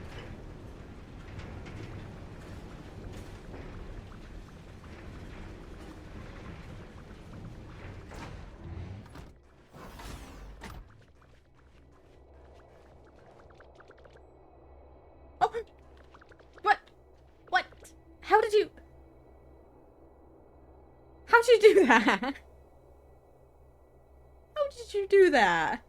Speaker 1: Oh! What? What? How did you... How did you do that? How did you do that?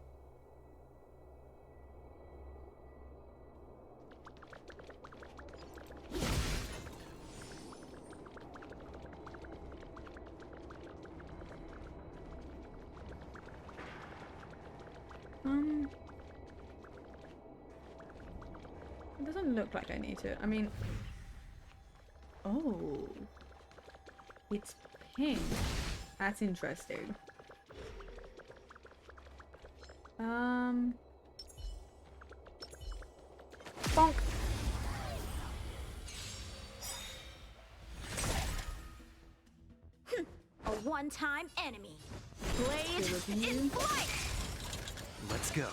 Speaker 1: It doesn't look like I need to. I mean... Oh. It's pink. That's interesting. Bonk.
Speaker 8: A one-time enemy. Blade in flight!
Speaker 4: Let's go.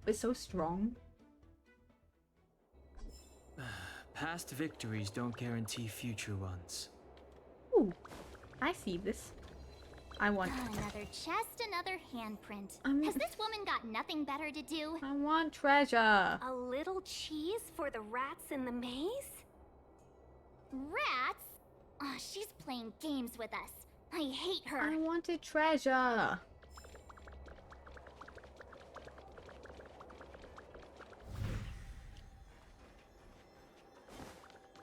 Speaker 1: It's so strong.
Speaker 5: Past victories don't guarantee future ones.
Speaker 1: Ooh, I see this. I want.
Speaker 3: Another chest, another handprint. Has this woman got nothing better to do?
Speaker 1: I want treasure.
Speaker 7: A little cheese for the rats in the maze?
Speaker 3: Rats? Oh, she's playing games with us. I hate her.
Speaker 1: I wanted treasure.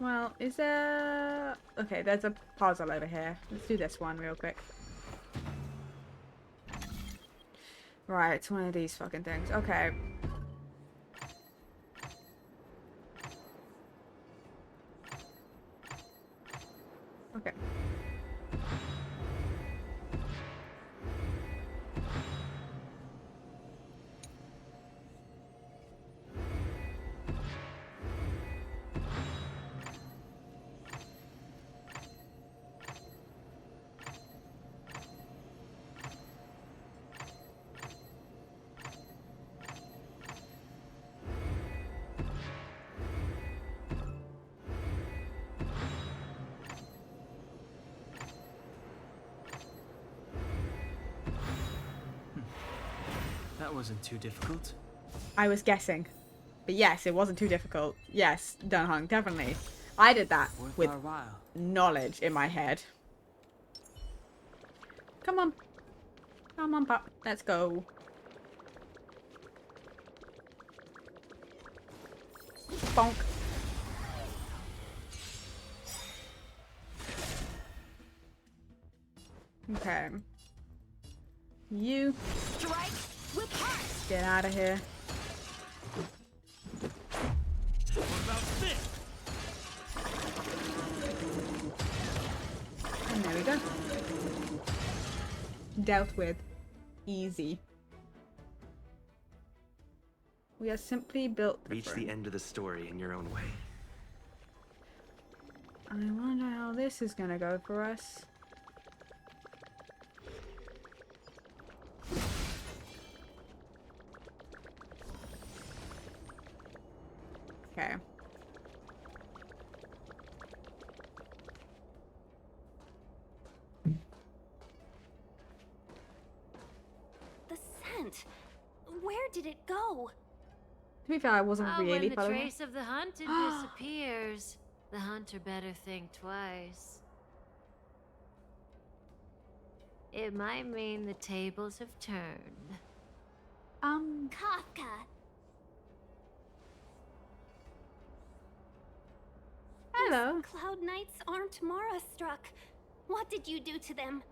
Speaker 1: Well, is there... Okay, there's a puzzle over here. Let's do this one real quick. Right, it's one of these fucking things. Okay. Okay.
Speaker 5: That wasn't too difficult.
Speaker 1: I was guessing. But yes, it wasn't too difficult. Yes, Dunhung, definitely. I did that with knowledge in my head. Come on. Come on, Pop. Let's go. Bonk. Okay. You.
Speaker 8: Strike with heart.
Speaker 1: Get out of here.
Speaker 4: What about this?
Speaker 1: And there we go. Dealt with. Easy. We are simply built
Speaker 15: Reach
Speaker 1: different.
Speaker 15: the end of the story in your own way.
Speaker 1: I wonder how this is gonna go for us. Okay.
Speaker 7: The scent. Where did it go?
Speaker 1: To be fair, I wasn't really
Speaker 11: when the
Speaker 1: following it.
Speaker 11: trace of the hunted disappears, the hunter better think twice. It might mean the tables have turned.
Speaker 3: Kafka.
Speaker 1: Hello.
Speaker 7: Those Cloud Knights aren't Mara struck. What did you do to them?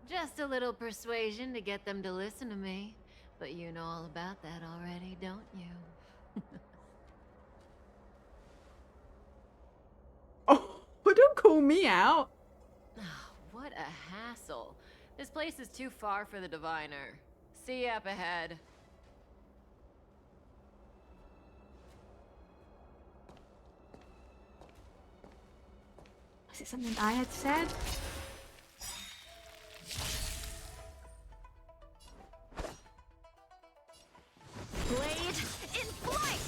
Speaker 11: Just a little persuasion to get them to listen to me. But you know all about that already, don't you?
Speaker 1: Oh, don't call me out.
Speaker 11: What a hassle. This place is too far for the diviner. See you up ahead.
Speaker 1: Was it something I had said?
Speaker 8: Blade in flight.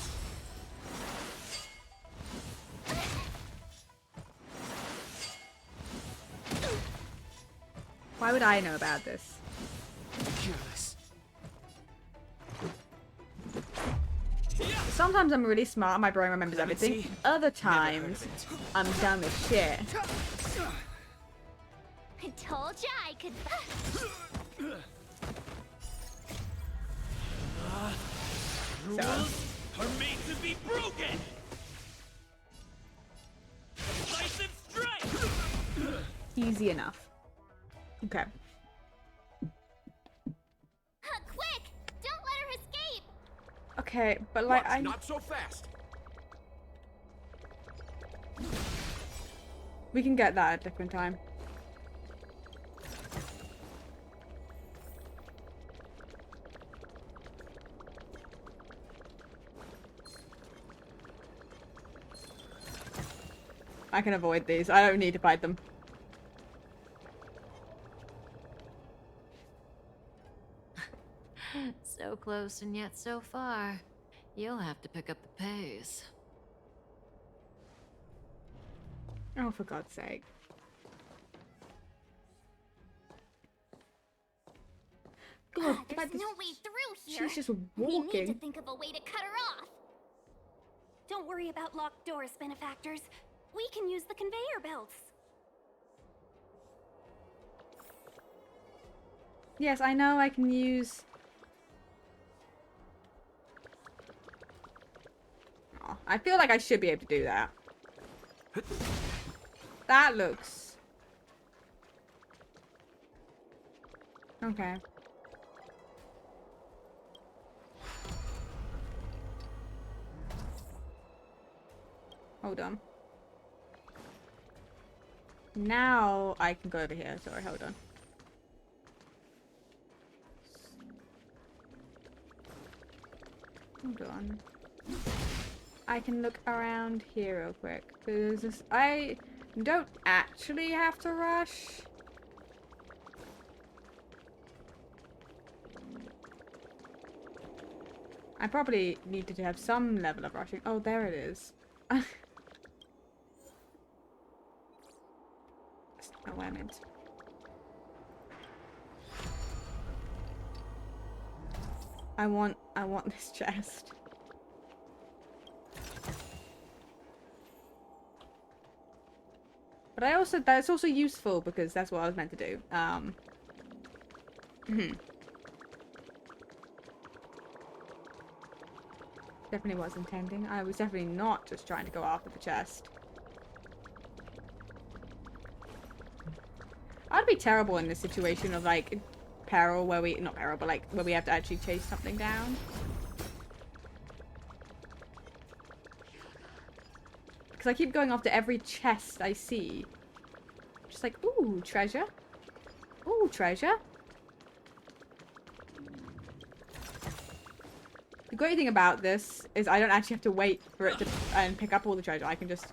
Speaker 1: Why would I know about this?
Speaker 5: Careless.
Speaker 1: Sometimes I'm really smart, my brain remembers everything. Other times, I'm dumb as shit.
Speaker 3: I told ya I could.
Speaker 4: Rules are made to be broken. Decisive strike.
Speaker 1: Easy enough. Okay.
Speaker 3: Quick! Don't let her escape!
Speaker 1: Okay, but like I...
Speaker 2: Not so fast.
Speaker 1: We can get that at a different time. I can avoid these. I don't need to fight them.
Speaker 11: So close and yet so far. You'll have to pick up the pace.
Speaker 1: Oh, for God's sake. God,
Speaker 13: There's no way through here.
Speaker 1: she's just
Speaker 13: We need to
Speaker 1: walking.
Speaker 13: think of a way to cut her off.
Speaker 7: Don't worry about locked doors, benefactors. We can use the conveyor belts.
Speaker 1: Yes, I know I can use... Oh, I feel like I should be able to do that. That looks... Okay. Hold on. Now I can go over here. Sorry, hold on. Hold on. I can look around here real quick. There's this. I don't actually have to rush. I probably needed to have some level of rushing. Oh, there it is. That's not what I meant. I want this chest. But that's also useful because that's what I was meant to do. Definitely was intending. I was definitely not just trying to go after the chest. I'd be terrible in this situation of like peril where we not peril, but like where we have to actually chase something down. Because I keep going after every chest I see. Just like, ooh, treasure. Ooh, treasure. The great thing about this is I don't actually have to wait for it to and pick up all the treasure. I can just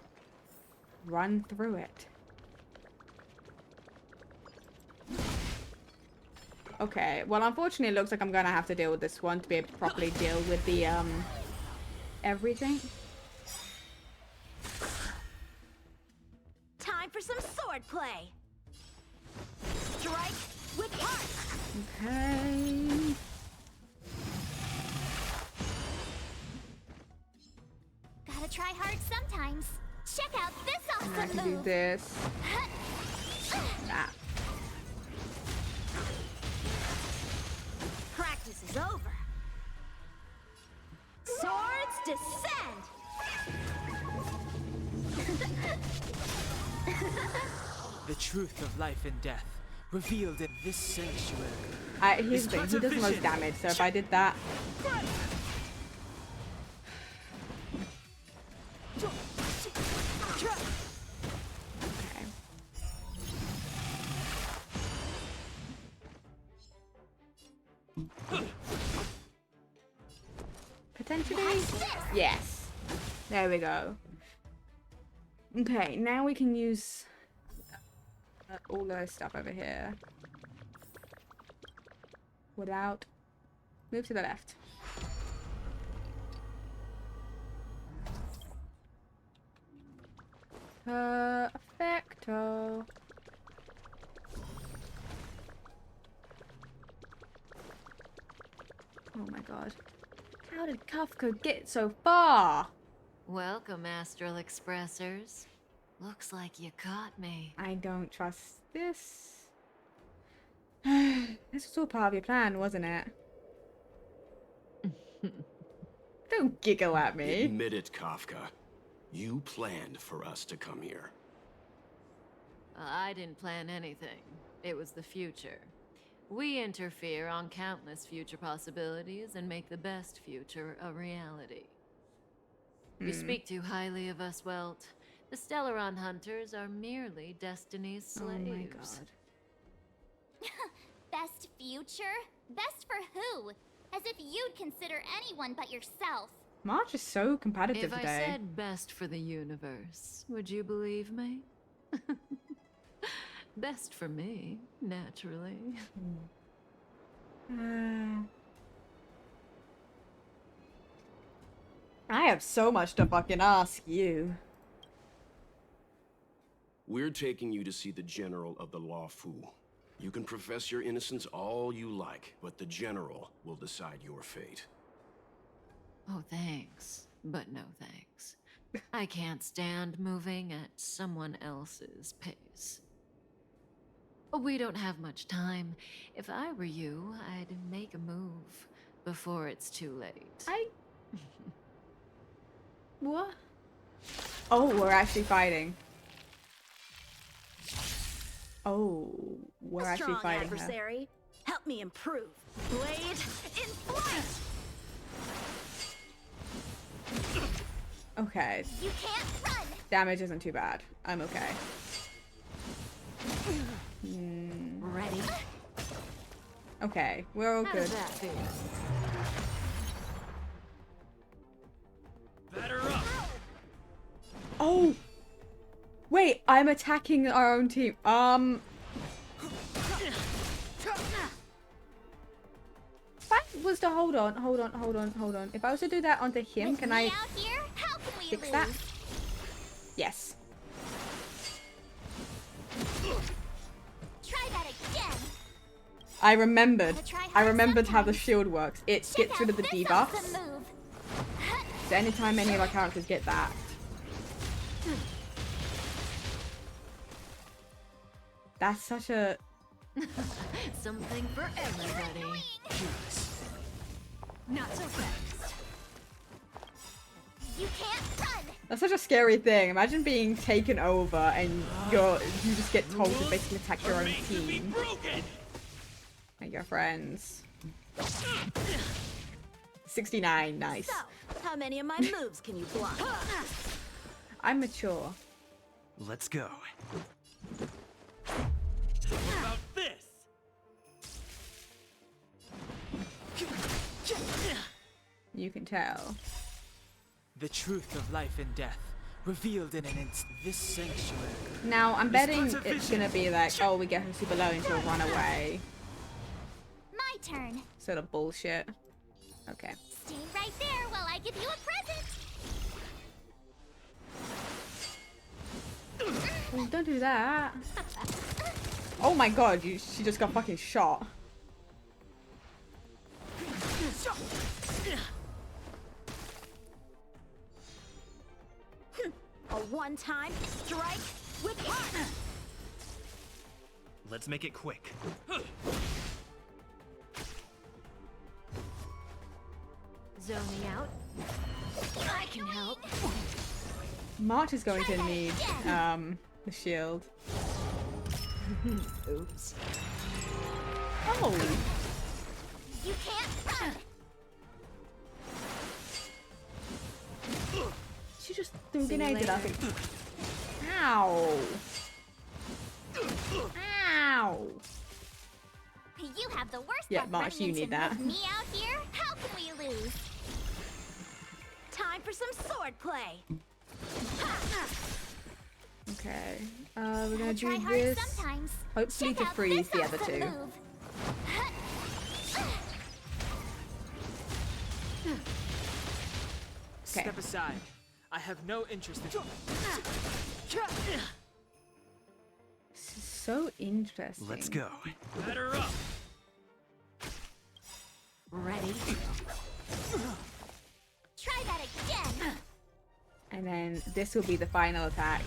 Speaker 1: run through it. Okay, well unfortunately it looks like I'm gonna have to deal with this one to be able to properly deal with the everything.
Speaker 8: Time for some sword play. Strike with heart.
Speaker 1: Okay.
Speaker 13: Gotta try hard sometimes. Check out this
Speaker 1: And I
Speaker 13: awesome
Speaker 1: can do
Speaker 13: move.
Speaker 1: this. That.
Speaker 8: Practice is over. Swords descend.
Speaker 5: The truth of life and death, revealed in this sanctuary.
Speaker 1: Here's the thing, he does the most damage, so if I did that... Okay. Potentially? Yes. There we go. Okay, now we can use all the stuff over here. Without... Move to the left. Perfecto. Oh my god. How did Kafka get so far?
Speaker 11: Welcome, Astral Expressors. Looks like you caught me.
Speaker 1: I don't trust this. This was all part of your plan, wasn't it? Don't giggle at me.
Speaker 2: Admit it, Kafka. You planned for us to come here.
Speaker 11: I didn't plan anything. It was the future. We interfere on countless future possibilities and make the best future a reality. You speak too highly of us, Welt. The Stellaron Hunters are merely Destiny's slaves.
Speaker 1: Oh my god.
Speaker 13: Best future? Best for who? As if you'd consider anyone but yourself.
Speaker 1: March is so competitive
Speaker 11: If I
Speaker 1: today.
Speaker 11: said best for the universe, would you believe me? Best for me, naturally.
Speaker 1: have so much to fucking ask you.
Speaker 2: We're taking you to see the General of the Luofu. You can profess your innocence all you like, but the General will decide your fate.
Speaker 16: Oh, thanks. But no thanks. I can't stand moving at someone else's pace. We don't have much time. If I were you, I'd make a move before it's too late.
Speaker 1: What? Oh, we're actually fighting. Oh, we're
Speaker 8: A
Speaker 1: actually
Speaker 8: strong
Speaker 1: fighting her.
Speaker 8: adversary. Help me improve. Blade in flight.
Speaker 1: Okay.
Speaker 13: You can't run.
Speaker 1: Damage isn't too bad. I'm okay.
Speaker 16: Ready?
Speaker 1: Okay, we're all
Speaker 16: How
Speaker 1: good.
Speaker 16: does that feel?
Speaker 4: Batter up.
Speaker 1: Oh! Wait, I'm attacking our own team. If I was to hold on. If I was to do that onto him, can I
Speaker 13: Out here, how can we
Speaker 1: fix
Speaker 13: lose?
Speaker 1: that? Yes.
Speaker 13: Try that again.
Speaker 1: I remembered.
Speaker 13: Try
Speaker 1: I
Speaker 13: hard
Speaker 1: remembered how the
Speaker 13: sometimes.
Speaker 1: shield works. It
Speaker 13: Check
Speaker 1: gets rid
Speaker 13: out
Speaker 1: of the
Speaker 13: this
Speaker 1: debuffs.
Speaker 13: awesome move.
Speaker 1: So anytime any of our characters get that. That's such a...
Speaker 16: Something for everybody.
Speaker 14: Not so fast.
Speaker 13: You can't run.
Speaker 1: That's such a scary thing. Imagine being taken over and you just get told to basically attack your own team. And your friends. 69, nice.
Speaker 8: So, how many of my moves can you block?
Speaker 1: I'm mature.
Speaker 15: Let's go.
Speaker 4: What about this?
Speaker 1: You can tell.
Speaker 5: The truth of life and death, revealed in an instant. This sanctuary.
Speaker 1: Now, I'm betting
Speaker 5: Responsive
Speaker 1: it's
Speaker 5: vision.
Speaker 1: gonna be like, oh, we get her super low and she'll run away.
Speaker 13: My turn.
Speaker 1: Sort of bullshit. Okay.
Speaker 13: Stay right there while I give you a present.
Speaker 1: Oh, don't do that. Oh my god, she just got fucking shot.
Speaker 8: A one-time strike with heart.
Speaker 15: Let's make it quick.
Speaker 16: Zoning out. I can help.
Speaker 1: March is going to need the shield.
Speaker 16: Oops.
Speaker 1: Oh!
Speaker 13: You can't run.
Speaker 1: She just threw
Speaker 16: See you
Speaker 1: grenades at us.
Speaker 16: later.
Speaker 1: Ow! Ow!
Speaker 13: You have the worst
Speaker 1: Yeah,
Speaker 13: luck
Speaker 1: March,
Speaker 13: running
Speaker 1: you need
Speaker 13: into
Speaker 1: that.
Speaker 13: Me out here? How can we lose?
Speaker 8: Time for some sword play.
Speaker 1: Okay. We're gonna
Speaker 13: Try
Speaker 1: do
Speaker 13: hard
Speaker 1: this.
Speaker 13: sometimes.
Speaker 1: Hopefully
Speaker 13: Check
Speaker 1: to
Speaker 13: out
Speaker 1: freeze
Speaker 13: this
Speaker 1: the other
Speaker 13: awesome
Speaker 1: two.
Speaker 13: move.
Speaker 1: Okay.
Speaker 5: Step aside. I have no interest in.
Speaker 1: This is so interesting.
Speaker 15: Let's go.
Speaker 4: Batter up.
Speaker 16: Ready?
Speaker 13: Try that again.
Speaker 1: And then this will be the final attack.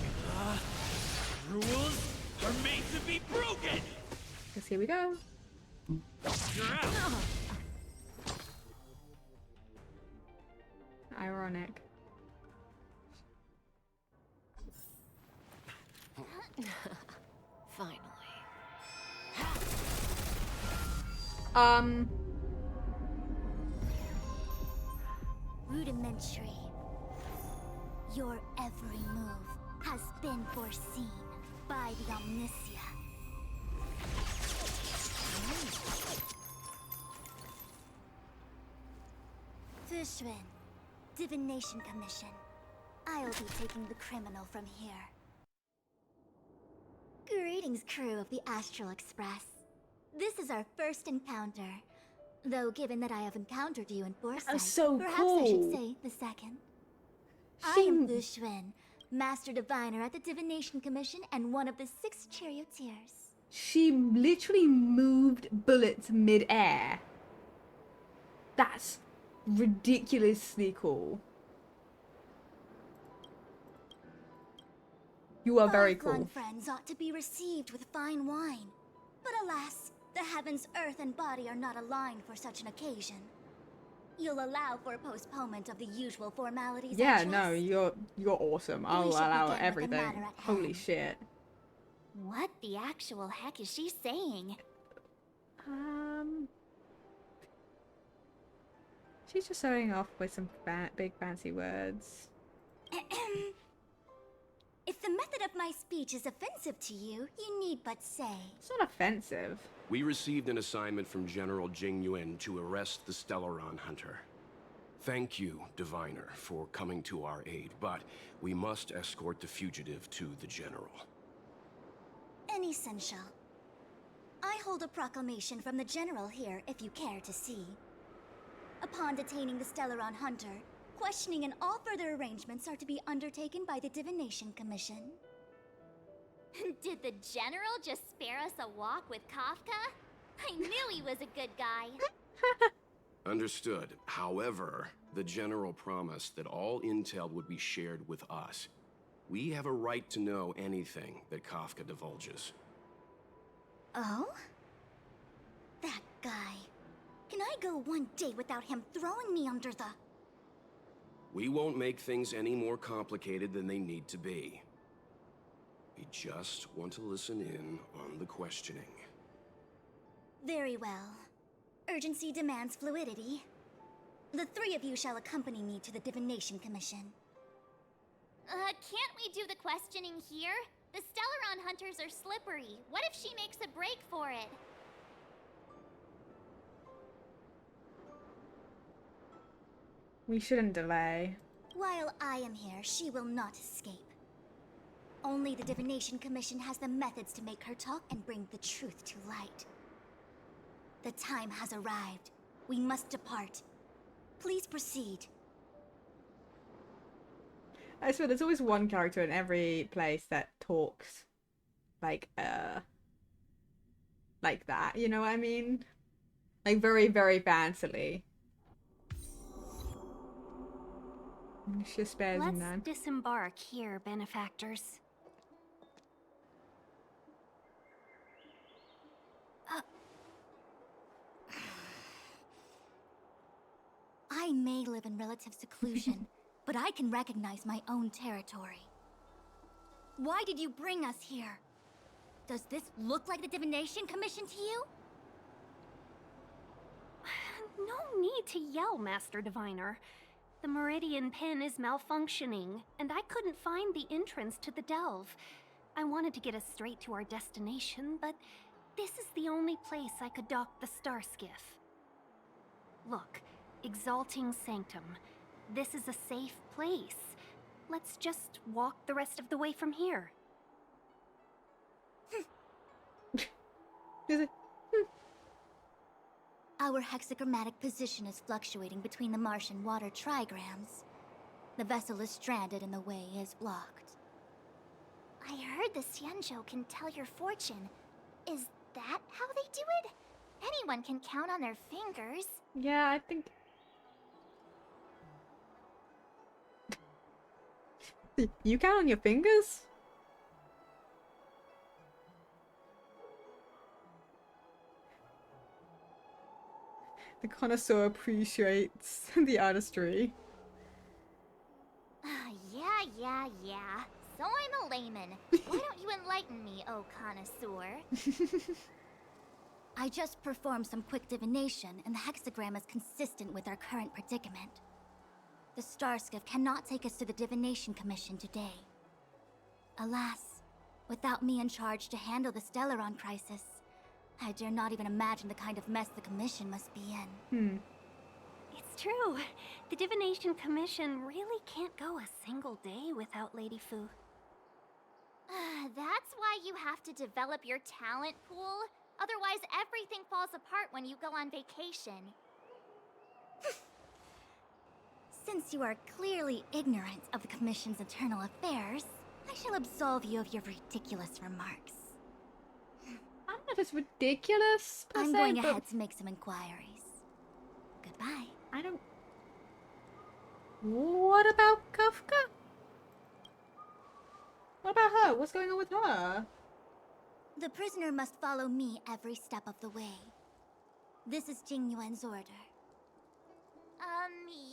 Speaker 4: Rules are made to be broken.
Speaker 1: Because here we go.
Speaker 4: You're out.
Speaker 1: Ironic.
Speaker 16: Finally.
Speaker 13: Rudimentary. Your every move has been foreseen by the Omniscient. Fushun, Divination Commission. I'll be taking the criminal from here. Greetings, crew of the Astral Express. This is our first encounter. Though given that I have encountered you in Foresight,
Speaker 1: so
Speaker 13: perhaps
Speaker 1: cool.
Speaker 13: I should say the second.
Speaker 3: I am Fu Xuan, Master Diviner at the Divination Commission and one of the 6 charioteers.
Speaker 1: She literally moved bullets mid-air. That's ridiculously cool. You are very
Speaker 3: Far-flung
Speaker 1: cool.
Speaker 3: friends ought to be received with fine wine. But alas, the heavens, earth, and body are not aligned for such an occasion. You'll allow for a postponement of the usual formalities, I
Speaker 1: Yeah,
Speaker 3: trust?
Speaker 1: no, you're awesome. I'll
Speaker 3: We shall
Speaker 1: allow
Speaker 3: begin with the
Speaker 1: everything.
Speaker 3: matter at
Speaker 1: Holy
Speaker 3: hand.
Speaker 1: shit.
Speaker 3: What the actual heck is she saying?
Speaker 1: She's just showing off with some big fancy words.
Speaker 3: If the method of my speech is offensive to you, you need but say.
Speaker 1: It's not offensive.
Speaker 2: We received an assignment from General Jing Yuan to arrest the Stellaron Hunter. Thank you, Diviner, for coming to our aid, but we must escort the fugitive to the General.
Speaker 3: Essential. I hold a proclamation from the General here, if you care to see. Upon detaining the Stellaron Hunter, questioning and all further arrangements are to be undertaken by the Divination Commission.
Speaker 13: Did the General just spare us a walk with Kafka? I knew he was a good guy.
Speaker 2: Understood. However, the General promised that all intel would be shared with us. We have a right to know anything that Kafka divulges.
Speaker 3: Oh? That guy. Can I go one day without him throwing me under the...
Speaker 2: We won't make things any more complicated than they need to be. We just want to listen in on the questioning.
Speaker 3: Very well. Urgency demands fluidity. The 3 of you shall accompany me to the Divination Commission.
Speaker 13: Can't we do the questioning here? The Stellaron hunters are slippery. What if she makes a break for it?
Speaker 1: We shouldn't delay.
Speaker 3: While I am here, she will not escape. Only the Divination Commission has the methods to make her talk and bring the truth to light. The time has arrived. We must depart. Please proceed.
Speaker 1: I swear, there's always one character in every place that talks like that, you know what I mean? Like very, very fancily. She spares
Speaker 7: Let's
Speaker 1: none.
Speaker 7: disembark here, benefactors.
Speaker 3: I may live in relative seclusion, but I can recognize my own territory. Why did you bring us here? Does this look like the Divination Commission to you?
Speaker 7: No need to yell, Master Diviner. The Meridian Pin is malfunctioning, and I couldn't find the entrance to the delve. I wanted to get us straight to our destination, but this is the only place I could dock the star skiff. Look, Exalting Sanctum. This is a safe place. Let's just walk the rest of the way from here.
Speaker 1: Is it?
Speaker 3: Our hexagrammatic position is fluctuating between the Martian water trigrams. The vessel is stranded and the way is blocked.
Speaker 13: I heard the Xianzhou can tell your fortune. Is that how they do it? Anyone can count on their fingers.
Speaker 1: Yeah, I think... You count on your fingers? The connoisseur appreciates the artistry.
Speaker 13: Yeah. So I'm a layman. Why don't you enlighten me, oh connoisseur?
Speaker 3: I just performed some quick divination, and the hexagram is consistent with our current predicament. The star skiff cannot take us to the Divination Commission today. Alas, without me in charge to handle the Stellaron crisis, I dare not even imagine the kind of mess the Commission must be in.
Speaker 7: It's true. The Divination Commission really can't go a single day without Lady Fu.
Speaker 13: That's why you have to develop your talent pool. Otherwise, everything falls apart when you go on vacation.
Speaker 3: So Since you are clearly ignorant of the Commission's internal affairs, I shall absolve you of your ridiculous remarks.
Speaker 1: I don't know if it's ridiculous, per
Speaker 3: I'm
Speaker 1: se,
Speaker 3: going
Speaker 1: but
Speaker 3: ahead to make some inquiries. Goodbye.
Speaker 1: I don't... What about Kafka? What about her? What's going on with her?
Speaker 3: The prisoner must follow me every step of the way. This is Jing Yuan's order.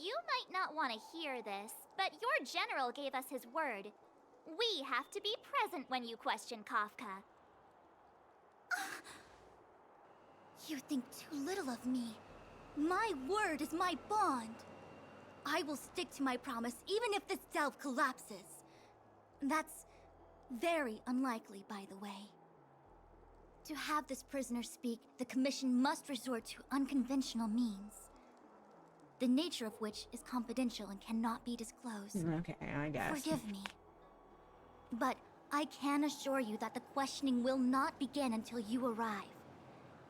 Speaker 13: You might not want to hear this, but your general gave us his word. We have to be present when you question Kafka.
Speaker 3: You think too little of me. My word is my bond. I will stick to my promise even if this delve collapses. That's very unlikely, by the way. To have this prisoner speak, the Commission must resort to unconventional means, the nature of which is confidential and cannot be disclosed.
Speaker 1: Okay, I guess.
Speaker 3: Forgive me. But I can assure you that the questioning will not begin until you arrive,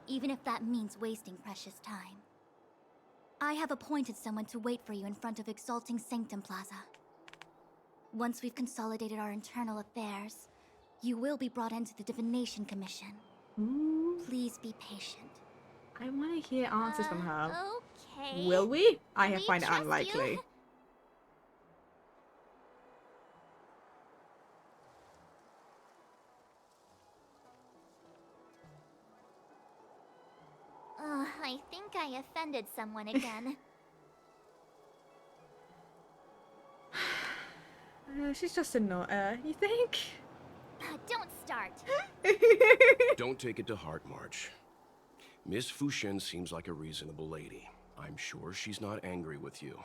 Speaker 3: even if that means wasting precious time. I have appointed someone to wait for you in front of Exalting Sanctum Plaza. Once we've consolidated our internal affairs, you will be brought into the Divination Commission.
Speaker 1: Ooh.
Speaker 3: Please be patient.
Speaker 1: I want to hear answers from her.
Speaker 13: Okay.
Speaker 1: Will we? I
Speaker 13: We
Speaker 1: find it
Speaker 13: trust
Speaker 1: unlikely.
Speaker 13: you. I think I offended someone again.
Speaker 1: She's just a nutter, you think?
Speaker 13: Don't start.
Speaker 2: Don't take it to heart, March. Miss Fushen seems like a reasonable lady. I'm sure she's not angry with you.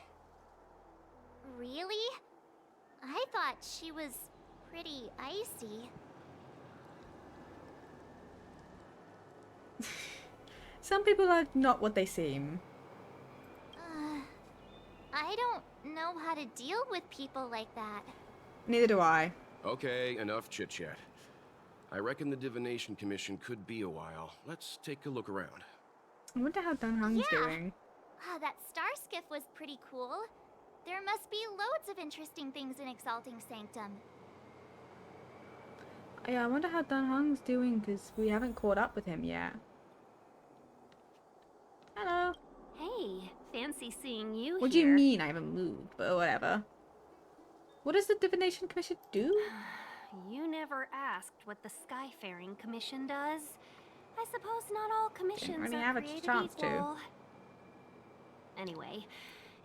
Speaker 13: Really? I thought she was pretty icy.
Speaker 1: Some people are not what they seem.
Speaker 13: I don't know how to deal with people like that.
Speaker 1: Neither do I.
Speaker 2: Okay, enough chit-chat. I reckon the Divination Commission could be a while. Let's take a look around.
Speaker 1: I wonder how Dan Hung's doing.
Speaker 13: That star skiff was pretty cool. There must be loads of interesting things in Exalting Sanctum.
Speaker 1: Yeah, I wonder how Dan Hung's doing because we haven't caught up with him yet. Hello.
Speaker 7: Hey, fancy seeing you
Speaker 1: What do
Speaker 7: here.
Speaker 1: you mean I haven't moved? But whatever. What does the Divination Commission do?
Speaker 7: You never asked what the Skyfaring Commission does. I suppose not all commissions
Speaker 1: really
Speaker 7: are
Speaker 1: have a
Speaker 7: created
Speaker 1: chance to.
Speaker 7: equal. Anyway,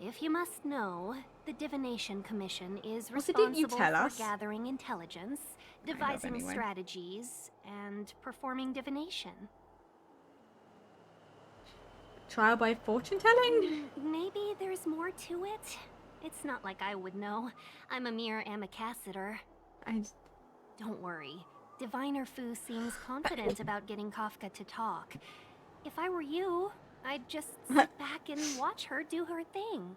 Speaker 7: if you must know, the Divination Commission is
Speaker 1: Also, didn't you
Speaker 7: responsible
Speaker 1: tell
Speaker 7: for
Speaker 1: us?
Speaker 7: gathering intelligence,
Speaker 1: Kind of,
Speaker 7: devising
Speaker 1: anyway.
Speaker 7: strategies, and performing divination.
Speaker 1: Trial by fortune telling?
Speaker 7: Maybe there's more to it. It's not like I would know. I'm a mere ambassador.
Speaker 1: Don't
Speaker 7: worry. Diviner Fu seems confident about getting Kafka to talk. If I were you, I'd just sit back and watch her do her thing.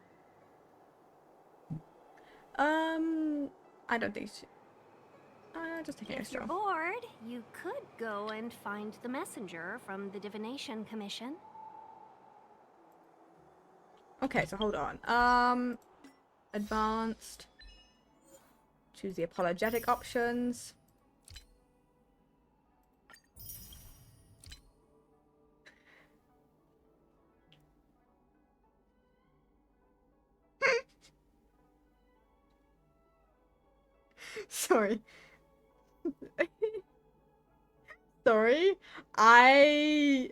Speaker 1: I don't think she... just taking a
Speaker 7: If you're
Speaker 1: stroll.
Speaker 7: bored, you could go and find the messenger from the Divination Commission.
Speaker 1: Okay, so hold on. Advanced. Choose the apologetic options. Sorry. Sorry. I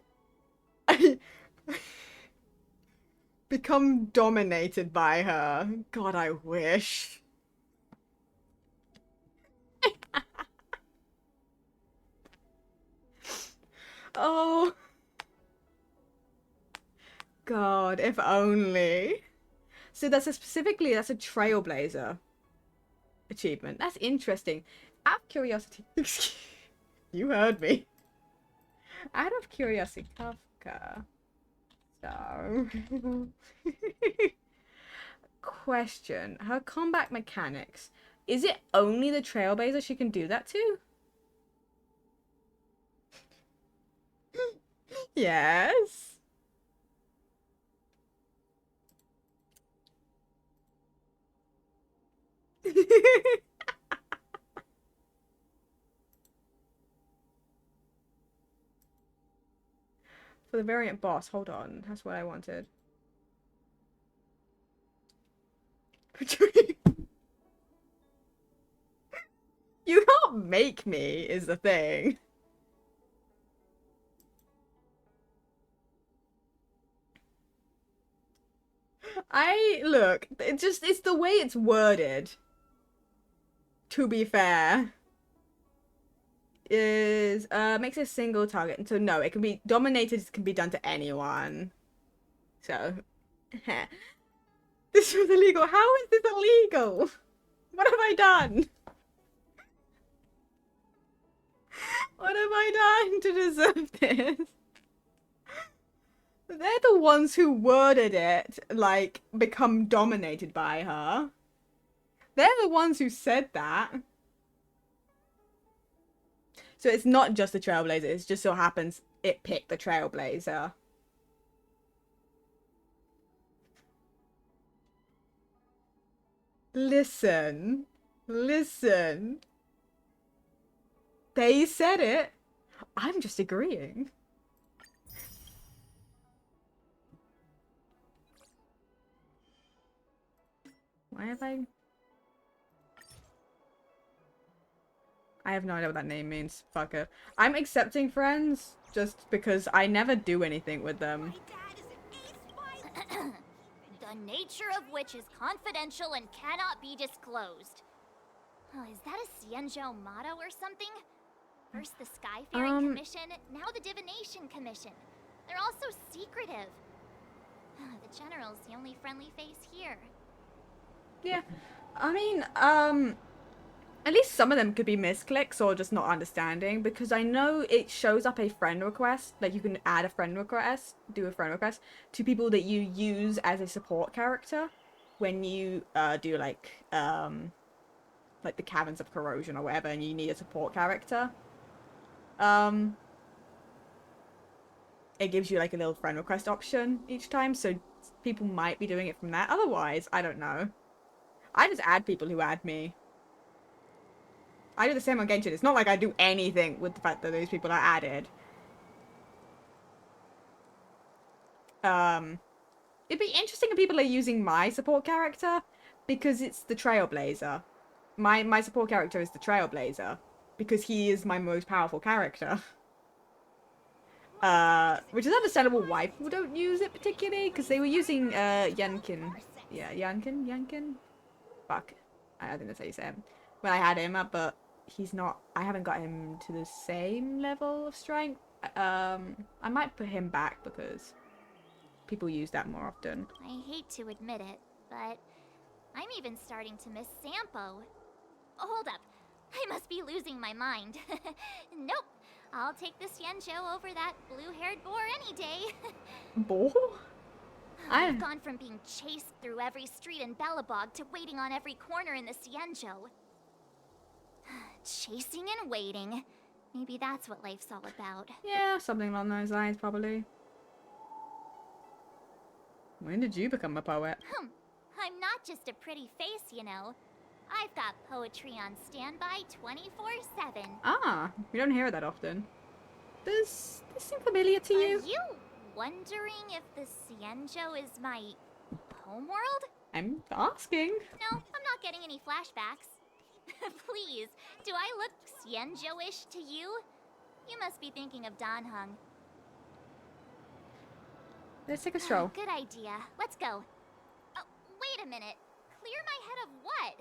Speaker 1: become dominated by her. God, I wish. Oh. God, if only. So that's a that's a trailblazer achievement. That's interesting. Out of curiosity, you heard me. Out of curiosity, Kafka. So, question: her combat mechanics. Is it only the trailblazer she can do that to? Yes. For the variant boss, hold on. That's what I wanted. You can't make me, is the thing. Look, it's the way it's worded. To be fair. Is, makes a single target. So no, it can be, dominated can be done to anyone. So, this was illegal. How is this illegal? What have I done? What have I done to deserve this? They're the ones who worded it, like, become dominated by her. They're the ones who said that. So it's not just the Trailblazer, it just so happens it picked the Trailblazer. Listen. Listen. They said it. I'm just agreeing. Why have I have no idea what that name means. Fuck it. I'm accepting friends just because I never do anything with them.
Speaker 3: The nature of which is confidential and cannot be disclosed. Oh, is that a Xianzhou motto or something? First the Skyfaring Commission, now the Divination Commission. They're all so secretive. The General's the only friendly face here.
Speaker 1: Yeah. I mean, at least some of them could be misclicks or just not understanding, because I know it shows up a friend request, like you can add a friend request, do a friend request, to people that you use as a support character when you do like the Caverns of Corrosion or whatever, and you need a support character. It gives you like a little friend request option each time, so people might be doing it from that. Otherwise, I don't know. I just add people who add me. I do the same on Genshin. It's not like I do anything with the fact that those people are added. It'd be interesting if people are using my support character, because it's the Trailblazer. My support character is the Trailblazer, because he is my most powerful character. Which is understandable why people don't use it particularly, because they were using Yankin. Yeah, Yankin? Fuck. I think that's how you say it. When I had him up, but he's not, I haven't got him to the same level of strength. I might put him back because people use that more often.
Speaker 3: I hate to admit it, but I'm even starting to miss Sampo. Hold up, I must be losing my mind. Nope, I'll take this Xianzhou over that blue-haired boar any day.
Speaker 1: Boar?
Speaker 3: I've gone from being chased through every street in Belobog to waiting on every corner in the Xianzhou. Chasing and waiting. Maybe that's what life's all about.
Speaker 1: Yeah, something along those lines, probably. When did you become a poet?
Speaker 3: I'm not just a pretty face, you know. I've got poetry on standby 24/7.
Speaker 1: Ah, we don't hear it that often. Does this seem familiar to you?
Speaker 3: Are you wondering if the Xianzhou is my homeworld?
Speaker 1: I'm asking.
Speaker 3: No, I'm not getting any flashbacks. Please, do I look Xianzhou-ish to you? You must be thinking of Danheng.
Speaker 1: Let's take a stroll.
Speaker 3: Good idea. Let's go. Oh, wait a minute. Clear my head of what?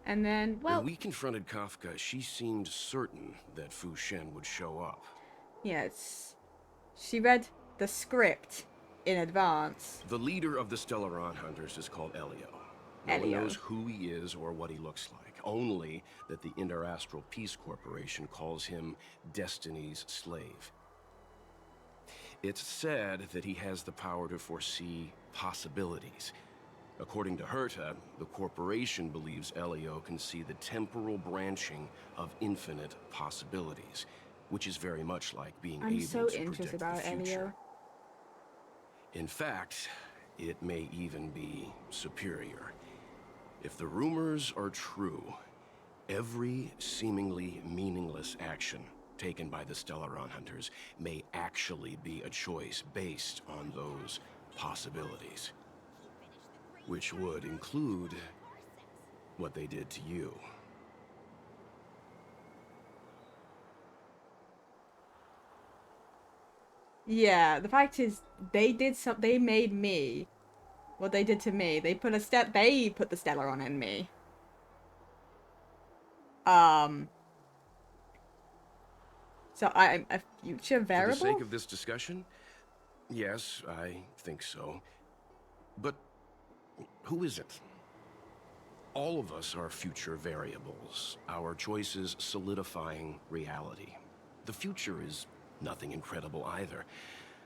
Speaker 1: And then, well...
Speaker 2: When we confronted Kafka, she seemed certain that Fu Shen would show up.
Speaker 1: Yes. She read the script in advance.
Speaker 2: The leader of the Stellaron Hunters is called Elio. No one knows who he is or what he looks like. Only that the Interastral Peace Corporation calls him Destiny's slave. It's said that he has the power to foresee possibilities. According to Herta, the corporation believes Elio can see the temporal branching of infinite possibilities, which is very much like being able to predict the future.
Speaker 1: I'm so interested about Elio.
Speaker 2: In fact, It may even be superior. If the rumors are true, every seemingly meaningless action taken by the Stellaron Hunters may actually be a choice based on those possibilities. Which would include what they did to you.
Speaker 1: Yeah, the fact is, they made me. What they did to me, they put the Stellaron in me. So I'm a future variable?
Speaker 2: For the sake of this discussion, yes, I think so. But who isn't? All of us are future variables, our choices solidifying reality. The future is nothing incredible either.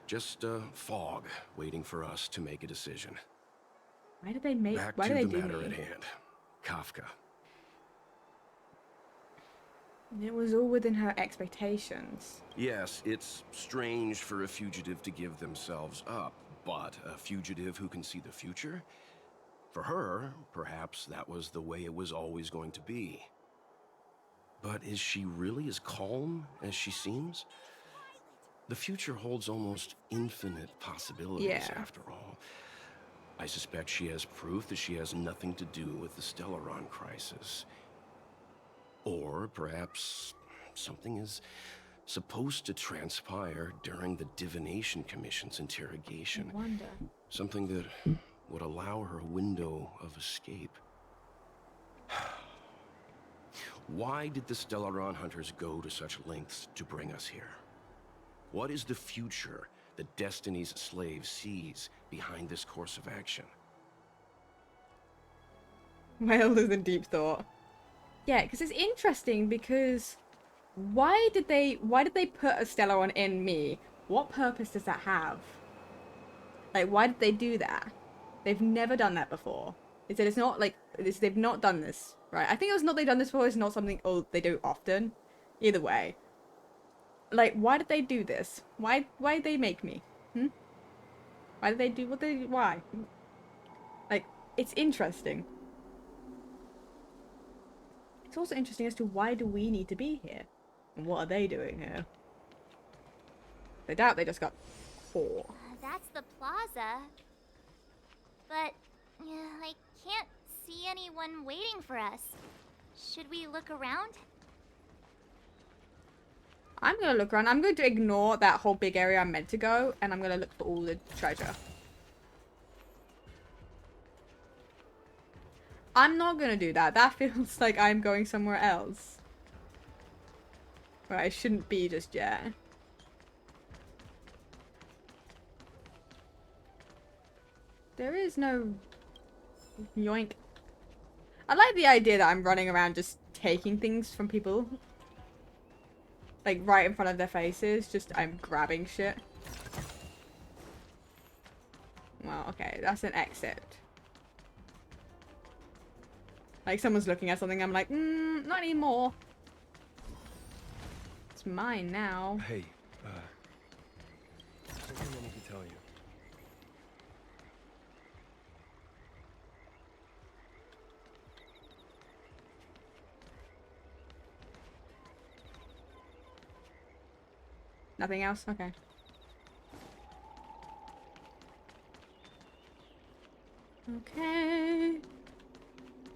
Speaker 2: Just a fog waiting for us to make a decision.
Speaker 1: Why did they make?
Speaker 2: Back
Speaker 1: Why
Speaker 2: to
Speaker 1: did
Speaker 2: the
Speaker 1: they do
Speaker 2: matter
Speaker 1: me?
Speaker 2: at hand. Kafka.
Speaker 1: It was all within her expectations.
Speaker 2: Yes, it's strange for a fugitive to give themselves up, but a fugitive who can see the future? For her, perhaps that was the way it was always going to be. But is she really as calm as she seems? The future holds almost infinite possibilities, after all. I suspect she has proof that she has nothing to do with the Stellaron crisis. Or perhaps something is supposed to transpire during the Divination Commission's interrogation.
Speaker 1: I wonder.
Speaker 2: Something that would allow her a window of escape. Why did the Stellaron Hunters go to such lengths to bring us here? What is the future that Destiny's slave sees behind this course of action?
Speaker 1: Well, there's a deep thought. Yeah, because it's interesting because why did they put a Stellaron in me? What purpose does that have? Like, why did they do that? They've never done that before. They said it's not like this. They've not done this, right? I think it was not they've done this before. It's not something they do often. Either way, like, why did they do this? Why did they make me? Why did they do what they? Why? Like, it's interesting. It's also interesting as to why do we need to be here? And what are they doing here? I doubt they just got caught.
Speaker 17: That's the plaza. But I can't see anyone waiting for us. Should we look around?
Speaker 1: I'm gonna look around. I'm going to ignore that whole big area I'm meant to go, and I'm gonna look for all the treasure. I'm not gonna do that. That feels like I'm going somewhere else. Where I shouldn't be just yet. There is no... Yoink. I like the idea that I'm running around just taking things from people. Like, right in front of their faces. Just, I'm grabbing shit. Well, okay. That's an exit. Like, someone's looking at something, I'm like, not anymore. It's mine now.
Speaker 10: Hey, something I need to tell you.
Speaker 1: Nothing else? Okay. Okay.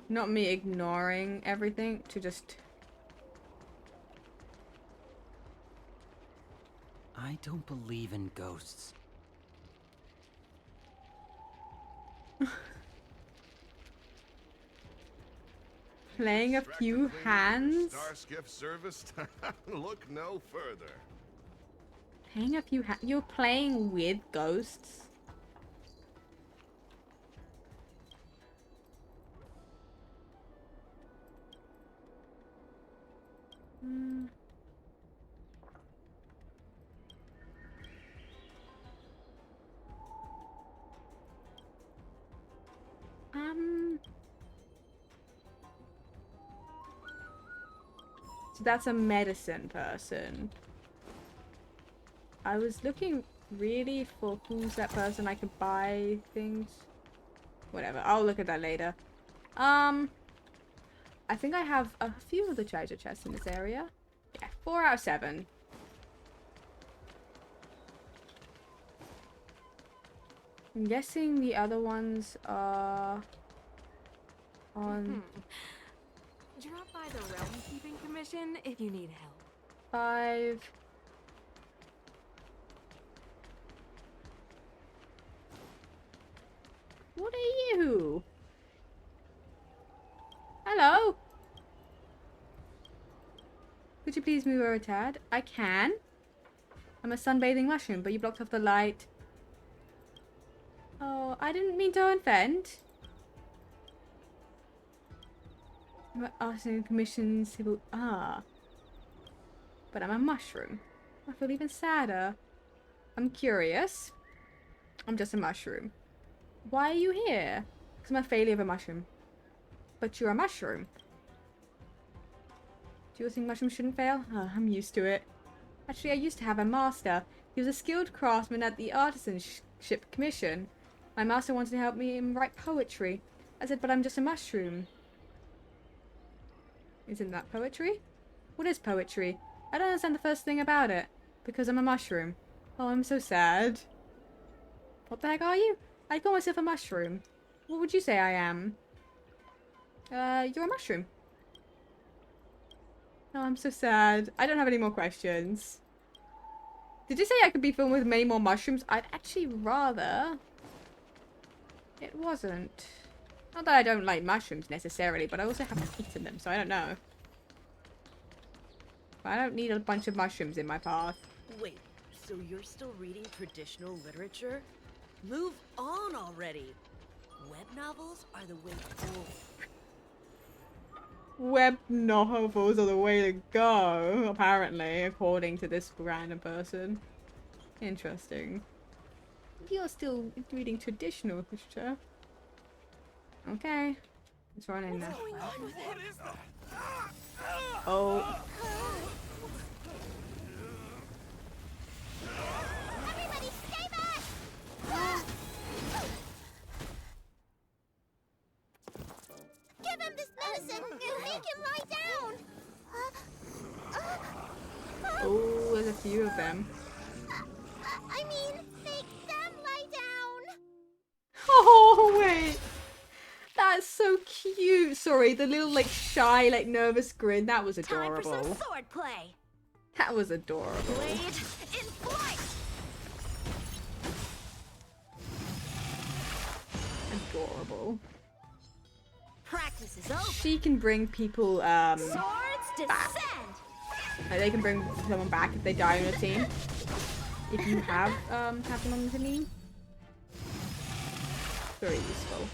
Speaker 1: Not me ignoring everything to just...
Speaker 18: I don't believe in ghosts.
Speaker 1: Playing a few hands?
Speaker 19: Starskiff service? Look no further.
Speaker 1: Playing a few hands? You're playing with ghosts? So that's a medicine person. I was looking... really for who's that person I could buy things. Whatever, I'll look at that later. I think I have a few of the treasure chests in this area. Yeah, 4 out of 7. I'm guessing the other ones are on
Speaker 20: Drop by the Realm Keeping Commission if you need help.
Speaker 1: 5. What are you? Hello? Could you please move over a tad? I can. I'm a sunbathing mushroom, but you blocked off the light. Oh, I didn't mean to offend. Arson commission civil. Ah. But I'm a mushroom. I feel even sadder. I'm curious. I'm just a mushroom. Why are you here? Because I'm a failure of a mushroom. But you're a mushroom. Do you think mushrooms shouldn't fail? Oh, I'm used to it. Actually, I used to have a master. He was a skilled craftsman at the Artisanship Commission. My master wanted to help me write poetry. I said, but I'm just a mushroom. Isn't that poetry? What is poetry? I don't understand the first thing about it. Because I'm a mushroom. Oh, I'm so sad. What the heck are you? I call myself a mushroom. What would you say I am? You're a mushroom. Oh, I'm so sad. I don't have any more questions. Did you say I could be filled with many more mushrooms? I'd actually rather it wasn't. Not that I don't like mushrooms necessarily, but I also haven't eaten them, so I don't know. I don't need a bunch of mushrooms in my path.
Speaker 21: Wait, so you're still reading traditional literature? Move on already! Web novels are the way forward.
Speaker 1: Web novels are the way to go, apparently, according to this random person. Interesting. You're still reading traditional literature. Okay. Let's run in there.
Speaker 21: What is that?
Speaker 1: Oh.
Speaker 13: Everybody stay back! Give him this medicine and make him lie down!
Speaker 1: Oh, there's a few of them.
Speaker 13: I mean, make them lie down!
Speaker 1: Oh, wait. That's so cute. Sorry, the little, like, shy, like, nervous grin. That was adorable.
Speaker 8: Time for some sword play.
Speaker 1: That was adorable.
Speaker 8: Blade in flight!
Speaker 1: Adorable.
Speaker 8: Practice is over.
Speaker 1: She can bring people,
Speaker 8: Swords
Speaker 1: back.
Speaker 8: descend!
Speaker 1: Like, they can bring someone back if they die on your team. If you have them on the team. Very useful.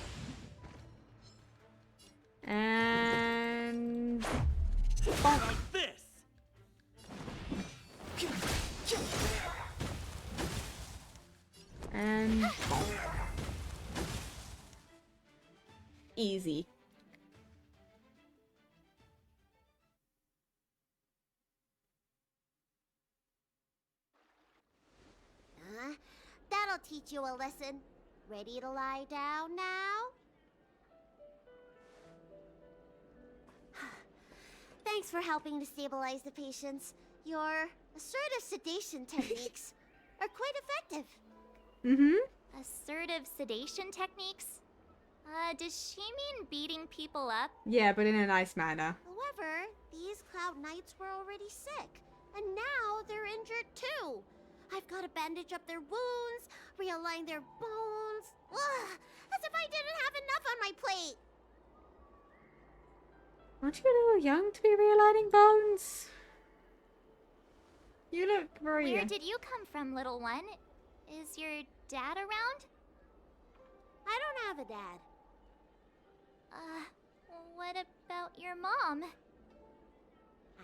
Speaker 1: And bonk.
Speaker 4: This.
Speaker 1: And bonk. Easy.
Speaker 13: That'll teach you a lesson. Ready to lie down now? Thanks for helping to stabilize the patients. Your assertive sedation techniques are quite effective.
Speaker 1: Mm-hmm.
Speaker 17: Assertive sedation techniques? Does she mean beating people up?
Speaker 1: Yeah, but in a nice manner.
Speaker 13: However, these Cloud Knights were already sick, and now they're injured too. I've got to bandage up their wounds, realign their bones. Ugh, as if I didn't have enough on my plate.
Speaker 1: Aren't you a little young to be realigning bones? You look very...
Speaker 17: Where did you come from, little one? Is your dad around?
Speaker 13: I don't have a dad.
Speaker 17: What about your mom?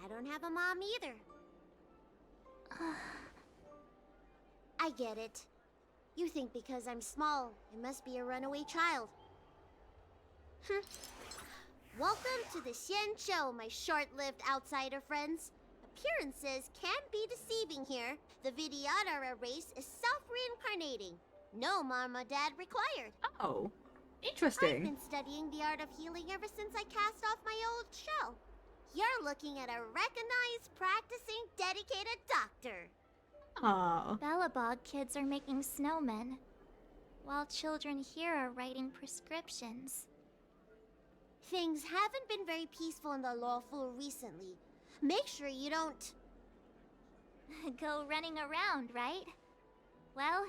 Speaker 13: I don't have a mom either. I get it. You think because I'm small, I must be a runaway child. Welcome to the Xian Show, my short-lived outsider friends. Appearances can be deceiving here. The Vidyadhara race is self-reincarnating. No Marmodad required.
Speaker 1: Oh,
Speaker 13: I've
Speaker 1: interesting.
Speaker 13: been studying the art of healing ever since I cast off my old shell. You're looking at a recognized, practicing, dedicated doctor.
Speaker 1: Oh.
Speaker 17: Bellabog kids are making snowmen, while children here are writing prescriptions.
Speaker 13: Things haven't been very peaceful in the Luofu recently. Make sure you don't...
Speaker 17: Go running around, right? Well,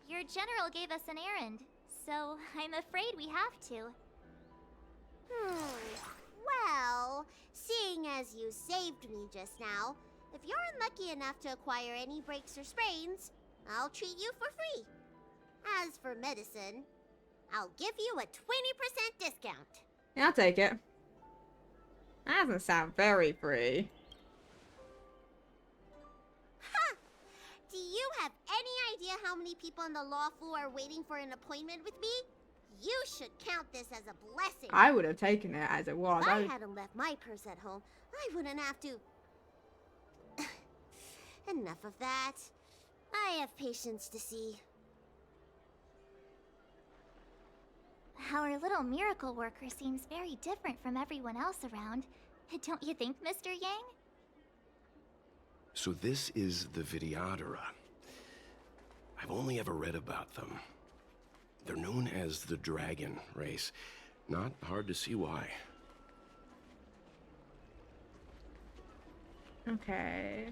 Speaker 17: your general gave us an errand, so I'm afraid we have to.
Speaker 13: Well, seeing as you saved me just now, if you're unlucky enough to acquire any breaks or sprains, I'll treat you for free. As for medicine, I'll give you a 20% discount.
Speaker 1: Yeah, I'll take it. That doesn't sound very free.
Speaker 13: Ha! Do you have any idea how many people in the Luofu are waiting for an appointment with me? You should count this as a blessing.
Speaker 1: I would have taken it as it was.
Speaker 13: If I hadn't left my purse at home, I wouldn't have to... Enough of that. I have patience to see.
Speaker 17: Our little miracle worker seems very different from everyone else around. Don't you think, Mr. Yang?
Speaker 2: So this is the Vidyadhara. I've only ever read about them. They're known as the Dragon race. Not hard to see why.
Speaker 1: Okay.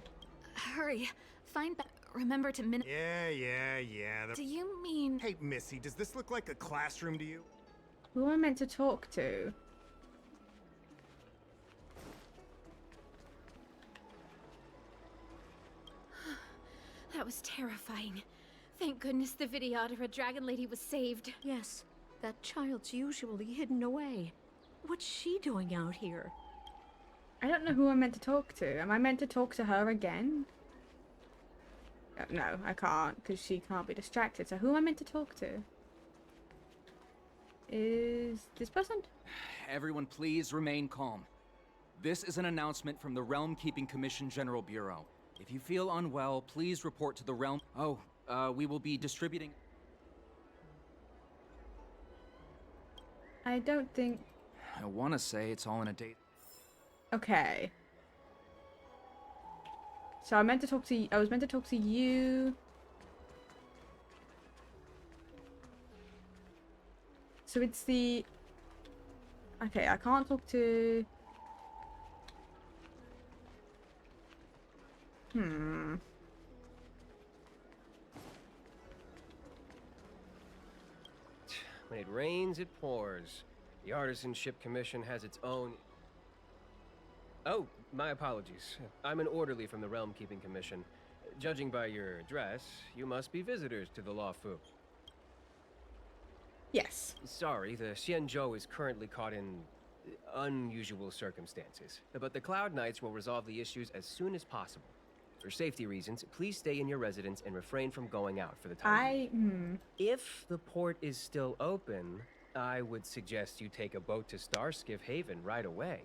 Speaker 20: Hurry. Find remember to
Speaker 15: Yeah.
Speaker 20: Do you mean...
Speaker 15: Hey, Missy, does this look like a classroom to you?
Speaker 1: Who am I meant to talk to?
Speaker 20: That was terrifying. Thank goodness the Vidyadhara Dragon Lady was saved.
Speaker 9: Yes, that child's usually hidden away. What's she doing out here?
Speaker 1: I don't know who I'm meant to talk to. Am I meant to talk to her again? No, I can't, because she can't be distracted. So who am I meant to talk to? Is this person?
Speaker 22: Everyone please remain calm. This is an announcement from the Realm Keeping Commission General Bureau. If you feel unwell, please report to the Realm... we will be distributing...
Speaker 1: I don't think...
Speaker 22: I want to say it's all in a date...
Speaker 1: Okay. So I was meant to talk to you. So it's the... Okay, I can't talk to...
Speaker 23: When it rains, it pours. The Artisanship Commission has its own... Oh, my apologies. I'm an orderly from the Realm Keeping Commission. Judging by your dress, you must be visitors to the Luofu.
Speaker 1: Yes.
Speaker 23: Sorry, the Xianzhou is currently caught in unusual circumstances. But the Cloud Knights will resolve the issues as soon as possible. For safety reasons, please stay in your residence and refrain from going out for the time. If the port is still open, I would suggest you take a boat to Starskiff Haven right away.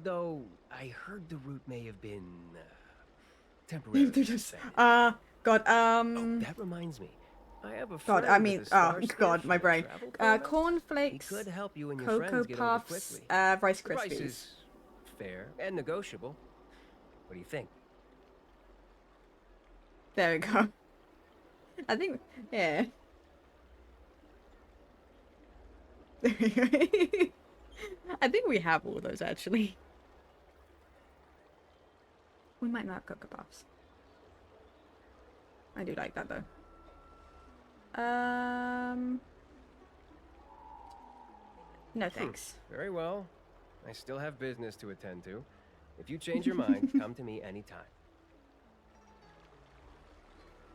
Speaker 23: Though, I heard the route may have been... temporary.
Speaker 1: God,
Speaker 23: Oh, that reminds me. I have a friend
Speaker 1: God, my brain. Cornflakes,
Speaker 23: he could help you and your
Speaker 1: Cocoa
Speaker 23: friends get over
Speaker 1: Puffs,
Speaker 23: quickly.
Speaker 1: Rice
Speaker 23: The price
Speaker 1: Krispies.
Speaker 23: is fair and negotiable. What do you think?
Speaker 1: There we go. I think, yeah. There we go. I think we have all those actually. We might not have Cocoa Puffs. I do like that though. No thanks.
Speaker 23: Very well. I still have business to attend to. If you change your mind, come to me anytime.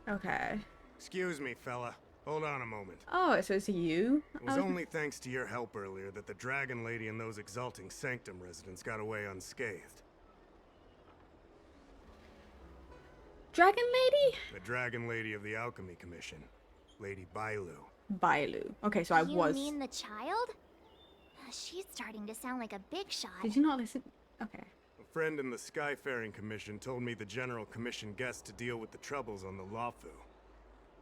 Speaker 1: Okay.
Speaker 15: Excuse me, fella. Hold on a moment.
Speaker 1: Oh, so it's you?
Speaker 15: It was only thanks to your help earlier that the Dragon Lady and those exalting Sanctum residents got away unscathed.
Speaker 1: Dragon Lady?
Speaker 15: The Dragon Lady of the Alchemy Commission, Lady Bailu.
Speaker 1: Bailu. Okay, so I was...
Speaker 17: You mean the child? She's starting to sound like a big shot.
Speaker 1: Did you not listen? Okay.
Speaker 15: friend in the Skyfaring Commission told me the General commissioned guests to deal with the troubles on the Luofu.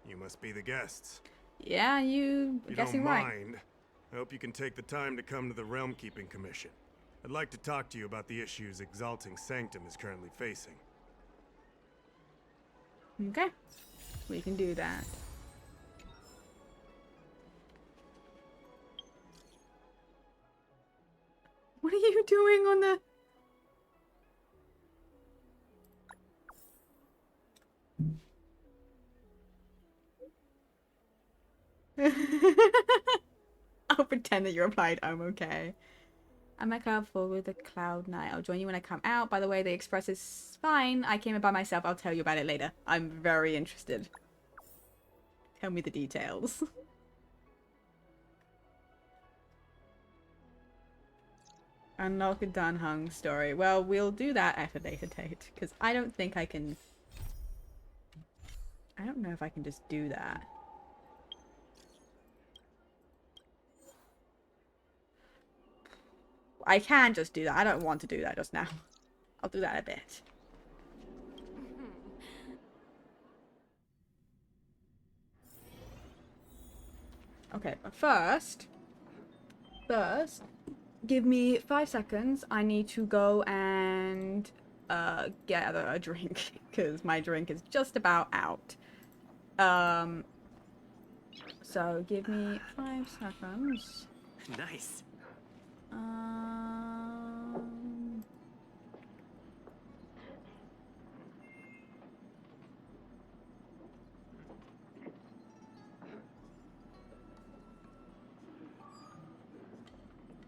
Speaker 15: You must be the guests.
Speaker 1: Yeah, you
Speaker 15: If you
Speaker 1: guessing
Speaker 15: don't
Speaker 1: right.
Speaker 15: mind, I hope you can take the time to come to the Realm Keeping Commission. I'd like to talk to you about the issues Exalting Sanctum is currently facing.
Speaker 1: Okay, we can do that. What are you doing on the... I'll pretend that you replied, I'm okay. I'm at Cloud 4 with the Cloud Knight. I'll join you when I come out. By the way, the express is fine. I came in by myself. I'll tell you about it later. I'm very interested. Tell me the details. Unlock a Dunhung story. Well, we'll do that at a later date. Because I don't think I can... I don't know if I can just do that. I can just do that. I don't want to do that just now. I'll do that a bit. Okay, but first, give me 5 seconds. I need to go and get a drink because my drink is just about out. So give me 5 seconds.
Speaker 5: Nice.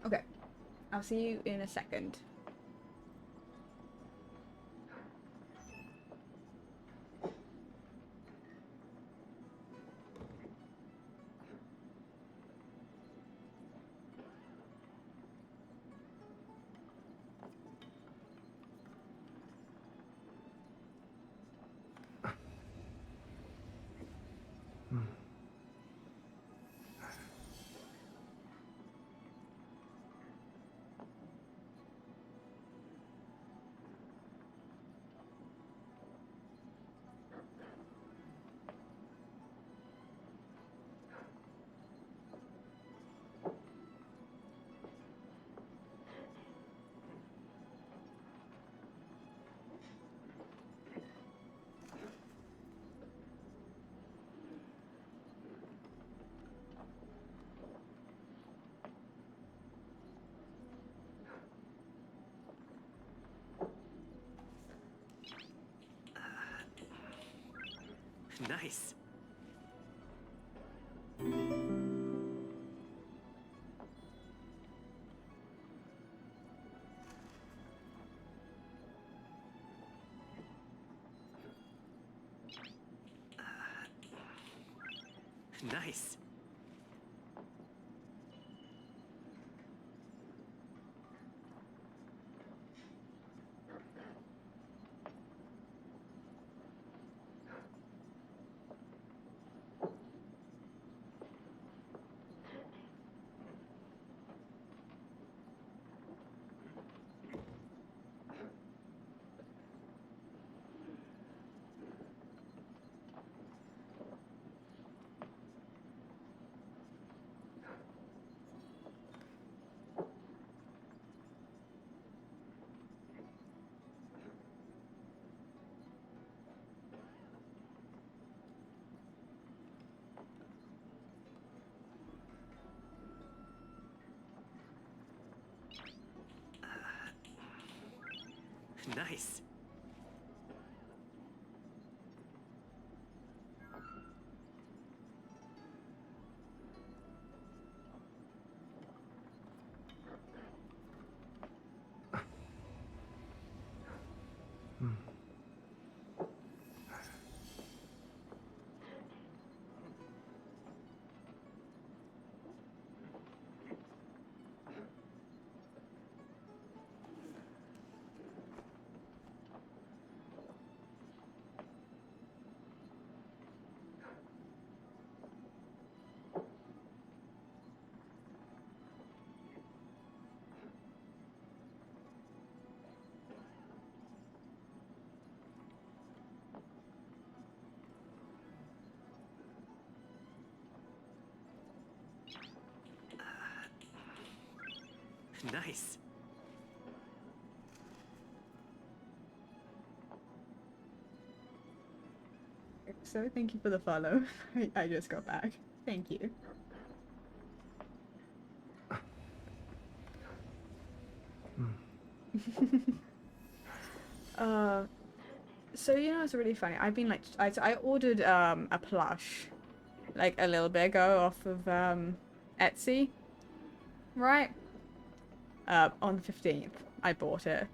Speaker 1: Okay, I'll see you in a second.
Speaker 5: Nice. Nice. Nice. Nice.
Speaker 1: So thank you for the follow. I just got back. Thank you. So you know it's really funny. I've been like I ordered a plush like a little bit ago off of Etsy, right? On the 15th, I bought it,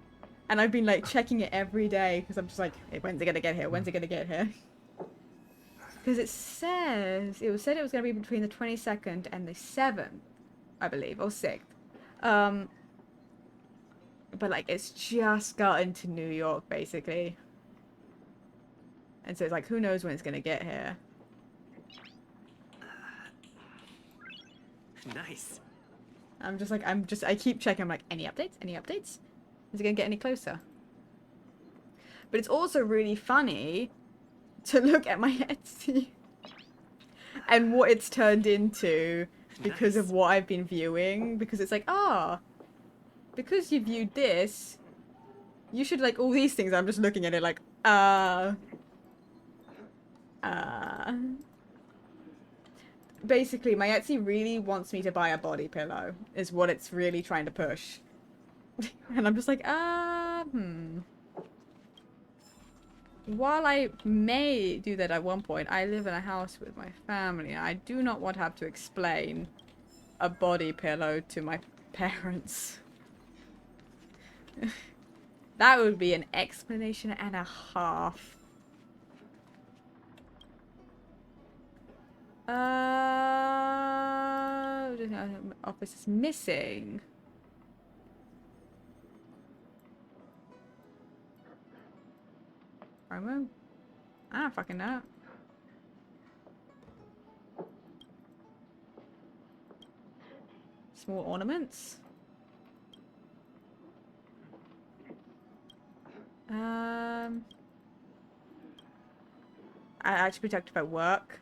Speaker 1: and I've been like checking it every day because I'm just like, hey, when's it gonna get here? When's it gonna get here? Because it said it was gonna be between the 22nd and the 7th, I believe, or 6th. But like it's just gotten to New York basically. And so it's like, who knows when it's gonna get here.
Speaker 5: Nice.
Speaker 1: I keep checking, I'm like, any updates? Any updates? Is it gonna get any closer? But it's also really funny to look at my Etsy and what it's turned into because of what I've been viewing. Because it's like, because you viewed this, you should like all these things. I'm just looking at it like, basically, my Etsy really wants me to buy a body pillow, is what it's really trying to push. And I'm just like, While I may do that at one point, I live in a house with my family, and I do not want to have to explain a body pillow to my parents. That would be an explanation and a half. Office is missing. Promo? I don't fucking know. Small ornaments. I actually talked about work.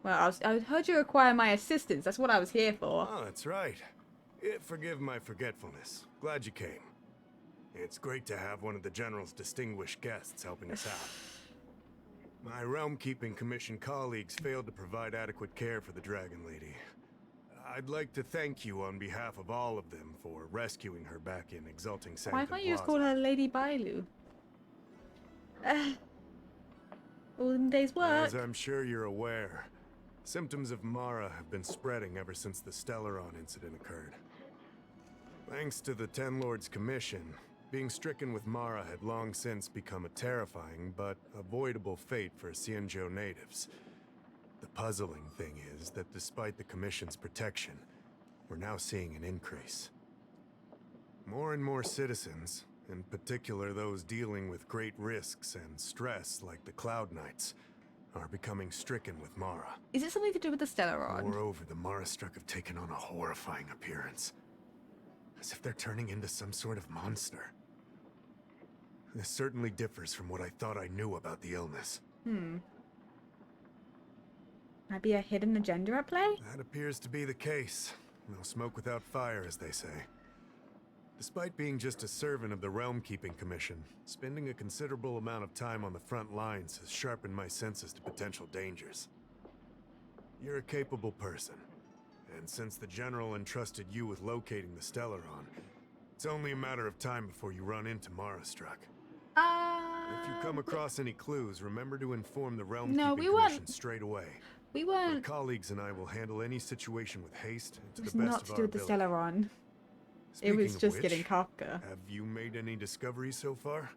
Speaker 1: Well, I heard you require my assistance. That's what I was here for.
Speaker 15: Oh, that's right. Forgive my forgetfulness. Glad you came. It's great to have one of the General's distinguished guests helping us out. My Realm Keeping Commission colleagues failed to provide adequate care for the Dragon Lady. I'd like to thank you on behalf of all of them for rescuing her back in Exalting Sanctum
Speaker 1: Why can't you just
Speaker 15: Plaza.
Speaker 1: call her Lady Bailu? All in the day's work.
Speaker 15: As I'm sure you're aware, symptoms of Mara have been spreading ever since the Stellaron incident occurred. Thanks to the Ten Lords Commission, being stricken with Mara had long since become a terrifying but avoidable fate for Xianzhou natives. The puzzling thing is that despite the Commission's protection, we're now seeing an increase. More and more citizens, in particular those dealing with great risks and stress like the Cloud Knights, are becoming stricken with Mara.
Speaker 1: Is it something to do with the Stellaron?
Speaker 15: Moreover, the Mara struck have taken on a horrifying appearance. As if they're turning into some sort of monster. This certainly differs from what I thought I knew about the illness.
Speaker 1: Might be a hidden agenda at play?
Speaker 15: That appears to be the case. No smoke without fire, as they say. Despite being just a servant of the Realm Keeping Commission, spending a considerable amount of time on the front lines has sharpened my senses to potential dangers. You're a capable person, and since the General entrusted you with locating the Stellaron, it's only a matter of time before you run into Marastruck. If you come across any clues, remember to inform the Realm Keeping Commission straight away.
Speaker 1: We weren't.
Speaker 15: My colleagues and I will handle any situation with haste and to
Speaker 1: It was
Speaker 15: the best
Speaker 1: not
Speaker 15: of
Speaker 1: to
Speaker 15: our
Speaker 1: do with the
Speaker 15: ability.
Speaker 1: Stellaron. It
Speaker 15: Speaking
Speaker 1: was
Speaker 15: of
Speaker 1: just
Speaker 15: which,
Speaker 1: getting Kafka.
Speaker 15: Have you made any discoveries so far?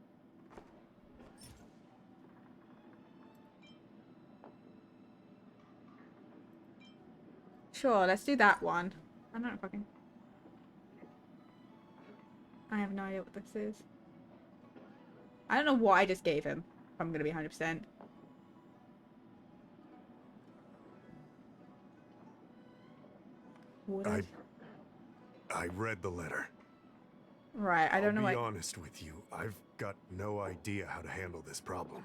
Speaker 1: Sure, let's do that one. I don't fucking. I have no idea what this is. I don't know what I just gave him. If I'm gonna be 100%.
Speaker 15: I read the letter.
Speaker 1: Right, I don't know
Speaker 15: I'll be
Speaker 1: what...
Speaker 15: honest with you, I've got no idea how to handle this problem.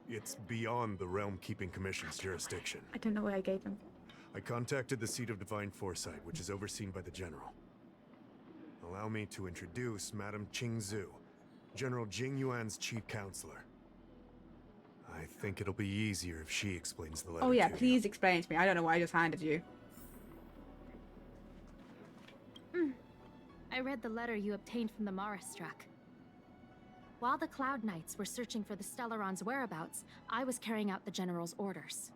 Speaker 15: It's beyond the Realm Keeping Commission's jurisdiction.
Speaker 1: I don't know what I gave him.
Speaker 15: I contacted the Seat of Divine Foresight, which is overseen by the General. Allow me to introduce Madame Qingzhu, General Jing Yuan's chief counselor. I think it'll be easier if she explains the letter.
Speaker 1: Oh yeah,
Speaker 15: to
Speaker 1: please explain it to me. I don't know what I just handed you.
Speaker 6: I read the letter you obtained from the Marastruck. While the Cloud Knights were searching for the Stellaron's whereabouts, I was carrying out the General's orders,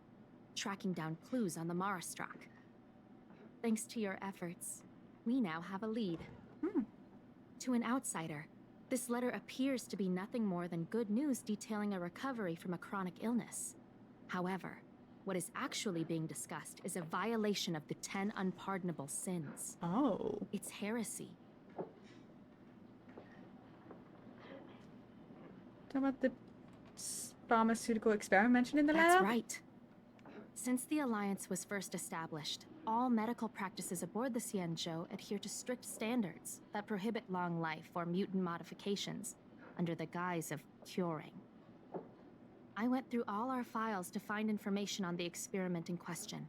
Speaker 6: tracking down clues on the Marastruck. Thanks to your efforts, we now have a lead. To an outsider, this letter appears to be nothing more than good news detailing a recovery from a chronic illness. However, what is actually being discussed is a violation of the 10 unpardonable sins.
Speaker 1: Oh.
Speaker 6: It's heresy.
Speaker 1: Talk about the pharmaceutical experiment mentioned in the letter?
Speaker 6: That's right. Since the Alliance was first established, all medical practices aboard the Xianzhou adhere to strict standards that prohibit long life or mutant modifications under the guise of curing. I went through all our files to find information on the experiment in question,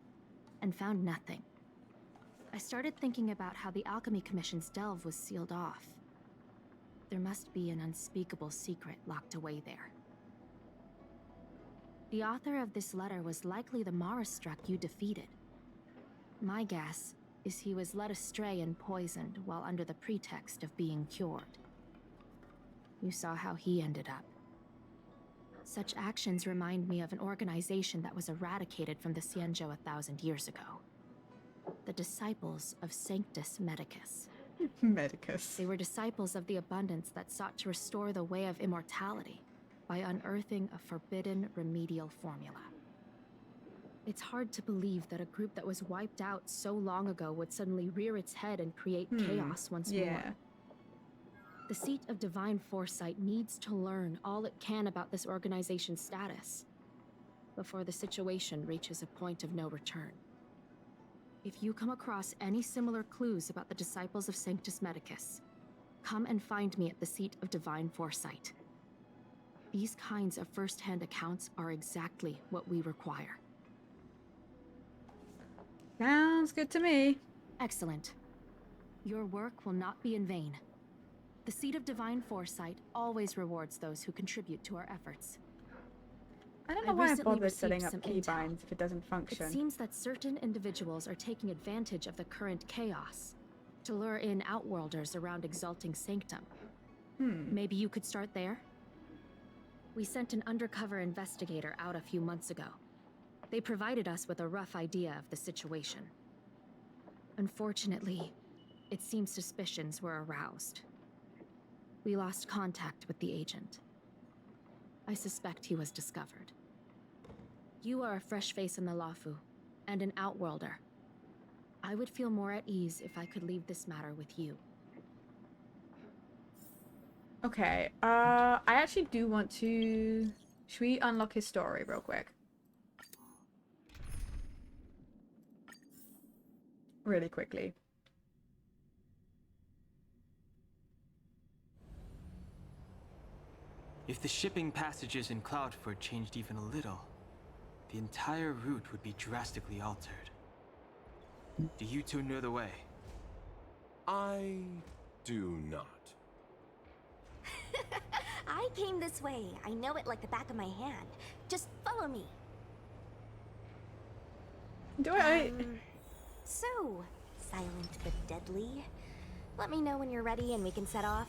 Speaker 6: and found nothing. I started thinking about how the Alchemy Commission's delve was sealed off. There must be an unspeakable secret locked away there. The author of this letter was likely the Marastruck you defeated. My guess is he was led astray and poisoned while under the pretext of being cured. You saw how he ended up. Such actions remind me of an organization that was eradicated from the Xianzhou 1,000 years ago. The Disciples of Sanctus Medicus.
Speaker 1: Medicus.
Speaker 6: They were disciples of the abundance that sought to restore the way of immortality by unearthing a forbidden remedial formula. It's hard to believe that a group that was wiped out so long ago would suddenly rear its head and create chaos once more. The Seat of Divine Foresight needs to learn all it can about this organization's status before the situation reaches a point of no return. If you come across any similar clues about the Disciples of Sanctus Medicus, come and find me at the Seat of Divine Foresight. These kinds of first-hand accounts are exactly what we require.
Speaker 1: Sounds good to me.
Speaker 6: Excellent. Your work will not be in vain. The Seat of Divine Foresight always rewards those who contribute to our efforts.
Speaker 1: I don't know why I bothered setting up keybinds if it doesn't function.
Speaker 6: It seems that certain individuals are taking advantage of the current chaos to lure in outworlders around Exalting Sanctum. Maybe you could start there? We sent an undercover investigator out a few months ago. They provided us with a rough idea of the situation. Unfortunately, it seems suspicions were aroused. We lost contact with the agent. I suspect he was discovered. You are a fresh face in the Luofu, and an outworlder. I would feel more at ease if I could leave this matter with you.
Speaker 1: Okay, I actually do want to... Should we unlock his story real quick? Really quickly.
Speaker 5: If the shipping passages in Cloudford changed even a little, the entire route would be drastically altered. Do you two know the way?
Speaker 2: I do not.
Speaker 7: I came this way. I know it like the back of my hand. Just follow me.
Speaker 1: Do I?
Speaker 7: So, Silent but Deadly. Let me know when you're ready and we can set off.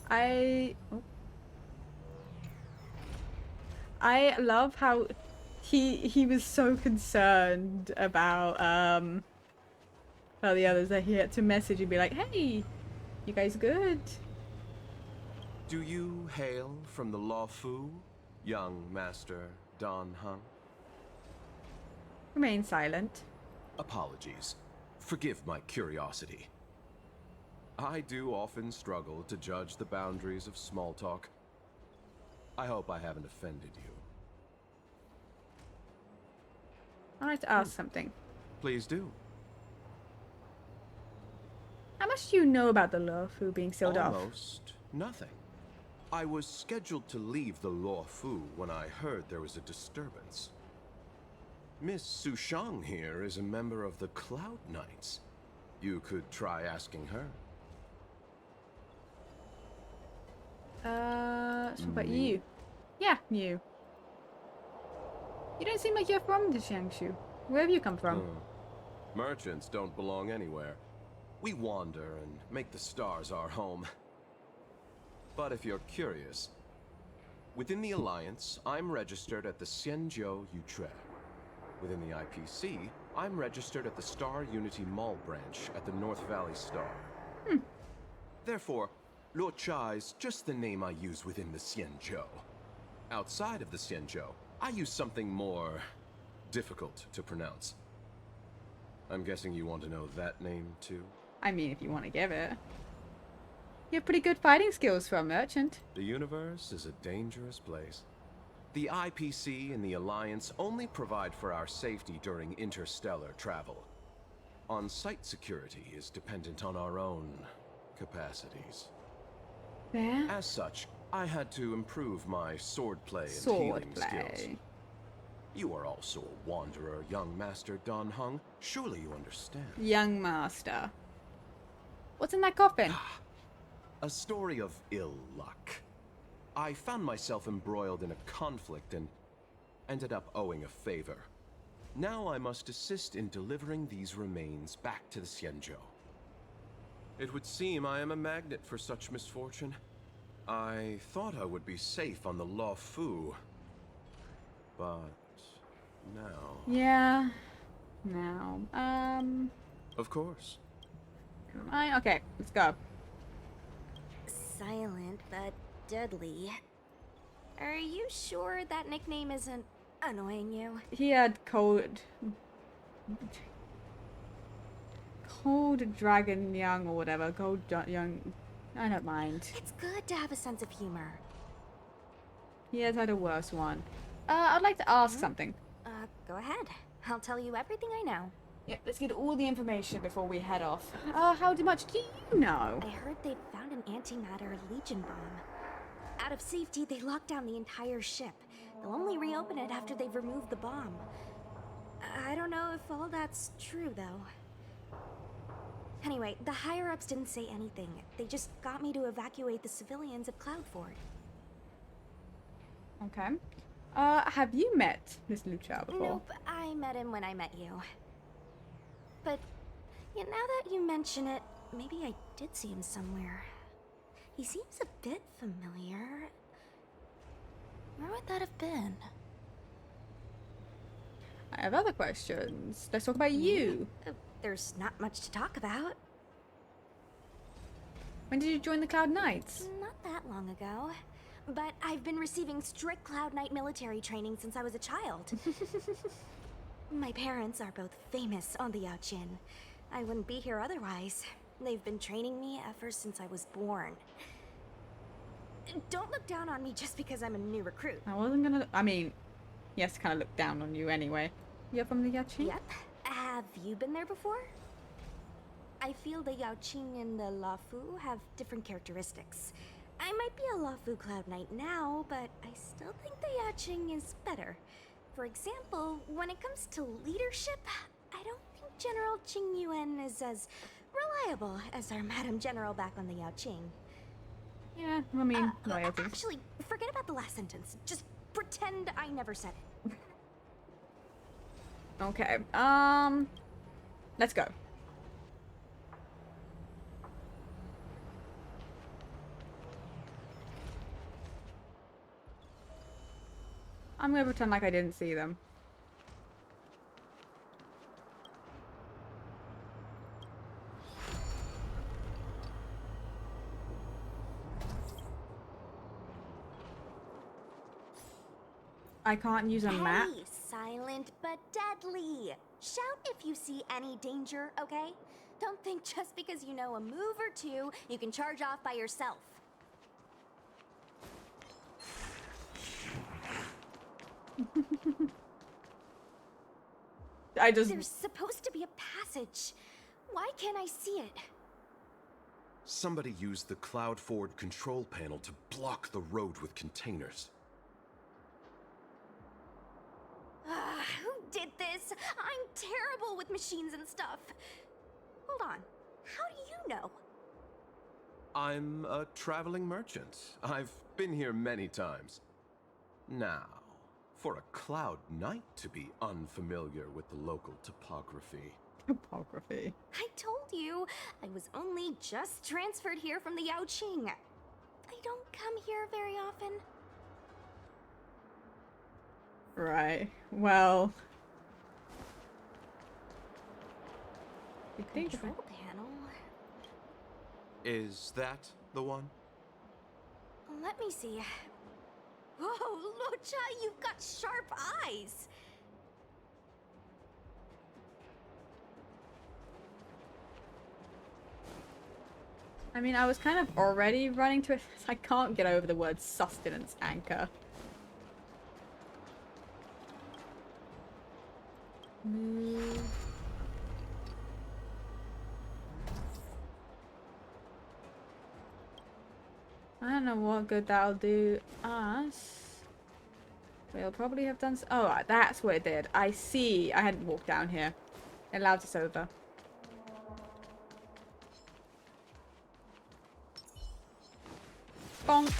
Speaker 1: I love how he was so concerned about the others that he had to message and be like, hey, you guys good?
Speaker 2: Do you hail from the Luofu, young Master Don Hung?
Speaker 1: Remain silent.
Speaker 2: Apologies. Forgive my curiosity. I do often struggle to judge the boundaries of small talk. I hope I haven't offended you.
Speaker 1: I'd like to ask something.
Speaker 2: Please do.
Speaker 1: How much do you know about the Luofu being sealed off?
Speaker 19: Almost nothing. I was scheduled to leave the Luofu when I heard there was a disturbance. Miss Sushang here is a member of the Cloud Knights. You could try asking her.
Speaker 1: So what about you? Yeah, you. You don't seem like you're from the Jiangsu. Where have you come from?
Speaker 19: Merchants don't belong anywhere. We wander and make the stars our home. But if you're curious, within the Alliance, I'm registered at the Xianzhou Utrecht. Within the IPC, I'm registered at the Star Unity Mall branch at the North Valley Star. Therefore, Luocha is just the name I use within the Xianzhou. Outside of the Xianzhou, I use something more difficult to pronounce. I'm guessing you want to know that name too?
Speaker 1: I mean, if you want to give it. You have pretty good fighting skills for a merchant.
Speaker 19: The universe is a dangerous place. The IPC and the Alliance only provide for our safety during interstellar travel. On-site security is dependent on our own capacities.
Speaker 1: Yeah.
Speaker 19: As such, I had to improve my swordplay and healing skills. You are also a wanderer, young master Dan Heng. Surely you understand.
Speaker 1: Young master. What's in that coffin?
Speaker 19: A story of ill luck. I found myself embroiled in a conflict and ended up owing a favor. Now I must assist in delivering these remains back to the Xianzhou. It would seem I am a magnet for such misfortune. I thought I would be safe on the Luofu, but now...
Speaker 1: Yeah. Now.
Speaker 19: Of course.
Speaker 1: Okay, let's go.
Speaker 7: Silent but deadly. Are you sure that nickname isn't annoying you?
Speaker 1: He had cold dragon young or whatever. Cold young. I don't mind.
Speaker 7: It's good to have a sense of humor.
Speaker 1: He has had a worse one. I'd like to ask something.
Speaker 7: Go ahead. I'll tell you everything I know.
Speaker 1: Yeah, let's get all the information before we head off. How much do you know?
Speaker 7: I heard they found an antimatter Legion bomb. Out of safety, they locked down the entire ship. They'll only reopen it after they've removed the bomb. I don't know if all that's true, though. Anyway, the higher-ups didn't say anything. They just got me to evacuate the civilians of Cloudford.
Speaker 1: Okay. Have you met Miss Lucha before?
Speaker 7: Nope, I met him when I met you. But, yeah, now that you mention it, maybe I did see him somewhere. He seems a bit familiar. Where would that have been?
Speaker 1: I have other questions. Let's talk about you.
Speaker 7: There's not much to talk about.
Speaker 1: When did you join the Cloud Knights?
Speaker 7: Not that long ago. But I've been receiving strict Cloud Knight military training since I was a child. My parents are both famous on the Yaoqin. I wouldn't be here otherwise. They've been training me ever since I was born. Don't look down on me just because I'm a new recruit.
Speaker 1: I wasn't gonna... I mean, yes, kind of look down on you anyway. You're from the Yaoqin?
Speaker 7: Yep. Have you been there before? I feel the Yaoqin and the Luofu have different characteristics. I might be a Luofu Cloud Knight now, but I still think the Yaoqin is better. For example, when it comes to leadership, I don't think General Qing Yuan is as reliable as our Madam General back on the Yaoqin.
Speaker 1: Yeah, I mean, loyalty.
Speaker 7: Actually, forget about the last sentence. Just pretend I never said it.
Speaker 1: Okay, let's go. I'm gonna pretend like I didn't see them. I can't use a map.
Speaker 7: Hey, silent but deadly. Shout if you see any danger, okay? Don't think just because you know a move or two, you can charge off by yourself. There's supposed to be a passage. Why can't I see it?
Speaker 19: Somebody used the cloud forward control panel to block the road with containers.
Speaker 7: Who did this? I'm terrible with machines and stuff. Hold on. How do you know?
Speaker 19: I'm a traveling merchant. I've been here many times. Now, for a Cloud Knight to be unfamiliar with the local topography.
Speaker 1: Topography.
Speaker 7: I told you, I was only just transferred here from the Yaoqing. I don't come here very often.
Speaker 1: Right. Well.
Speaker 7: Control panel.
Speaker 19: Is that the one?
Speaker 7: Let me see. Oh, Locha, you've got sharp eyes.
Speaker 1: I mean, I was kind of already running to it. I can't get over the word sustenance anchor. Move. I don't know what good that'll do us. We'll probably have done. Oh, that's what it did. I see. I hadn't walked down here. It allowed us over. Bonk.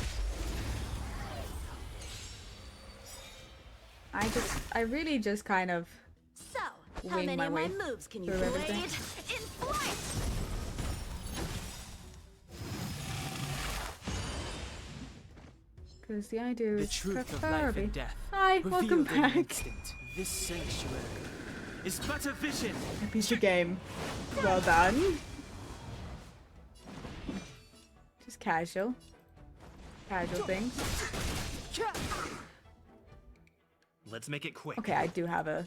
Speaker 1: I really just kind of
Speaker 8: So, how
Speaker 1: wing
Speaker 8: many
Speaker 1: my
Speaker 8: of
Speaker 1: way
Speaker 8: my moves can you
Speaker 1: through
Speaker 8: blade
Speaker 1: everything.
Speaker 8: in flight?
Speaker 1: Because the idea
Speaker 5: The
Speaker 1: is
Speaker 5: truth of life
Speaker 1: preferably.
Speaker 5: and death.
Speaker 1: Hi, welcome
Speaker 5: revealed in an
Speaker 1: back.
Speaker 5: instant. This sanctuary is but a vision.
Speaker 1: A piece of game. Well done. Just casual. Casual things.
Speaker 4: Let's make it quick.
Speaker 1: Okay, I do have a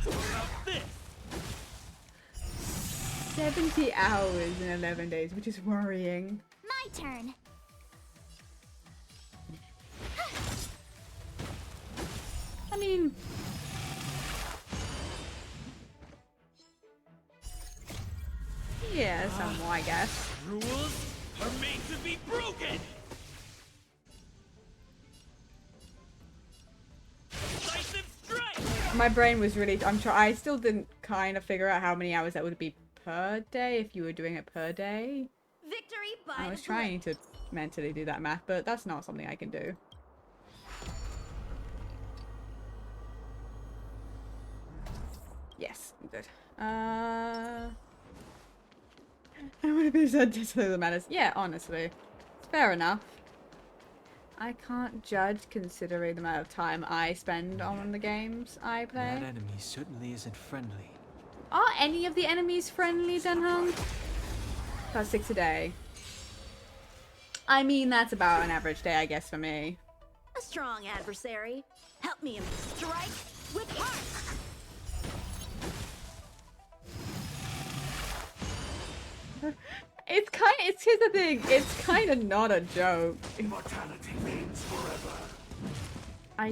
Speaker 4: How about this?
Speaker 1: 70 hours in 11 days, which is worrying.
Speaker 17: My turn.
Speaker 1: I mean, yeah, somewhat, I guess.
Speaker 4: Rules are made to be broken. Decisive strike.
Speaker 1: My brain was really. I still didn't kind of figure out how many hours that would be per day if you were doing it per day.
Speaker 8: Victory by
Speaker 1: I
Speaker 8: the
Speaker 1: was trying to mentally do that math, but that's not something I can do. Yes, I'm good. I would have been so disloyal that matters. Yeah, honestly. Fair enough. I can't judge considering the amount of time I spend on the games I play.
Speaker 5: That enemy certainly isn't friendly.
Speaker 1: Are any of the enemies friendly, Dunhung? About 6 a day. I mean, that's about an average day, I guess, for me.
Speaker 8: A strong adversary. Help me strike with heart.
Speaker 1: It's here's the thing, it's kind of not a joke.
Speaker 2: Immortality reigns forever.
Speaker 1: I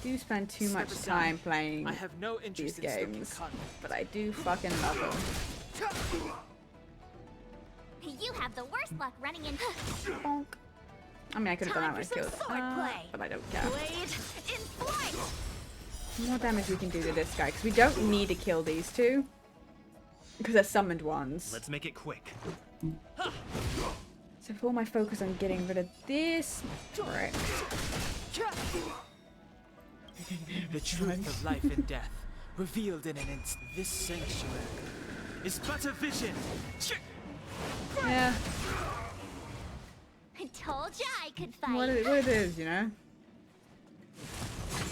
Speaker 1: do spend too much time playing
Speaker 5: I have no interest
Speaker 1: these
Speaker 5: in sticking
Speaker 1: games,
Speaker 5: contact.
Speaker 1: but I do fucking love them.
Speaker 17: You have the worst luck running in.
Speaker 1: Bonk. I mean, I could have done that
Speaker 8: Time
Speaker 1: with
Speaker 8: for some
Speaker 1: skills,
Speaker 8: swordplay.
Speaker 1: but I don't care.
Speaker 8: Blade in flight.
Speaker 1: More damage we can do to this guy, because we don't need to kill these two. Because they're summoned ones.
Speaker 4: Let's make it quick.
Speaker 1: So for all my focus on getting rid of this brick.
Speaker 5: The truth of life and death, revealed in an instant. This sanctuary is but a vision.
Speaker 1: Yeah,
Speaker 17: I told ya I could fight.
Speaker 1: what it is, you know?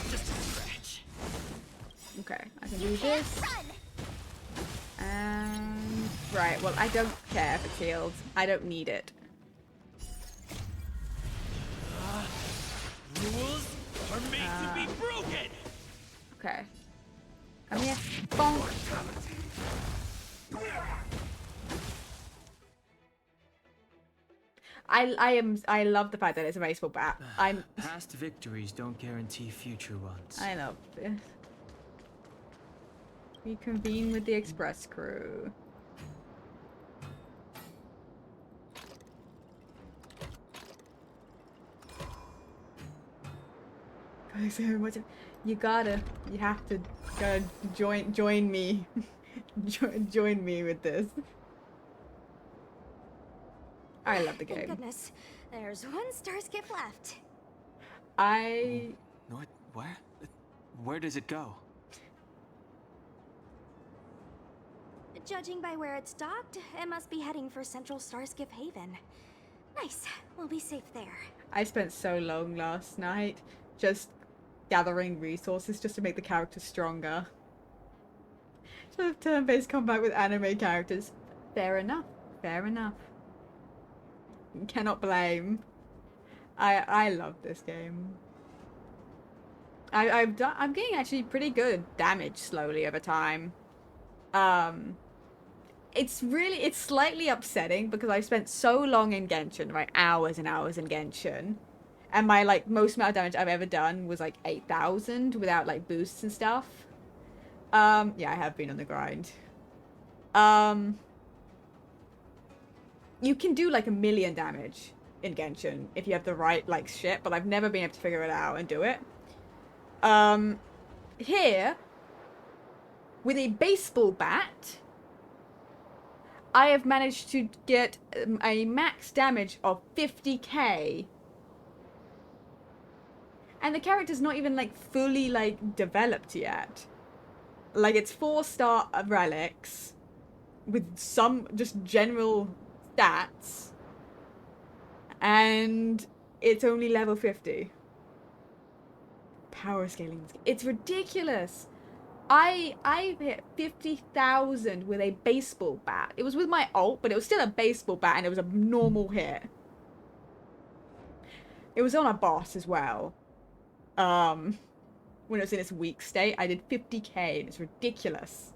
Speaker 4: Just a scratch.
Speaker 1: Okay, I can do this. And right, well, I don't care if it's healed. I don't need it.
Speaker 4: Rules are made to be broken.
Speaker 1: Okay. Come here. Bonk. I love the fact that it's a baseball bat.
Speaker 5: Past victories don't guarantee future ones.
Speaker 1: I love this. Reconvene with the express crew. You have to join me. join me with this. I love the game.
Speaker 11: Thank goodness. There's one star skip left.
Speaker 5: What? Where? Where does it go?
Speaker 11: Judging by where it's docked, it must be heading for Central Starskiff Haven. Nice. We'll be safe there.
Speaker 1: I spent so long last night just gathering resources just to make the characters stronger. Sort of turn-based combat with anime characters. Fair enough. Fair enough. Cannot blame. I love this game. I'm getting actually pretty good at damage slowly over time. It's slightly upsetting because I spent so long in Genshin, right? Hours and hours in Genshin. And my, like, most amount of damage I've ever done was, like, 8,000 without, like, boosts and stuff. Yeah, I have been on the grind. You can do, like, 1,000,000 damage in Genshin if you have the right, like, shit, but I've never been able to figure it out and do it. Here, with a baseball bat, I have managed to get a max damage of 50k. And the character's not even, like, fully, like, developed yet. Like, it's 4-star relics with some just general stats. And it's only level 50. Power scaling. It's ridiculous. I hit 50,000 with a baseball bat. It was with my ult, but it was still a baseball bat and it was a normal hit. It was on a boss as well. When it was in its weak state, I did 50k and it's ridiculous.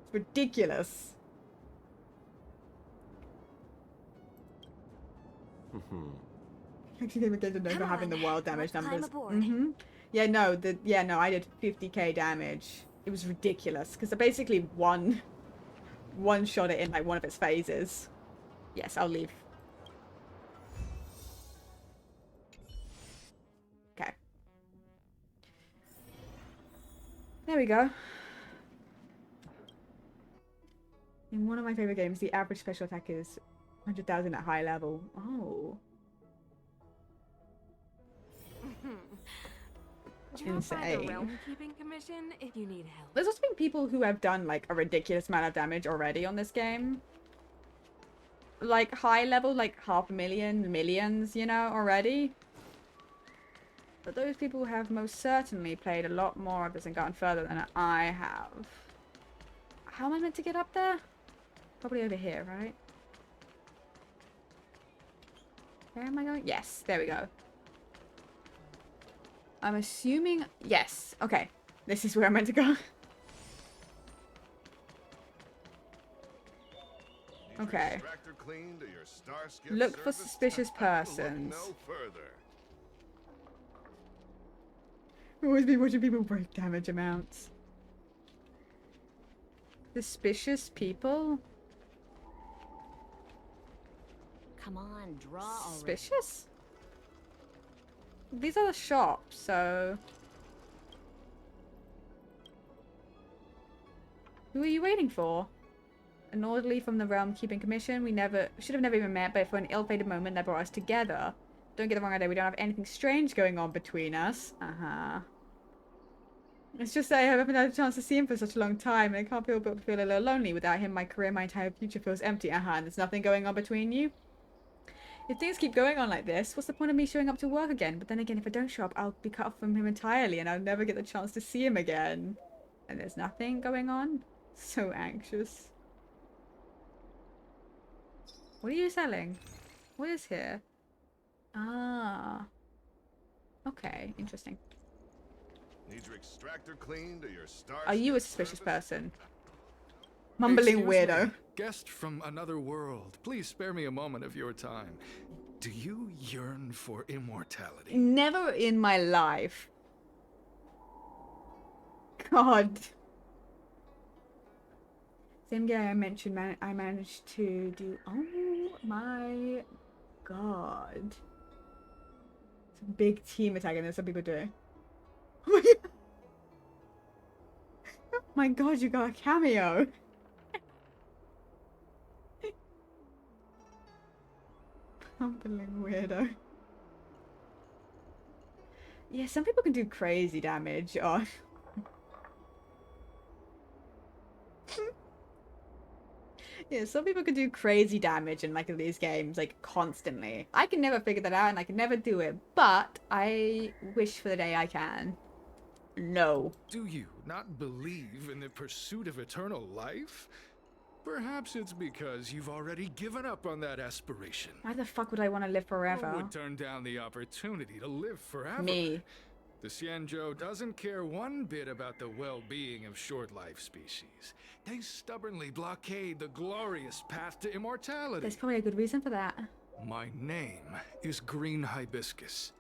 Speaker 1: It's ridiculous. Actually, again, no for having the wild damage numbers. Yeah, no, I did 50k damage. It was ridiculous because I basically one shot it in like one of its phases. Yes, I'll leave. Okay. There we go. In one of my favorite games, the average special attack is 100,000 at high level. Oh.
Speaker 12: Drop by the
Speaker 1: Insane.
Speaker 12: Realm Keeping Commission if you need help.
Speaker 1: There's also been people who have done like a ridiculous amount of damage already on this game. Like high level, like 500,000, millions, you know, already. But those people have most certainly played a lot more of this and gotten further than I have. How am I meant to get up there? Probably over here, right? Where am I going? Yes, there we go. I'm assuming... Yes. Okay. This is where I'm meant to go. Okay. Look for suspicious persons. Always be watching people break damage amounts. Suspicious people?
Speaker 9: Come on, draw already.
Speaker 1: Suspicious? These are the shops, so... Who are you waiting for? An orderly from the Realm Keeping Commission. We should have never even met, but for an ill-fated moment that brought us together. Don't get the wrong idea, we don't have anything strange going on between us. It's just that I haven't had a chance to see him for such a long time, and I can't feel but feel a little lonely. Without him, my career, my entire future feels empty. And there's nothing going on between you. If things keep going on like this, what's the point of me showing up to work again? But then again, if I don't show up, I'll be cut off from him entirely, and I'll never get the chance to see him again. And there's nothing going on? So anxious. What are you selling? What is here? Ah. Okay, interesting.
Speaker 14: Need your extractor cleaned or your star.
Speaker 1: Are you a suspicious person? Mumbling weirdo.
Speaker 24: Guest from another world. Please spare me a moment of your time. Do you yearn for immortality?
Speaker 1: Never in my life. God. Same guy I mentioned, I managed to do. Oh my God. It's a big team attack, and there's some people doing. Oh my God, you got a cameo. Humbling weirdo. Yeah, some people can do crazy damage. Oh. Yeah, some people can do crazy damage in like these games, like constantly. I can never figure that out and I can never do it, but I wish for the day I can. No.
Speaker 24: Do you not believe in the pursuit of eternal life? Perhaps it's because you've already given up on that aspiration.
Speaker 1: Why the fuck would I want to live forever?
Speaker 24: Who would turn down the opportunity to live forever?
Speaker 1: Me.
Speaker 24: The Xianzhou doesn't care one bit about the well-being of short-life species. They stubbornly blockade the glorious path to immortality.
Speaker 1: There's probably a good reason for that.
Speaker 24: My name is Green Hibiscus.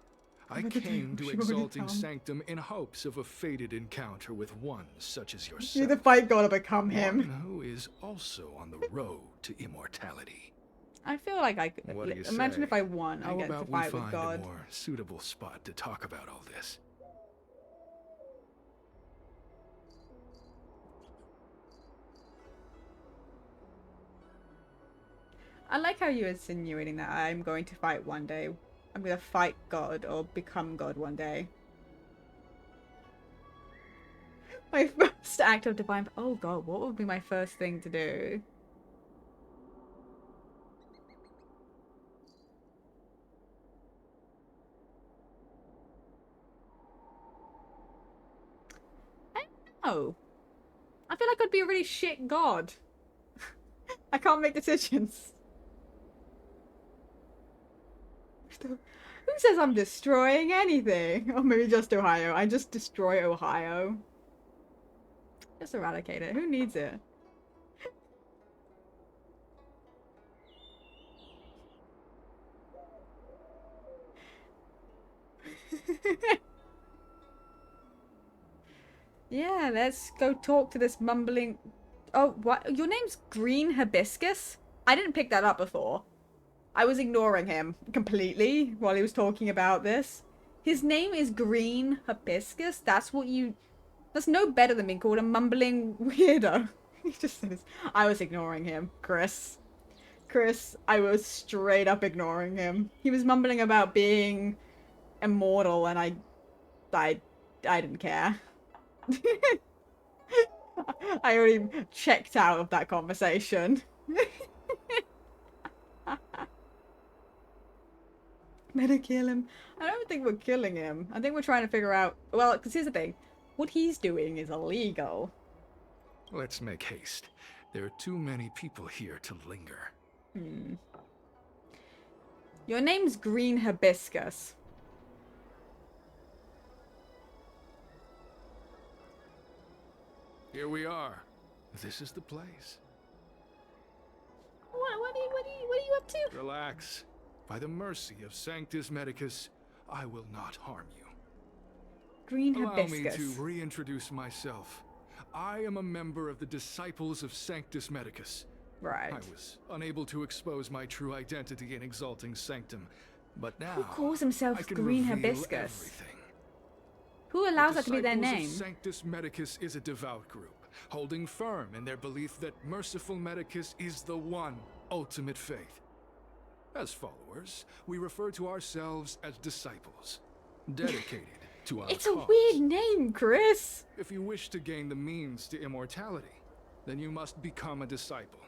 Speaker 24: I came to Exalting Sanctum in hopes of a fated encounter with one such as yourself.
Speaker 1: You're the fight god to become him.
Speaker 24: One who is also on the road to immortality.
Speaker 1: I feel like I could.
Speaker 24: What do you
Speaker 1: imagine
Speaker 24: say?
Speaker 1: if I won, I
Speaker 24: How
Speaker 1: get to
Speaker 24: about
Speaker 1: fight
Speaker 24: we
Speaker 1: with
Speaker 24: find
Speaker 1: God.
Speaker 24: a more suitable spot to talk about all this?
Speaker 1: I like how you're insinuating that I'm going to fight one day. I'm going to fight God or become God one day. My first act of divine... Oh God, what would be my first thing to do? I don't know. I feel like I'd be a really shit God. I can't make decisions. Who says I'm destroying anything? Or maybe just Ohio. I just destroy Ohio. Just eradicate it. Who needs it? Yeah, let's go talk to this mumbling... Oh, what? Your name's Green Hibiscus? I didn't pick that up before. I was ignoring him completely while he was talking about this. His name is Green Hibiscus? That's what you... That's no better than being called a mumbling weirdo. He just says... I was ignoring him, Chris. Chris, I was straight up ignoring him. He was mumbling about being immortal and I didn't care. I already checked out of that conversation. Better kill him. I don't think we're killing him. I think we're trying to figure out... Well, because here's the thing. What he's doing is illegal.
Speaker 24: Let's make haste. There are too many people here to linger.
Speaker 1: Your name's Green Hibiscus.
Speaker 24: Here we are. This is the place.
Speaker 1: What are you up to?
Speaker 24: Relax. By the mercy of Sanctus Medicus, I will not harm you.
Speaker 1: Green
Speaker 24: Allow
Speaker 1: Hibiscus.
Speaker 24: me to reintroduce myself. I am a member of the Disciples of Sanctus Medicus.
Speaker 1: Right.
Speaker 24: I was unable to expose my true identity in Exalting Sanctum, but now
Speaker 1: Who calls himself
Speaker 24: I can
Speaker 1: Green
Speaker 24: reveal
Speaker 1: Hibiscus?
Speaker 24: everything.
Speaker 1: Who allows that to be their
Speaker 24: Disciples
Speaker 1: name?
Speaker 24: of Sanctus Medicus is a devout group, holding firm in their belief that merciful Medicus is the one ultimate faith. As followers, we refer to ourselves as disciples, dedicated to our
Speaker 1: It's a
Speaker 24: cause.
Speaker 1: weird name, Chris.
Speaker 24: If you wish to gain the means to immortality, then you must become a disciple.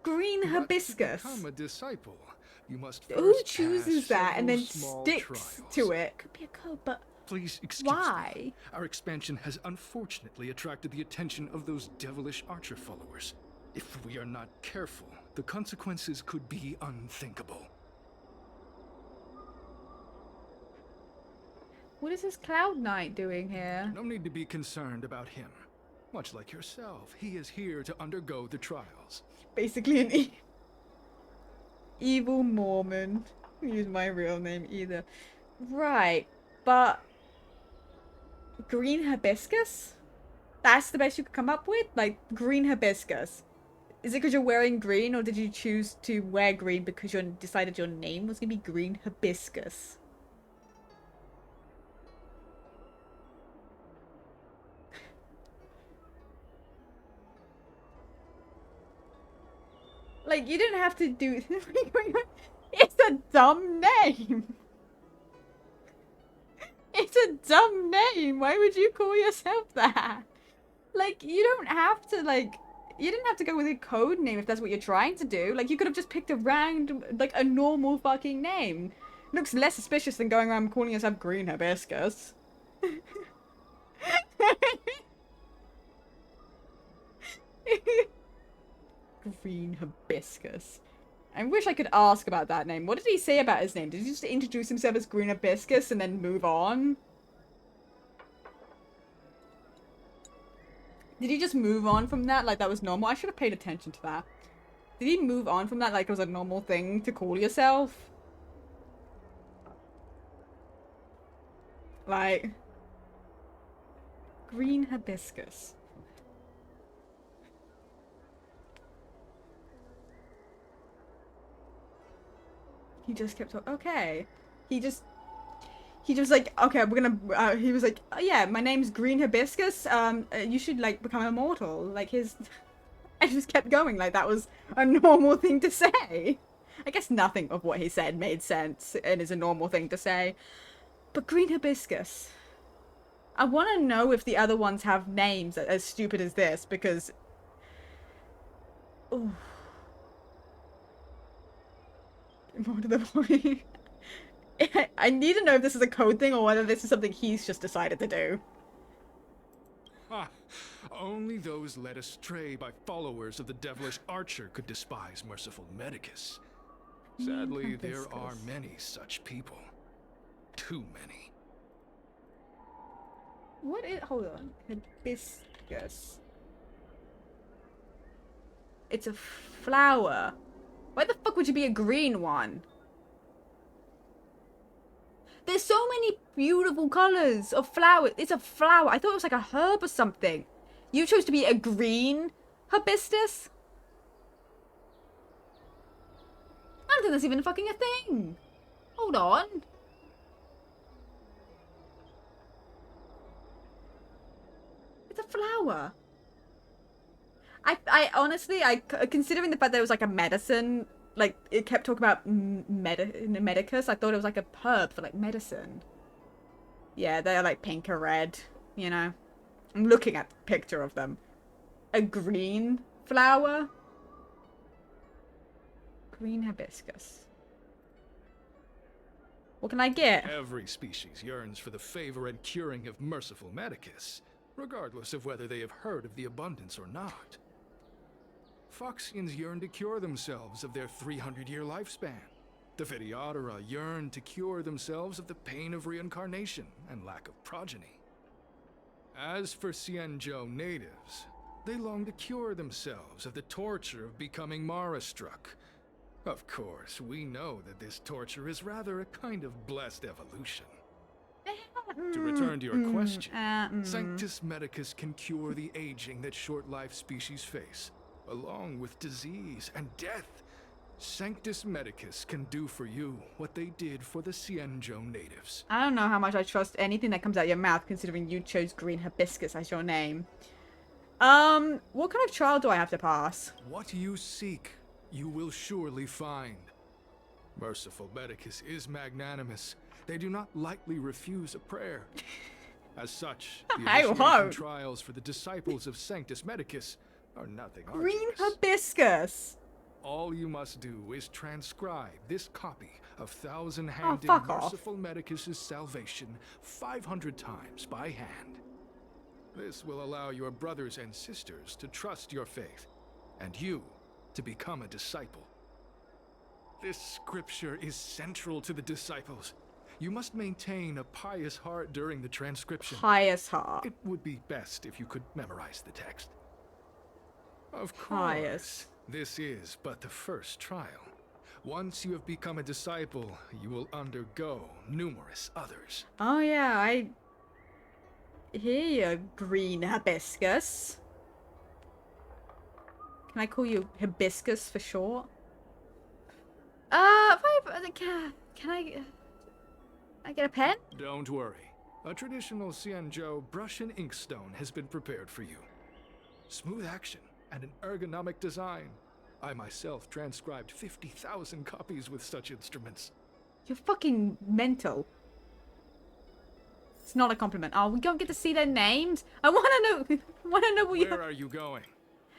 Speaker 1: Green
Speaker 24: But
Speaker 1: Hibiscus.
Speaker 24: To become a disciple, you must
Speaker 1: Who
Speaker 24: first
Speaker 1: chooses
Speaker 24: pass
Speaker 1: that and then
Speaker 24: several small
Speaker 1: sticks
Speaker 24: trials.
Speaker 1: to it? Could be a code, but
Speaker 24: Please excuse
Speaker 1: why?
Speaker 24: me. Our expansion has unfortunately attracted the attention of those devilish archer followers. If we are not careful, the consequences could be unthinkable.
Speaker 1: What is this Cloud Knight doing here?
Speaker 24: No need to be concerned about him. Much like yourself, he is here to undergo the trials.
Speaker 1: Basically an evil Mormon. Use my real name either. Right, but Green Hibiscus? That's the best you could come up with? Like, green hibiscus. Is it because you're wearing green, or did you choose to wear green because you decided your name was gonna be green hibiscus? Like, you didn't have to do... It's a dumb name! It's a dumb name! Why would you call yourself that? Like, you don't have to, like... You didn't have to go with a code name if that's what you're trying to do. Like, you could have just picked a random, like, a normal fucking name. Looks less suspicious than going around calling yourself Green Hibiscus. Green Hibiscus. I wish I could ask about that name. What did he say about his name? Did he just introduce himself as Green Hibiscus and then move on? Did he just move on from that like that was normal? I should have paid attention to that. Did he move on from that like it was a normal thing to call yourself? Like... Green Hibiscus. He just kept talking. Okay. He just like, okay, we're gonna, he was like, oh, yeah, my name's Green Hibiscus, you should, like, become immortal. Like, his, I just kept going, like, that was a normal thing to say. I guess nothing of what he said made sense and is a normal thing to say. But Green Hibiscus. I want to know if the other ones have names as stupid as this, because... Ooh. More to the point. I need to know if this is a code thing or whether this is something he's just decided to do.
Speaker 24: Ha! Only those led astray by followers of the devilish archer could despise merciful Medicus. Sadly, there are many such people. Too many.
Speaker 1: What is... Hold on. Hibiscus. It's a flower. Why the fuck would you be a green one? There's so many beautiful colours of flowers. It's a flower. I thought it was like a herb or something. You chose to be a green hibiscus? I don't think that's even fucking a thing. Hold on. It's a flower. I honestly, considering the fact that it was like a medicine, like it kept talking about medicus, I thought it was like a herb for like medicine. Yeah, they're like pink or red, you know. I'm looking at the picture of them. A green flower. Green hibiscus. What can I get?
Speaker 24: Every species yearns for the favor and curing of merciful Medicus, regardless of whether they have heard of the abundance or not. Foxians yearn to cure themselves of their 300-year lifespan. The Videodora yearn to cure themselves of the pain of reincarnation and lack of progeny. As for Xianzhou natives, they long to cure themselves of the torture of becoming Mara-struck. Of course, we know that this torture is rather a kind of blessed evolution. To return to your question, Sanctus Medicus can cure the aging that short-lived species face, along with disease and death. Sanctus Medicus can do for you what they did for the Xianzhou natives.
Speaker 1: I don't know how much I trust anything that comes out of your mouth, considering you chose green hibiscus as your name. What kind of trial do I have to pass?
Speaker 24: What you seek, you will surely find. Merciful Medicus is magnanimous. They do not lightly refuse a prayer. As such, the initiation trials for the disciples of Sanctus Medicus are nothing arduous.
Speaker 1: Green hibiscus!
Speaker 24: All you must do is transcribe this copy of thousand-handed Merciful Medicus's salvation 500 times by hand. This will allow your brothers and sisters to trust your faith, and you to become a disciple. This scripture is central to the disciples. You must maintain a pious heart during the transcription.
Speaker 1: Pious heart.
Speaker 24: It would be best if you could memorize the text. Of course,
Speaker 1: Pious.
Speaker 24: This is but the first trial. Once you have become a disciple, you will undergo numerous others.
Speaker 1: Oh yeah, Here you green hibiscus. Can I call you hibiscus for short? Can I get a pen?
Speaker 24: Don't worry. A traditional Xianzhou brush and inkstone has been prepared for you. Smooth action and an ergonomic design. I myself transcribed 50,000 copies with such instruments.
Speaker 1: You're fucking mental. It's not a compliment. Oh, we don't get to see their names. I want to know.
Speaker 24: Where are you going?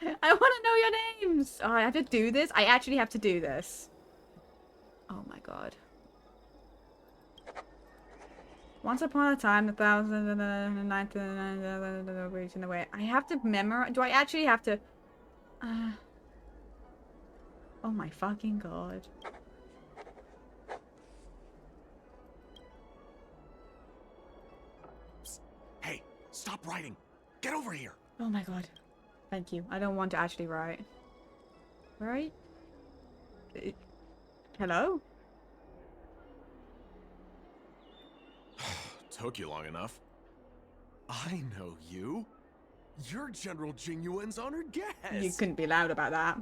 Speaker 1: I want to know your names. Oh, I have to do this. I actually have to do this. Oh my god. Once upon a time, 1,099 weeks in the way. I have to memorize. Do I actually have to? Oh my fucking god.
Speaker 3: Hey, stop writing. Get over here.
Speaker 1: Oh my god. Thank you. I don't want to actually write. Right? Hello?
Speaker 3: Took you long enough. I know you. You're General Jingyuan's honored guest.
Speaker 1: You couldn't be loud about that.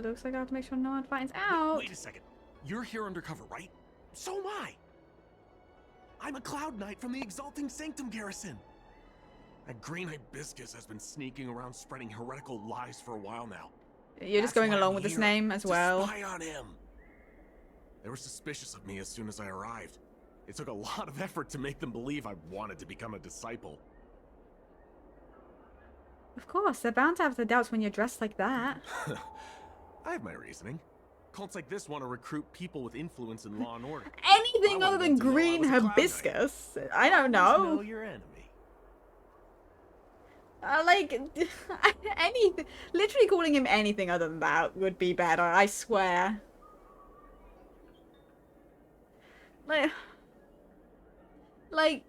Speaker 1: Looks like I have to make sure no one finds out.
Speaker 3: Wait a second. You're here undercover, right? So am I. I'm a Cloud Knight from the Exalting Sanctum Garrison. That green hibiscus has been sneaking around spreading heretical lies for a while now.
Speaker 1: You're just going along with this name as well.
Speaker 3: Spy on him. They were suspicious of me as soon as I arrived. It took a lot of effort to make them believe I wanted to become a disciple.
Speaker 1: Of course, they're bound to have their doubts when you're dressed like that.
Speaker 3: I have my reasoning. Cults like this want to recruit people with influence in law and order.
Speaker 1: Anything other than green hibiscus? I don't know.
Speaker 3: Know your enemy.
Speaker 1: Like, anything. Literally calling him anything other than that would be better, I swear. Like,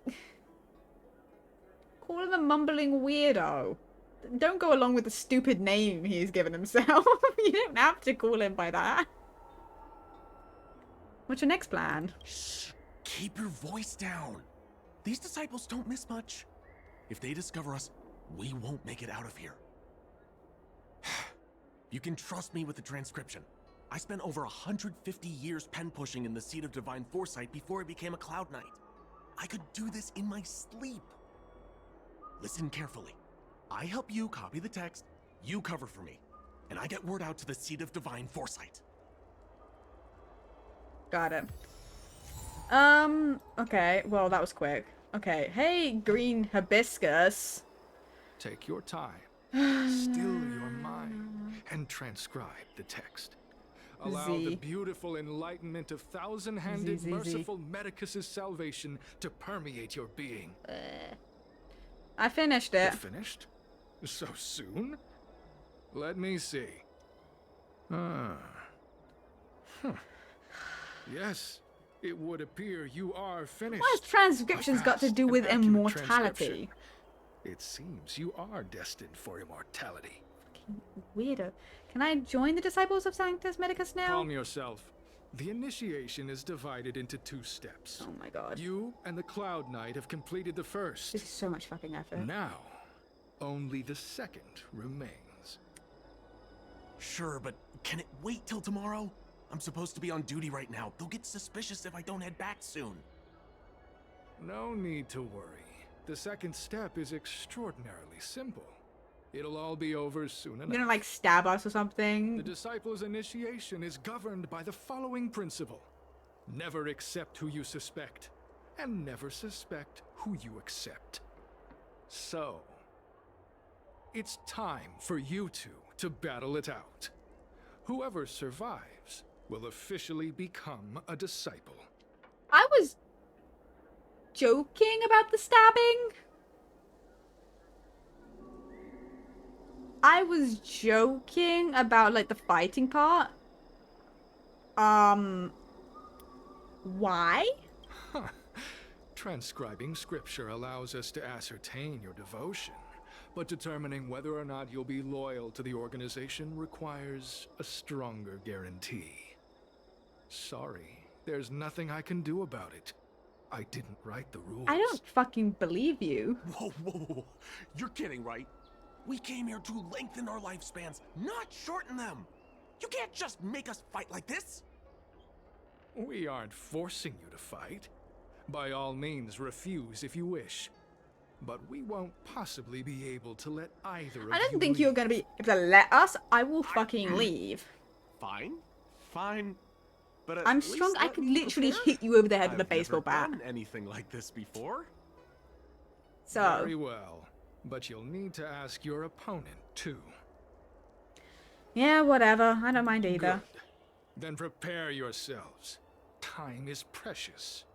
Speaker 1: call him a mumbling weirdo. Don't go along with the stupid name he's given himself. You don't have to call him by that. What's your next plan?
Speaker 3: Shh. Keep your voice down. These disciples don't miss much. If they discover us, we won't make it out of here. You can trust me with the transcription. I spent over 150 years pen pushing in the seat of divine foresight before I became a Cloud Knight. I could do this in my sleep. Listen carefully. I help you copy the text, you cover for me, and I get word out to the seat of divine foresight.
Speaker 1: Got it. Okay, well, that was quick. Okay, hey, green hibiscus.
Speaker 24: Take your time, still your mind, and transcribe the text. Allow the beautiful enlightenment of thousand-handed, merciful Medicus's salvation to permeate your being.
Speaker 1: I finished it.
Speaker 24: You finished? So soon? Let me see. Yes, it would appear you are finished.
Speaker 1: What has transcriptions got to do with immortality?
Speaker 24: It seems you are destined for immortality.
Speaker 1: Fucking weirdo. Can I join the Disciples of Sanctus Medicus now?
Speaker 24: Calm yourself. The initiation is divided into 2 steps.
Speaker 1: Oh my god.
Speaker 24: You and the Cloud Knight have completed the first.
Speaker 1: This is so much fucking effort.
Speaker 24: Now, only the second remains.
Speaker 3: Sure, but can it wait till tomorrow? I'm supposed to be on duty right now. They'll get suspicious if I don't head back soon.
Speaker 24: No need to worry. The second step is extraordinarily simple. It'll all be over soon enough.
Speaker 1: You're gonna like stab us or something?
Speaker 24: The disciples' initiation is governed by the following principle. Never accept who you suspect, and never suspect who you accept. So, it's time for you two to battle it out. Whoever survives will officially become a disciple.
Speaker 1: I was joking about the stabbing. I was joking about like the fighting part. Why?
Speaker 24: Huh. Transcribing scripture allows us to ascertain your devotion, but determining whether or not you'll be loyal to the organization requires a stronger guarantee. Sorry, there's nothing I can do about it. I didn't write the rules.
Speaker 1: I don't fucking believe you.
Speaker 3: Whoa, whoa, whoa. You're kidding, right? We came here to lengthen our lifespans, not shorten them. You can't just make us fight like this.
Speaker 24: We aren't forcing you to fight. By all means, refuse if you wish. But we won't possibly be able to let either of you
Speaker 1: I don't think
Speaker 24: leave.
Speaker 1: you're gonna be able to let us. I will fucking leave.
Speaker 3: Fine, fine. But
Speaker 1: I'm strong. I could literally hit you over the head with a baseball bat.
Speaker 3: I've never done anything like this before.
Speaker 1: So.
Speaker 24: Very well. But you'll need to ask your opponent, too.
Speaker 1: Yeah, whatever. I don't mind either.
Speaker 24: Good. Then prepare yourselves. Time is precious.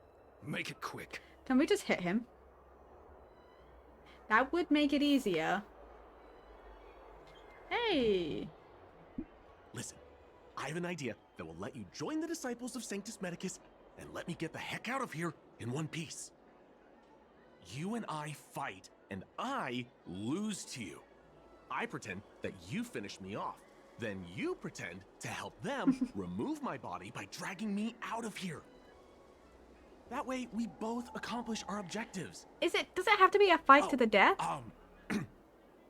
Speaker 24: Make it quick.
Speaker 1: Can we just hit him? That would make it easier. Hey.
Speaker 3: Listen, I have an idea that will let you join the disciples of Sanctus Medicus and let me get the heck out of here in one piece. You and I fight, and I lose to you. I pretend that you finish me off. Then you pretend to help them remove my body by dragging me out of here. That way, we both accomplish our objectives.
Speaker 1: Does it have to be a fight to the death?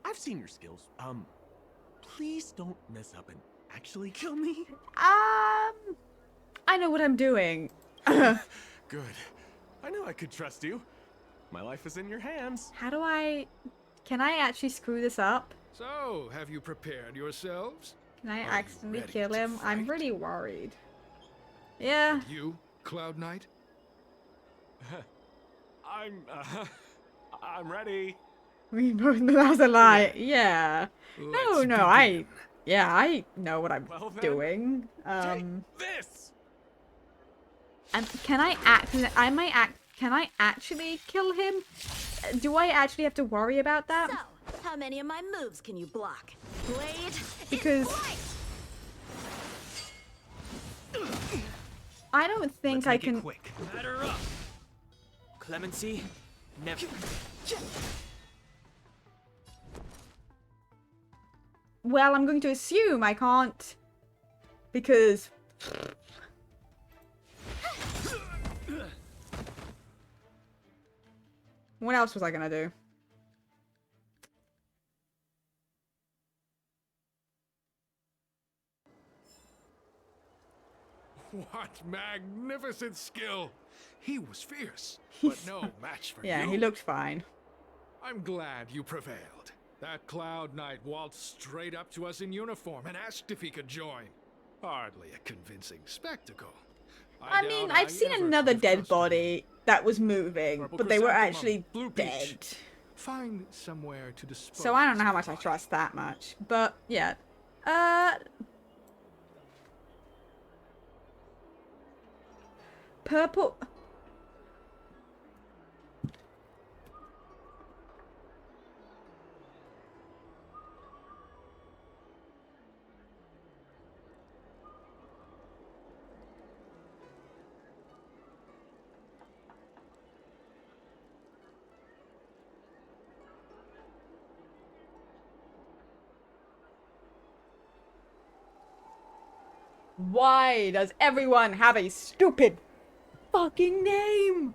Speaker 3: I've seen your skills. Please don't mess up and actually kill me.
Speaker 1: I know what I'm doing.
Speaker 3: Good. I knew I could trust you. My life is in your hands.
Speaker 1: How do I... Can I actually screw this up?
Speaker 24: So, have you prepared yourselves?
Speaker 1: Can I
Speaker 24: Are you
Speaker 1: accidentally
Speaker 24: ready
Speaker 1: kill
Speaker 24: to
Speaker 1: him? I'm
Speaker 24: fight?
Speaker 1: really worried. Yeah.
Speaker 24: You, Cloud Knight?
Speaker 3: I'm ready.
Speaker 1: We both know that was a lie. Yeah.
Speaker 24: Let's
Speaker 1: No, I know what I'm doing.
Speaker 3: This.
Speaker 1: And can I actually kill him? Do I actually have to worry about that?
Speaker 8: So, how many of my moves can you block? Blade,
Speaker 1: Because I don't think I can.
Speaker 5: Batter up. Clemency, never.
Speaker 1: Well, I'm going to assume I can't because. What else was I gonna do?
Speaker 24: What magnificent skill! He was fierce, but no match for you.
Speaker 1: Yeah, he looked fine.
Speaker 24: I'm glad you prevailed. That Cloud Knight waltzed straight up to us in uniform and asked if he could join. Hardly a convincing spectacle.
Speaker 1: I mean, I've seen another dead body that was moving, but they were actually dead.
Speaker 24: Find somewhere to dispose.
Speaker 1: So I don't know how much I trust that much, but yeah. Purple. Why does everyone have a stupid fucking name?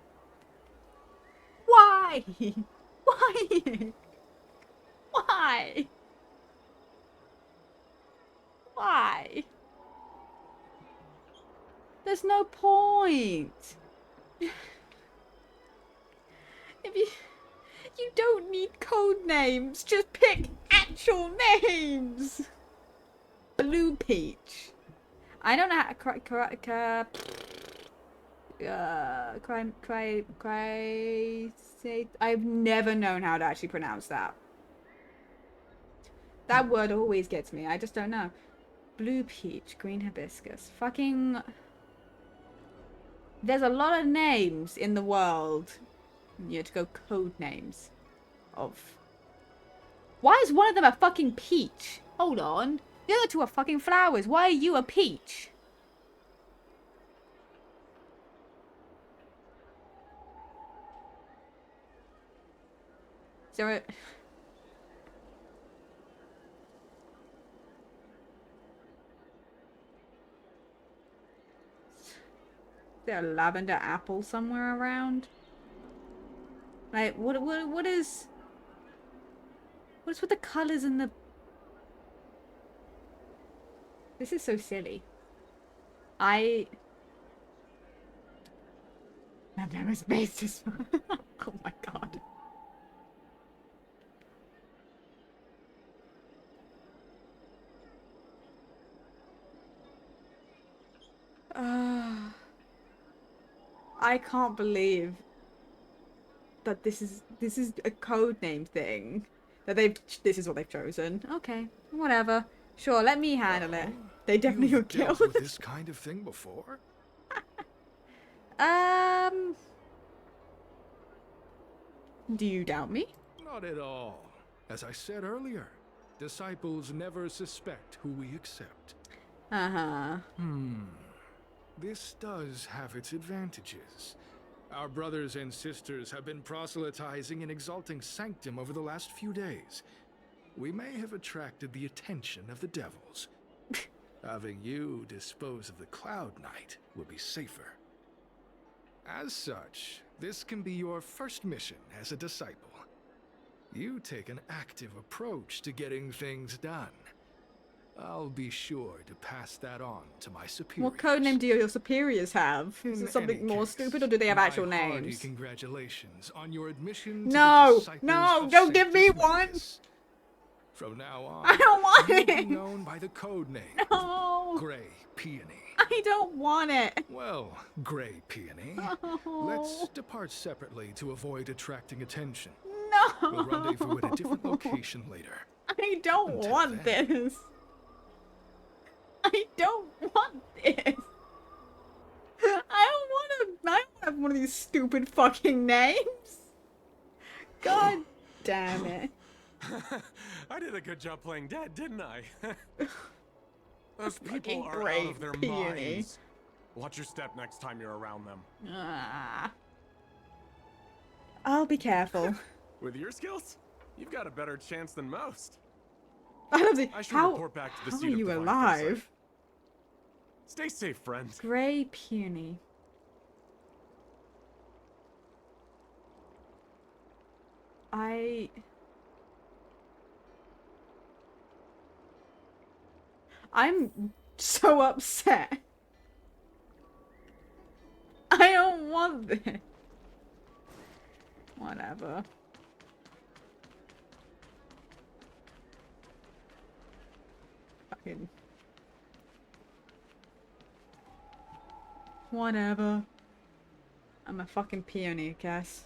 Speaker 1: Why? Why? Why? Why? There's no point. If you don't need code names, just pick actual names. Blue Peach. I don't know how I've never known how to actually pronounce that. That word always gets me. I just don't know. Blue peach, green hibiscus. Fucking... There's a lot of names in the world. You have to go code names of... Why is one of them a fucking peach? Hold on. The other two are fucking flowers. Why are you a peach? Is there a... there a lavender apple somewhere around? Like, what is with the colors and the... This is so silly. I've never spaced this one. Oh my god. I can't believe that this is a codename thing. That this is what they've chosen. Okay, whatever. Sure, let me handle it. They definitely
Speaker 24: You've
Speaker 1: will kill
Speaker 24: dealt with this kind of thing before?
Speaker 1: Do you doubt me?
Speaker 24: Not at all. As I said earlier, disciples never suspect who we accept.
Speaker 1: Uh-huh.
Speaker 24: This does have its advantages. Our brothers and sisters have been proselytizing and exalting sanctum over the last few days. We may have attracted the attention of the devils. Having you dispose of the Cloud Knight will be safer. As such, this can be your first mission as a disciple. You take an active approach to getting things done. I'll be sure to pass that on to my superiors.
Speaker 1: What codename do your superiors have? Is it something more stupid, or do they have actual names?
Speaker 24: Congratulations on your admission
Speaker 1: No,
Speaker 24: to the
Speaker 1: no, don't give me one.
Speaker 24: From now on,
Speaker 1: I don't want
Speaker 24: you'll be
Speaker 1: it.
Speaker 24: known by the code name.
Speaker 1: No.
Speaker 24: Gray Peony.
Speaker 1: I don't want it.
Speaker 24: Well, Gray Peony,
Speaker 1: Oh.
Speaker 24: let's depart separately to avoid attracting attention.
Speaker 1: No.
Speaker 24: We'll rendezvous at a different location later.
Speaker 1: I don't want this. I don't want this. I don't have one of these stupid fucking names. God damn it.
Speaker 3: I did a good job playing dead, didn't I? Those people
Speaker 1: Fucking
Speaker 3: are
Speaker 1: Gray
Speaker 3: out of their
Speaker 1: Peony.
Speaker 3: minds. Watch your step next time you're around them.
Speaker 1: I'll be careful.
Speaker 3: With your skills, you've got a better chance than most.
Speaker 1: I
Speaker 3: should report back to the
Speaker 1: how
Speaker 3: seat
Speaker 1: are
Speaker 3: of
Speaker 1: you
Speaker 3: divine
Speaker 1: alive?
Speaker 3: foresight. Stay safe, friend.
Speaker 1: Gray Peony. I'm so upset. I don't want this. Whatever. Fucking. Whatever. I'm a fucking peony, I guess.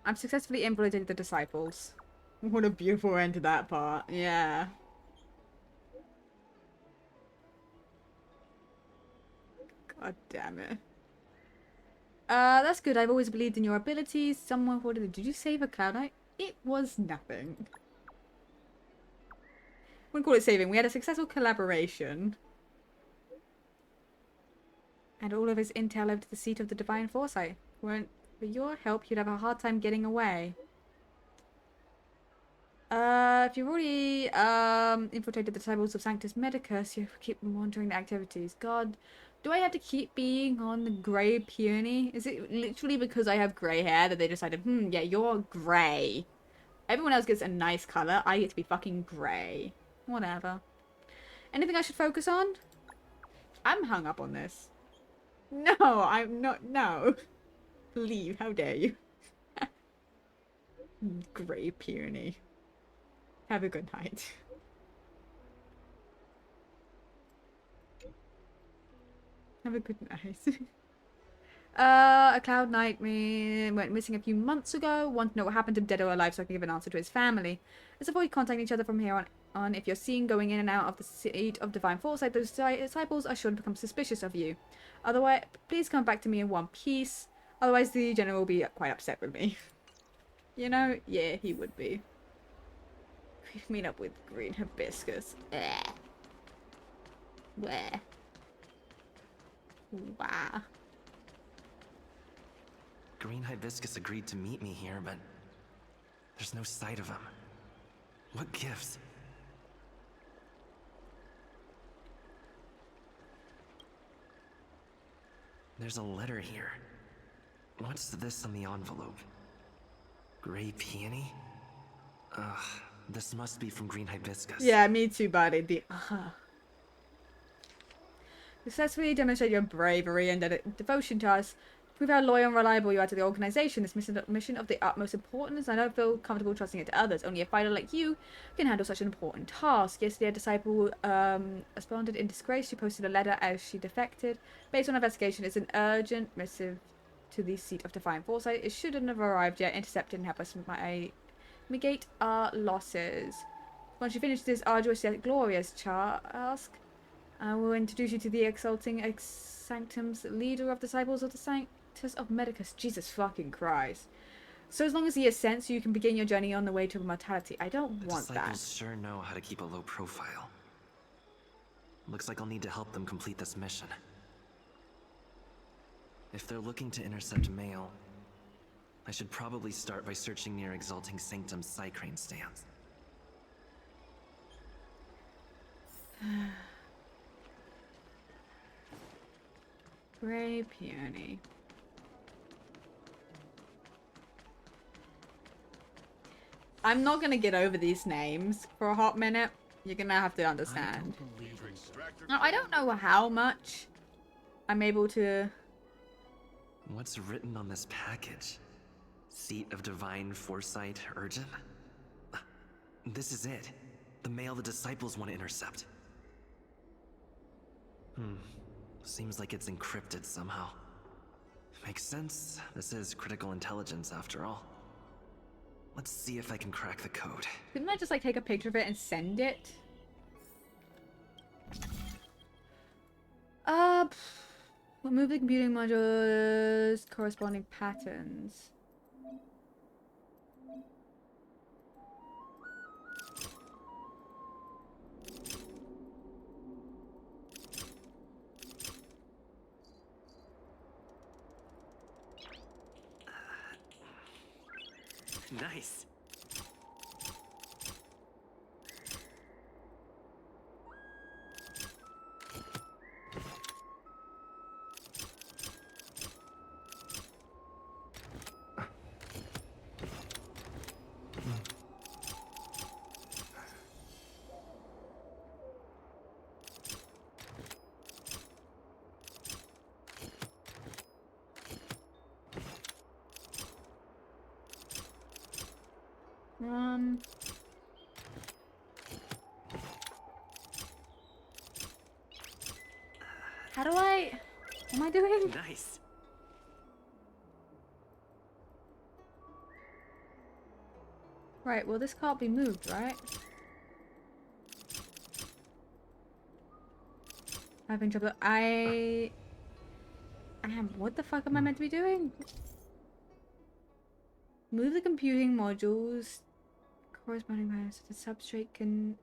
Speaker 1: I've successfully implemented the disciples. What a beautiful end to that part. Yeah. God damn it. That's good. I've always believed in your abilities. Someone, what did you save a Cloud Knight? It was nothing. Wouldn't call it saving. We had a successful collaboration. And all of his intel over to the seat of the Divine Foresight. Weren't for your help, you'd have a hard time getting away. If you've already infiltrated the disciples of Sanctus Medicus, you keep monitoring the activities. God, do I have to keep being on the Grey Peony? Is it literally because I have grey hair that they decided, yeah, you're grey. Everyone else gets a nice colour. I get to be fucking grey. Whatever. Anything I should focus on? I'm hung up on this. No, I'm not. No. Leave. How dare you? Grey Peony. Have a good night. Have a good night. A Cloud Knight went missing a few months ago. Want to know what happened to him, dead or alive, so I can give an answer to his family. Let's avoid contacting each other from here on. If you're seen going in and out of the seat of Divine Foresight, those disciples are sure to become suspicious of you. Otherwise, please come back to me in one piece. Otherwise, the general will be quite upset with me. You know? Yeah, he would be. Meet up with Green Hibiscus. Where? Wow.
Speaker 10: Green Hibiscus agreed to meet me here, but there's no sight of him.
Speaker 5: What gift? There's a letter here. What's this on the envelope? Gray peony? Ugh, this must be from green hibiscus.
Speaker 1: Yeah, me too, buddy. Successfully demonstrate your bravery and devotion to us. Prove how loyal and reliable you are to the organization. This mission of the utmost importance. I don't feel comfortable trusting it to others. Only a fighter like you can handle such an important task. Yesterday, a disciple responded in disgrace. She posted a letter as she defected. Based on investigation, it's an urgent missive to the seat of Divine Foresight. It shouldn't have arrived yet. Intercepted and help us mitigate our losses. Once you finish this arduous yet glorious task, I will introduce you to the exalting Sanctum's leader of disciples of the Sanctus of Medicus. Jesus fucking Christ. So as long as he is sent, so you can begin your journey on the way to immortality. I don't want that.
Speaker 5: The disciples sure know how to keep a low profile. Looks like I'll need to help them complete this mission. If they're looking to intercept mail, I should probably start by searching near Exalting Sanctum's Psycrane stands.
Speaker 1: Gray peony. I'm not gonna get over these names for a hot minute. You're gonna have to understand. Now, I don't know how much I'm able to...
Speaker 5: What's written on this package? Seat of Divine Foresight, urgent? This is it. The mail the disciples want to intercept. Seems like it's encrypted somehow. Makes sense. This is critical intelligence after all. Let's see if I can crack the code.
Speaker 1: Couldn't I just like take a picture of it and send it? Remove the computing module's corresponding patterns.
Speaker 5: Nice.
Speaker 1: How do I... What am I doing?
Speaker 5: Nice.
Speaker 1: Right, well this can't be moved, right? I'm having trouble. What the fuck am I meant to be doing? Move the computing modules corresponding to the substrate can...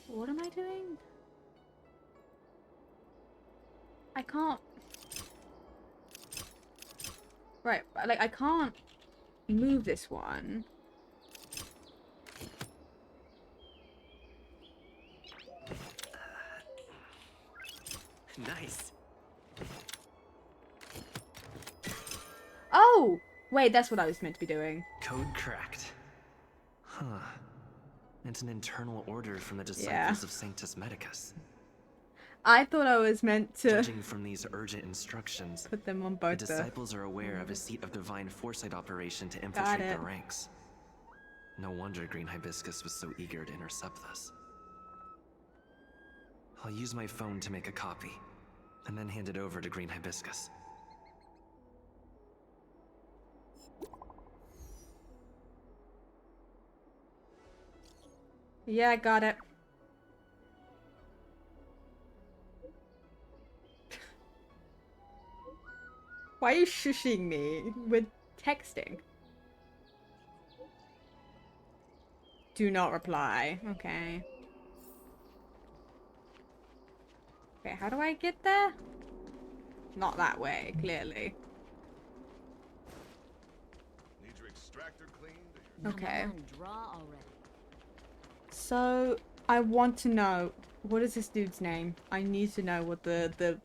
Speaker 1: What am I doing? I can't... Right, like I can't move this one.
Speaker 5: Nice.
Speaker 1: Oh! Wait, that's what I was meant to be doing.
Speaker 5: Code cracked. Huh. It's an internal order from the disciples of Sanctus Medicus.
Speaker 1: I thought I was meant to...
Speaker 5: Judging from these urgent instructions,
Speaker 1: put them on both
Speaker 5: the disciples are aware of a Seat of Divine Foresight operation to infiltrate their ranks. No wonder Green Hibiscus was so eager to intercept this. I'll use my phone to make a copy, and then hand it over to Green Hibiscus.
Speaker 1: Yeah, got it. Why are you shushing me with texting? Do not reply. Okay. Okay, how do I get there? Not that way, clearly.
Speaker 14: Need your extractor cleaned or
Speaker 1: Okay.
Speaker 9: Come on, draw already.
Speaker 1: So I want to know, what is this dude's name? I need to know what the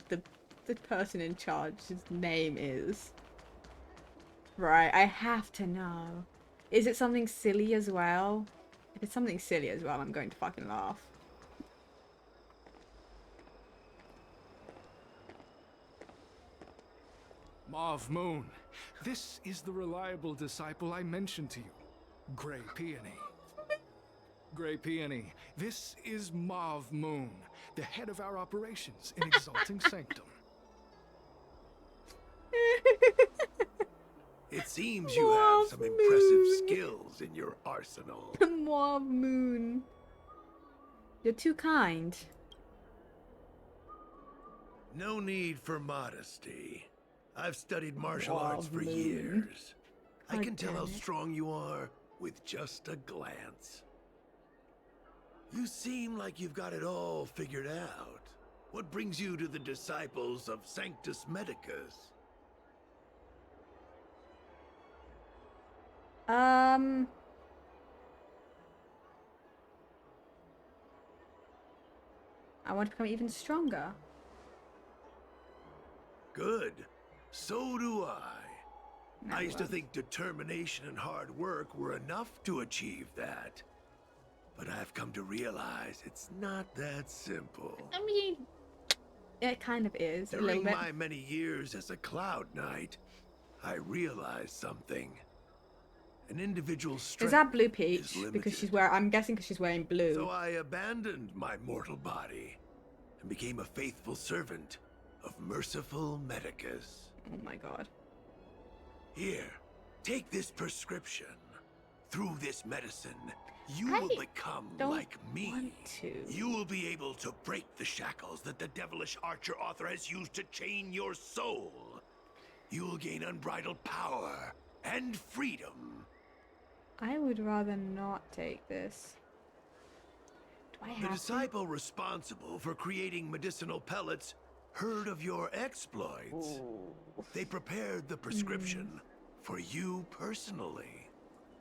Speaker 1: person in charge's name is. Right, I have to know. Is it something silly as well? If it's something silly as well, I'm going to fucking laugh.
Speaker 24: Mauve Moon, this is the reliable disciple I mentioned to you, Grey Peony. Grey Peony, this is Mauve Moon, the head of our operations in Exalting Sanctum.
Speaker 10: It seems you have some impressive skills in your arsenal.
Speaker 1: Mauve Moon. You're too kind.
Speaker 10: No need for modesty. I've studied martial arts for years. I can tell how strong you are with just a glance. You seem like you've got it all figured out. What brings you to the disciples of Sanctus Medicus?
Speaker 1: I want to become even stronger.
Speaker 10: Good. So do I. I used to think determination and hard work were enough to achieve that. But I've come to realize it's not that simple.
Speaker 1: I mean, it kind of is.
Speaker 10: During my many years as a Cloud Knight, I realized something. An individual's strength
Speaker 1: is that Blue Peach? Because she's wearing, I'm guessing because she's wearing blue.
Speaker 10: So I abandoned my mortal body and became a faithful servant of merciful Medicus.
Speaker 1: Oh my god.
Speaker 10: Here, take this prescription. Through this medicine, you will become like me. You will be able to break the shackles that the devilish archer author has used to chain your soul. You will gain unbridled power and freedom.
Speaker 1: I would rather not take this. Do I have
Speaker 10: The disciple responsible for creating medicinal pellets heard of your exploits.
Speaker 1: Ooh.
Speaker 10: They prepared the prescription for you personally.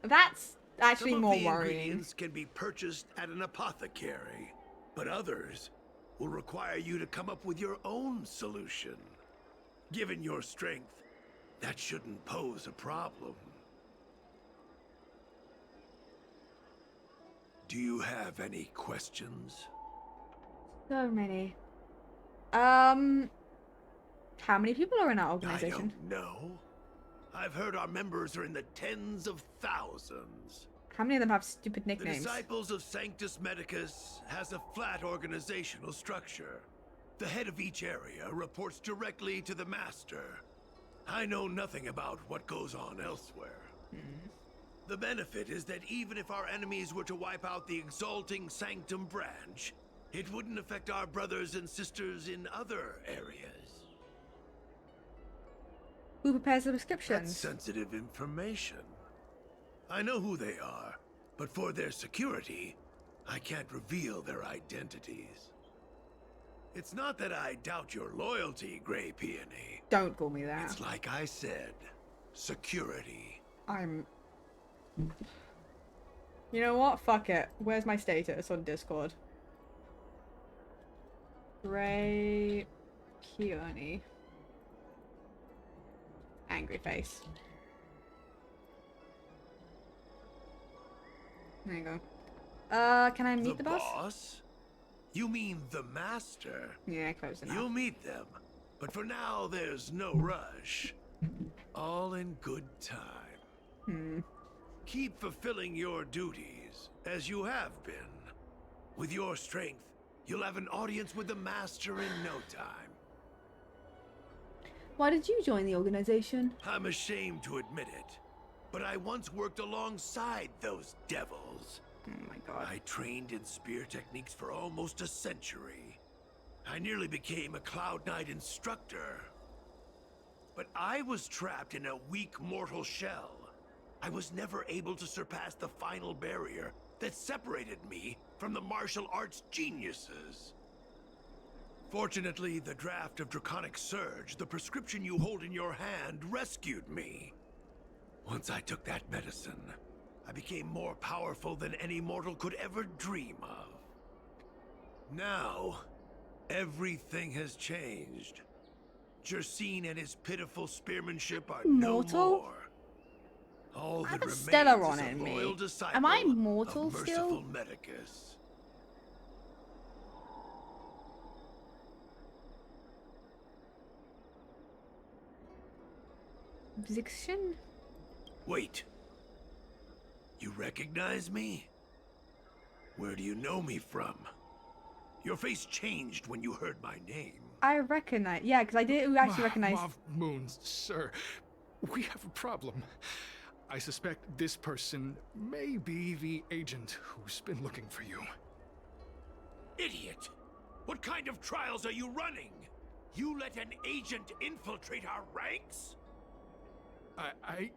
Speaker 1: That's actually
Speaker 10: Some of
Speaker 1: more
Speaker 10: the
Speaker 1: worrying.
Speaker 10: ingredients can be purchased at an apothecary, but others will require you to come up with your own solution. Given your strength, that shouldn't pose a problem. Do you have any questions?
Speaker 1: So many. How many people are in our
Speaker 10: I
Speaker 1: organization?
Speaker 10: don't know. I've heard our members are in the tens of thousands.
Speaker 1: How many of them have stupid
Speaker 10: The
Speaker 1: nicknames?
Speaker 10: Disciples of Sanctus Medicus has a flat organizational structure. The head of each area reports directly to the Master. I know nothing about what goes on elsewhere. The benefit is that even if our enemies were to wipe out the Exalting Sanctum branch, it wouldn't affect our brothers and sisters in other areas.
Speaker 1: Who prepares the prescriptions?
Speaker 10: That's sensitive information. I know who they are, but for their security, I can't reveal their identities. It's not that I doubt your loyalty, Grey Peony.
Speaker 1: Don't call me that.
Speaker 10: It's like I said, security.
Speaker 1: You know what? Fuck it. Where's my status on Discord? Grey Peony. Angry face. There you go. Can I meet the boss?
Speaker 10: Boss? You mean the Master?
Speaker 1: Yeah, close enough.
Speaker 10: You'll meet them, but for now there's no rush. All in good time. Keep fulfilling your duties, as you have been. With your strength, you'll have an audience with the Master in no time.
Speaker 1: Why did you join the organization?
Speaker 10: I'm ashamed to admit it, but I once worked alongside those devils.
Speaker 1: Oh my god.
Speaker 10: I trained in spear techniques for almost a century. I nearly became a Cloud Knight instructor. But I was trapped in a weak mortal shell. I was never able to surpass the final barrier that separated me from the martial arts geniuses. Fortunately, the draft of Draconic Surge, the prescription you hold in your hand, rescued me. Once I took that medicine, I became more powerful than any mortal could ever dream of. Now, everything has changed. Jersine and his pitiful spearmanship are no more. All
Speaker 1: I have
Speaker 10: that
Speaker 1: a
Speaker 10: remains
Speaker 1: Stellaron
Speaker 10: is a
Speaker 1: in
Speaker 10: loyal
Speaker 1: me.
Speaker 10: disciple
Speaker 1: Am I mortal
Speaker 10: of
Speaker 1: still?
Speaker 10: merciful Medicus.
Speaker 1: Zixian?
Speaker 10: Wait. You recognize me? Where do you know me from? Your face changed when you heard my name.
Speaker 1: I recognize. Yeah, because I did actually recognize.
Speaker 24: Mauve Moons, sir. We have a problem. I suspect this person may be the agent who's been looking for you.
Speaker 10: Idiot! What kind of trials are you running? You let an agent infiltrate our ranks?
Speaker 24: I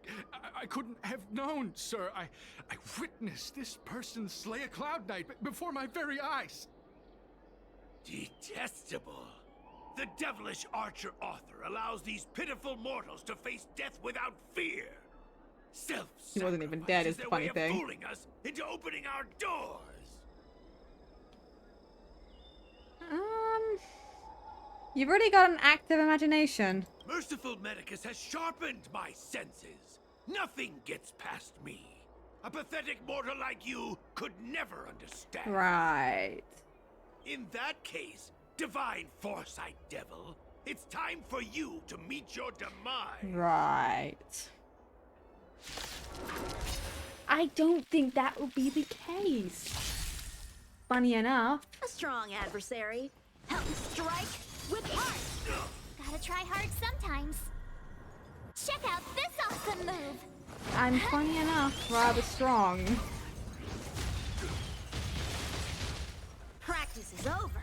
Speaker 24: couldn't have known, sir. I witnessed this person slay a Cloud Knight before my very eyes.
Speaker 10: Detestable. The devilish archer author allows these pitiful mortals to face death without fear.
Speaker 1: He wasn't even dead, is the funny thing.
Speaker 10: Fooling us into opening our doors.
Speaker 1: You've already got an active imagination.
Speaker 10: Merciful Medicus has sharpened my senses. Nothing gets past me. A pathetic mortal like you could never understand.
Speaker 1: Right.
Speaker 10: In that case, divine foresight, devil, it's time for you to meet your demise.
Speaker 1: Right. I don't think that would be the case. Funny enough.
Speaker 8: A strong adversary. Help me strike with heart.
Speaker 17: Gotta try hard sometimes. Check out this awesome move.
Speaker 1: I'm funny enough, rather strong.
Speaker 8: Practice is over.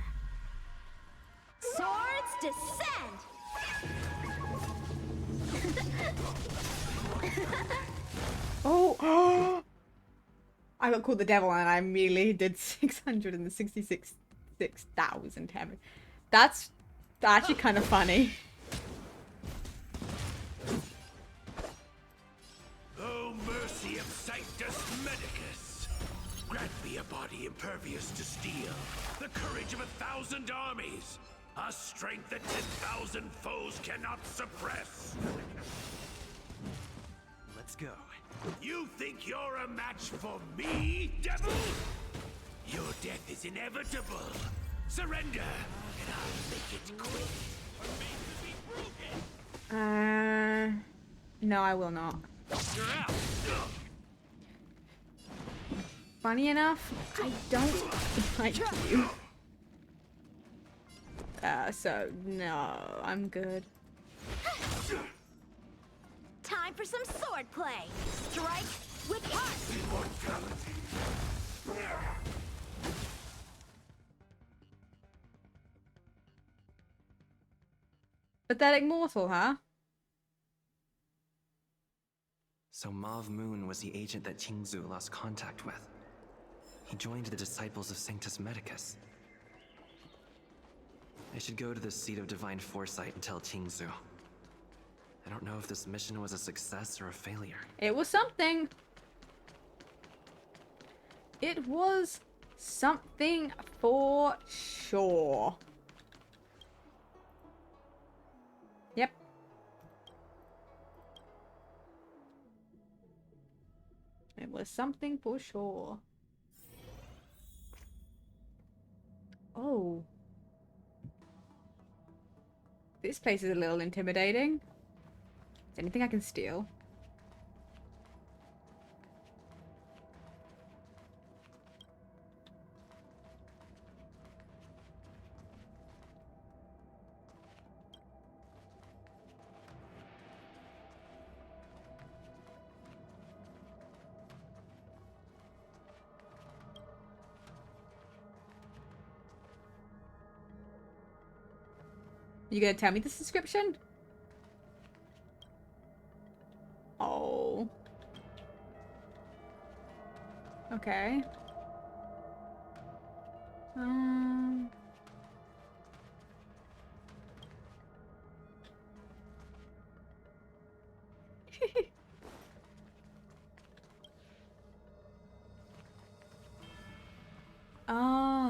Speaker 8: Swords descend.
Speaker 1: Oh! I got called the devil and I immediately did 666,000 damage. That's actually kind of funny.
Speaker 10: Oh, mercy of Sanctus Medicus! Grant me a body impervious to steel, the courage of 1,000 armies, a strength that 10,000 foes cannot suppress.
Speaker 5: Let's go.
Speaker 10: You think you're a match for me, devil? Your death is inevitable. Surrender, and I'll make it quick.
Speaker 1: No, I will not.
Speaker 10: You're out.
Speaker 1: Funny enough, I don't like you. So no, I'm good.
Speaker 8: Time for some sword play. Strike with heart.
Speaker 1: Pathetic mortal, huh?
Speaker 5: So Mauve Moon was the agent that Qingzu lost contact with. He joined the Disciples of Sanctus Medicus. I should go to the seat of Divine Foresight and tell Qingzu. I don't know if this mission was a success or a failure.
Speaker 1: It was something. It was something for sure. Yep. It was something for sure. Oh. This place is a little intimidating. Is there anything I can steal? You gonna tell me the description? Oh. Okay.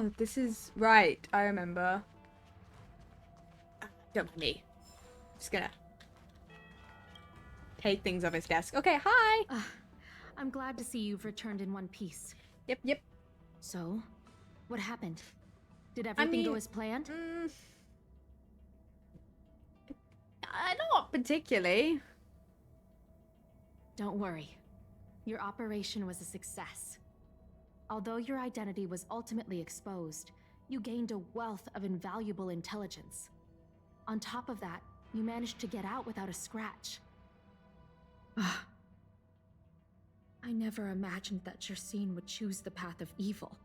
Speaker 1: Oh, this is right. I remember. Don't mind me. Just gonna take things off his desk. Okay, hi.
Speaker 6: I'm glad to see you've returned in one piece.
Speaker 1: Yep.
Speaker 6: So, what happened? Did everything go as planned?
Speaker 1: Not particularly.
Speaker 6: Don't worry. Your operation was a success. Although your identity was ultimately exposed, you gained a wealth of invaluable intelligence. On top of that, you managed to get out without a scratch. I never imagined that Jersine would choose the path of evil.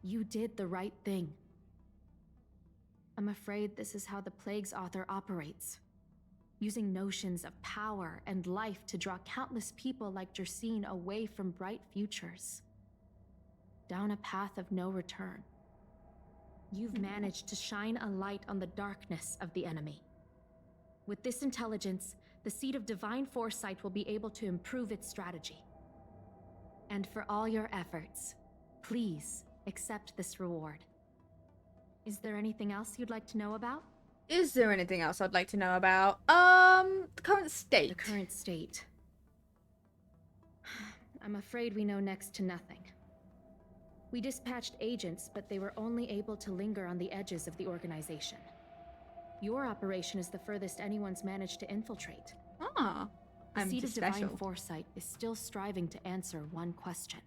Speaker 6: You did the right thing. I'm afraid this is how the Plague's author operates. Using notions of power and life to draw countless people like Jersine away from bright futures. Down a path of no return. You've managed to shine a light on the darkness of the enemy. With this intelligence, the Seed of Divine Foresight will be able to improve its strategy. And for all your efforts, please accept this reward. Is there anything else you'd like to know about?
Speaker 1: Is there anything else I'd like to know about? The current state.
Speaker 6: The current state. I'm afraid we know next to nothing. We dispatched agents, but they were only able to linger on the edges of the organization. Your operation is the furthest anyone's managed to infiltrate.
Speaker 1: Ah,
Speaker 6: the
Speaker 1: I'm
Speaker 6: Seed of
Speaker 1: just special.
Speaker 6: Divine Foresight is still striving to answer one question.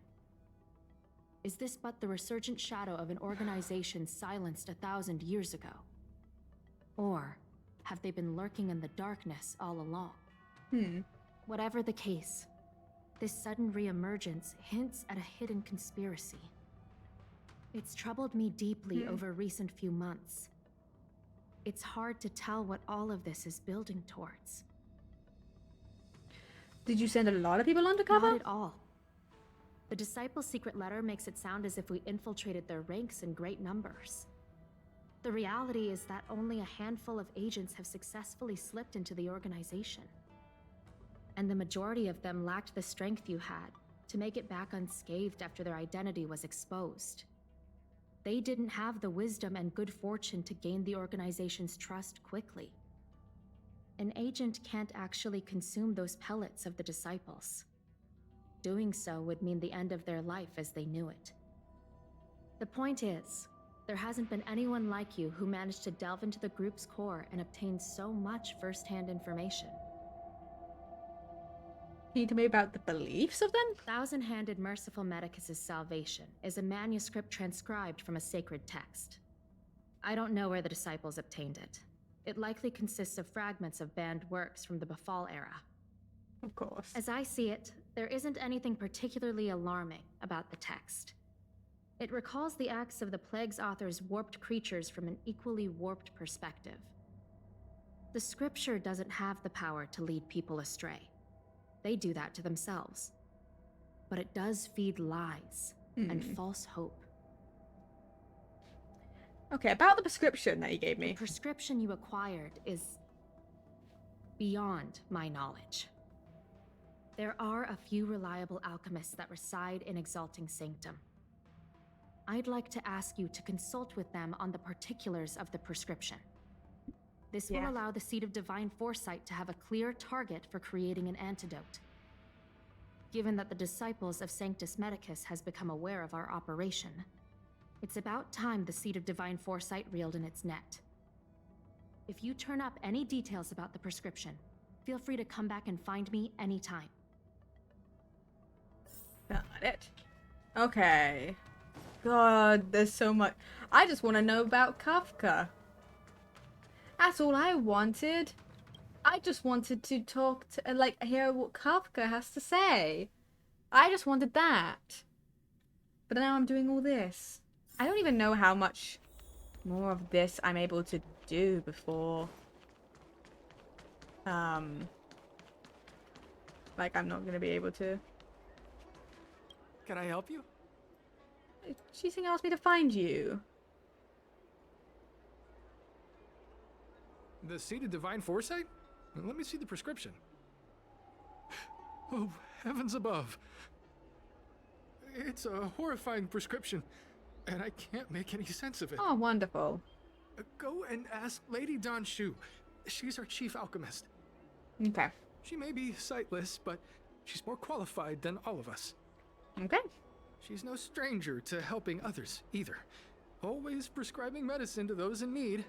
Speaker 6: Is this but the resurgent shadow of an organization silenced 1,000 years ago? Or have they been lurking in the darkness all along? Whatever the case, this sudden reemergence hints at a hidden conspiracy. It's troubled me deeply over recent few months. It's hard to tell what all of this is building towards.
Speaker 1: Did you send a lot of people undercover?
Speaker 6: Not at all. The Disciples' secret letter makes it sound as if we infiltrated their ranks in great numbers. The reality is that only a handful of agents have successfully slipped into the organization. And the majority of them lacked the strength you had to make it back unscathed after their identity was exposed. They didn't have the wisdom and good fortune to gain the organization's trust quickly. An agent can't actually consume those pellets of the Disciples. Doing so would mean the end of their life as they knew it. The point is, there hasn't been anyone like you who managed to delve into the group's core and obtain so much first-hand information.
Speaker 1: Can you tell me about the beliefs of them?
Speaker 6: Thousand-Handed Merciful Medicus's salvation is a manuscript transcribed from a sacred text. I don't know where the Disciples obtained it. It likely consists of fragments of banned works from the Befall era.
Speaker 1: Of course.
Speaker 6: As I see it, there isn't anything particularly alarming about the text. It recalls the acts of the Plague's author's warped creatures from an equally warped perspective. The scripture doesn't have the power to lead people astray. They do that to themselves. But it does feed lies and false hope.
Speaker 1: Okay, about the prescription that you gave me.
Speaker 6: The prescription you acquired is beyond my knowledge. There are a few reliable alchemists that reside in Exalting Sanctum. I'd like to ask you to consult with them on the particulars of the prescription. This will allow the Seed of Divine Foresight to have a clear target for creating an antidote. Given that the Disciples of Sanctus Medicus has become aware of our operation, it's about time the Seed of Divine Foresight reeled in its net. If you turn up any details about the prescription, feel free to come back and find me anytime.
Speaker 1: Got it. Okay. God, there's so much. I just want to know about Kafka. That's all I wanted. I just wanted to talk to, like, hear what Kafka has to say. I just wanted that. But now I'm doing all this. I don't even know how much more of this I'm able to do before. Like, I'm not gonna be able to.
Speaker 4: Can I help you?
Speaker 1: She's asked me to find you.
Speaker 24: The Seed of Divine Foresight? Let me see the prescription. Oh, heavens above. It's a horrifying prescription. and I can't make any sense of it.
Speaker 1: Oh, wonderful.
Speaker 24: Go and ask Lady Dan Shu. She's our chief alchemist.
Speaker 1: Okay.
Speaker 24: She may be sightless, but she's more qualified than all of us.
Speaker 1: Okay.
Speaker 24: She's no stranger to helping others, either. Always prescribing medicine to those in need,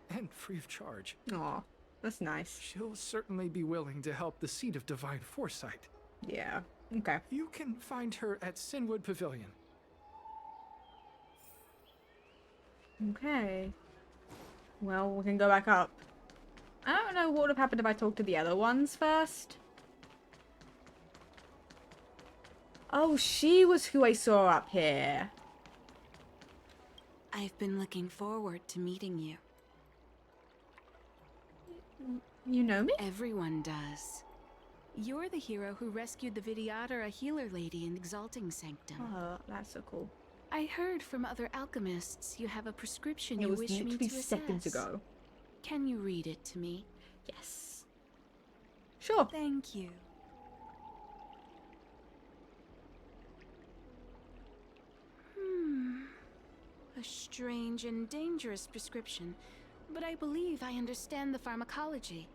Speaker 24: and free of charge.
Speaker 1: Aw, that's nice.
Speaker 24: She'll certainly be willing to help the Seat of Divine Foresight.
Speaker 1: Yeah, okay.
Speaker 24: You can find her at Sinwood Pavilion.
Speaker 1: Okay. Well, we can go back up. I don't know what would have happened if I talked to the other ones first. Oh, she was who I saw up here.
Speaker 13: I've been looking forward to meeting you.
Speaker 1: You know me?
Speaker 13: Everyone does. You're the hero who rescued the Vidyadhara, a healer lady in Exalting Sanctum.
Speaker 1: Oh, that's so cool.
Speaker 13: I heard from other alchemists you have a prescription
Speaker 1: It
Speaker 13: you
Speaker 1: was
Speaker 13: wish me to
Speaker 1: literally
Speaker 13: assess.
Speaker 1: seconds ago.
Speaker 13: Can you read it to me?
Speaker 1: Yes. Sure.
Speaker 13: Thank you. A strange and dangerous prescription, but I believe I understand the pharmacology.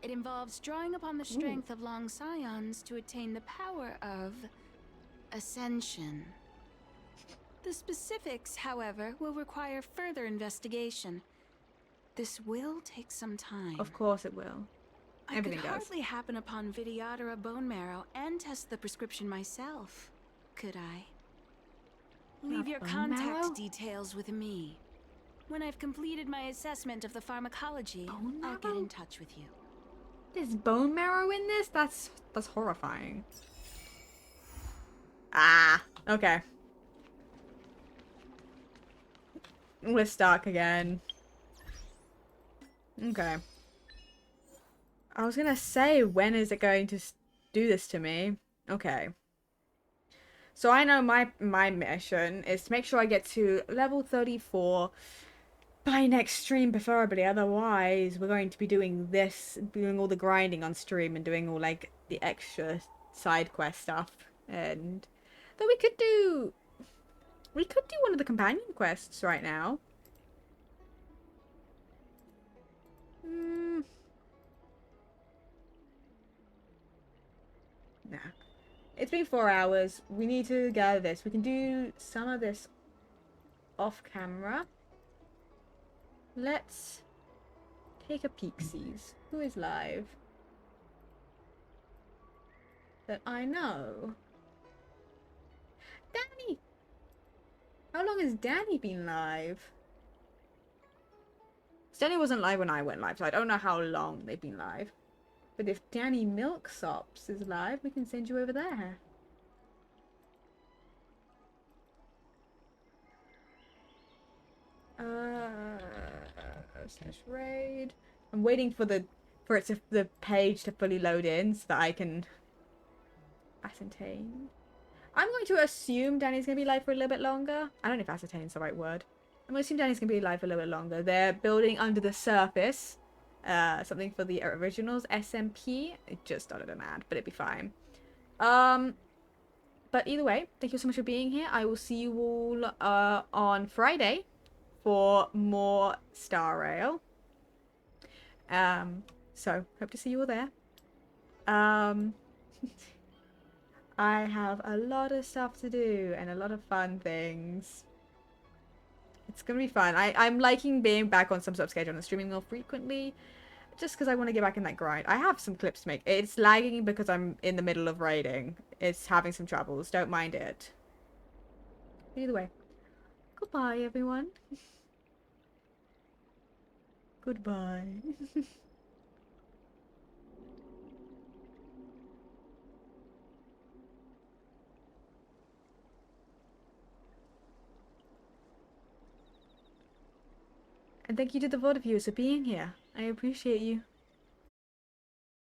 Speaker 13: It involves drawing upon the strength of long scions to attain the power of ascension. The specifics, however, will require further investigation. This will take some time.
Speaker 1: Of course it will. Everything
Speaker 13: I could
Speaker 1: does.
Speaker 13: hardly happen upon Vidyadhara bone marrow and test the prescription myself, could I? Leave your
Speaker 1: bone
Speaker 13: contact
Speaker 1: marrow?
Speaker 13: details with me. When I've completed my assessment of the pharmacology, I'll get in touch with you.
Speaker 1: There's bone marrow in this? That's horrifying. Ah, okay. We're stuck again. Okay. I was gonna say, when is it going to do this to me? Okay. So I know my mission is to make sure I get to level 34 by next stream, preferably. Otherwise, we're going to be doing this, doing all the grinding on stream and doing all, like, the extra side quest stuff. And though we could do one of the companion quests right now. Nah. It's been 4 hours. We need to gather this. We can do some of this off camera. Let's take a peek-sees. Who is live? That I know. Danny! How long has Danny been live? Danny wasn't live when I went live, so I don't know how long they've been live. But if Danny Milksops is live, we can send you over there. Slash raid. I'm waiting for the page to fully load in so that I can ascertain. I'm going to assume Danny's going to be live for a little bit longer. I don't know if ascertain is the right word. I'm going to assume Danny's going to be live for a little bit longer. They're building under the surface. Something for the originals. SMP. It just started an ad, but it'd be fine. But either way, thank you so much for being here. I will see you all on Friday for more Star Rail. So hope to see you all there. I have a lot of stuff to do and a lot of fun things. It's gonna be fun. I'm liking being back on some sort of schedule and streaming more frequently, just because I want to get back in that grind. I have some clips to make. It's lagging because I'm in the middle of raiding. It's having some troubles. Don't mind it. Either way, goodbye, everyone. Goodbye. And thank you to the VOD viewers for being here. I appreciate you.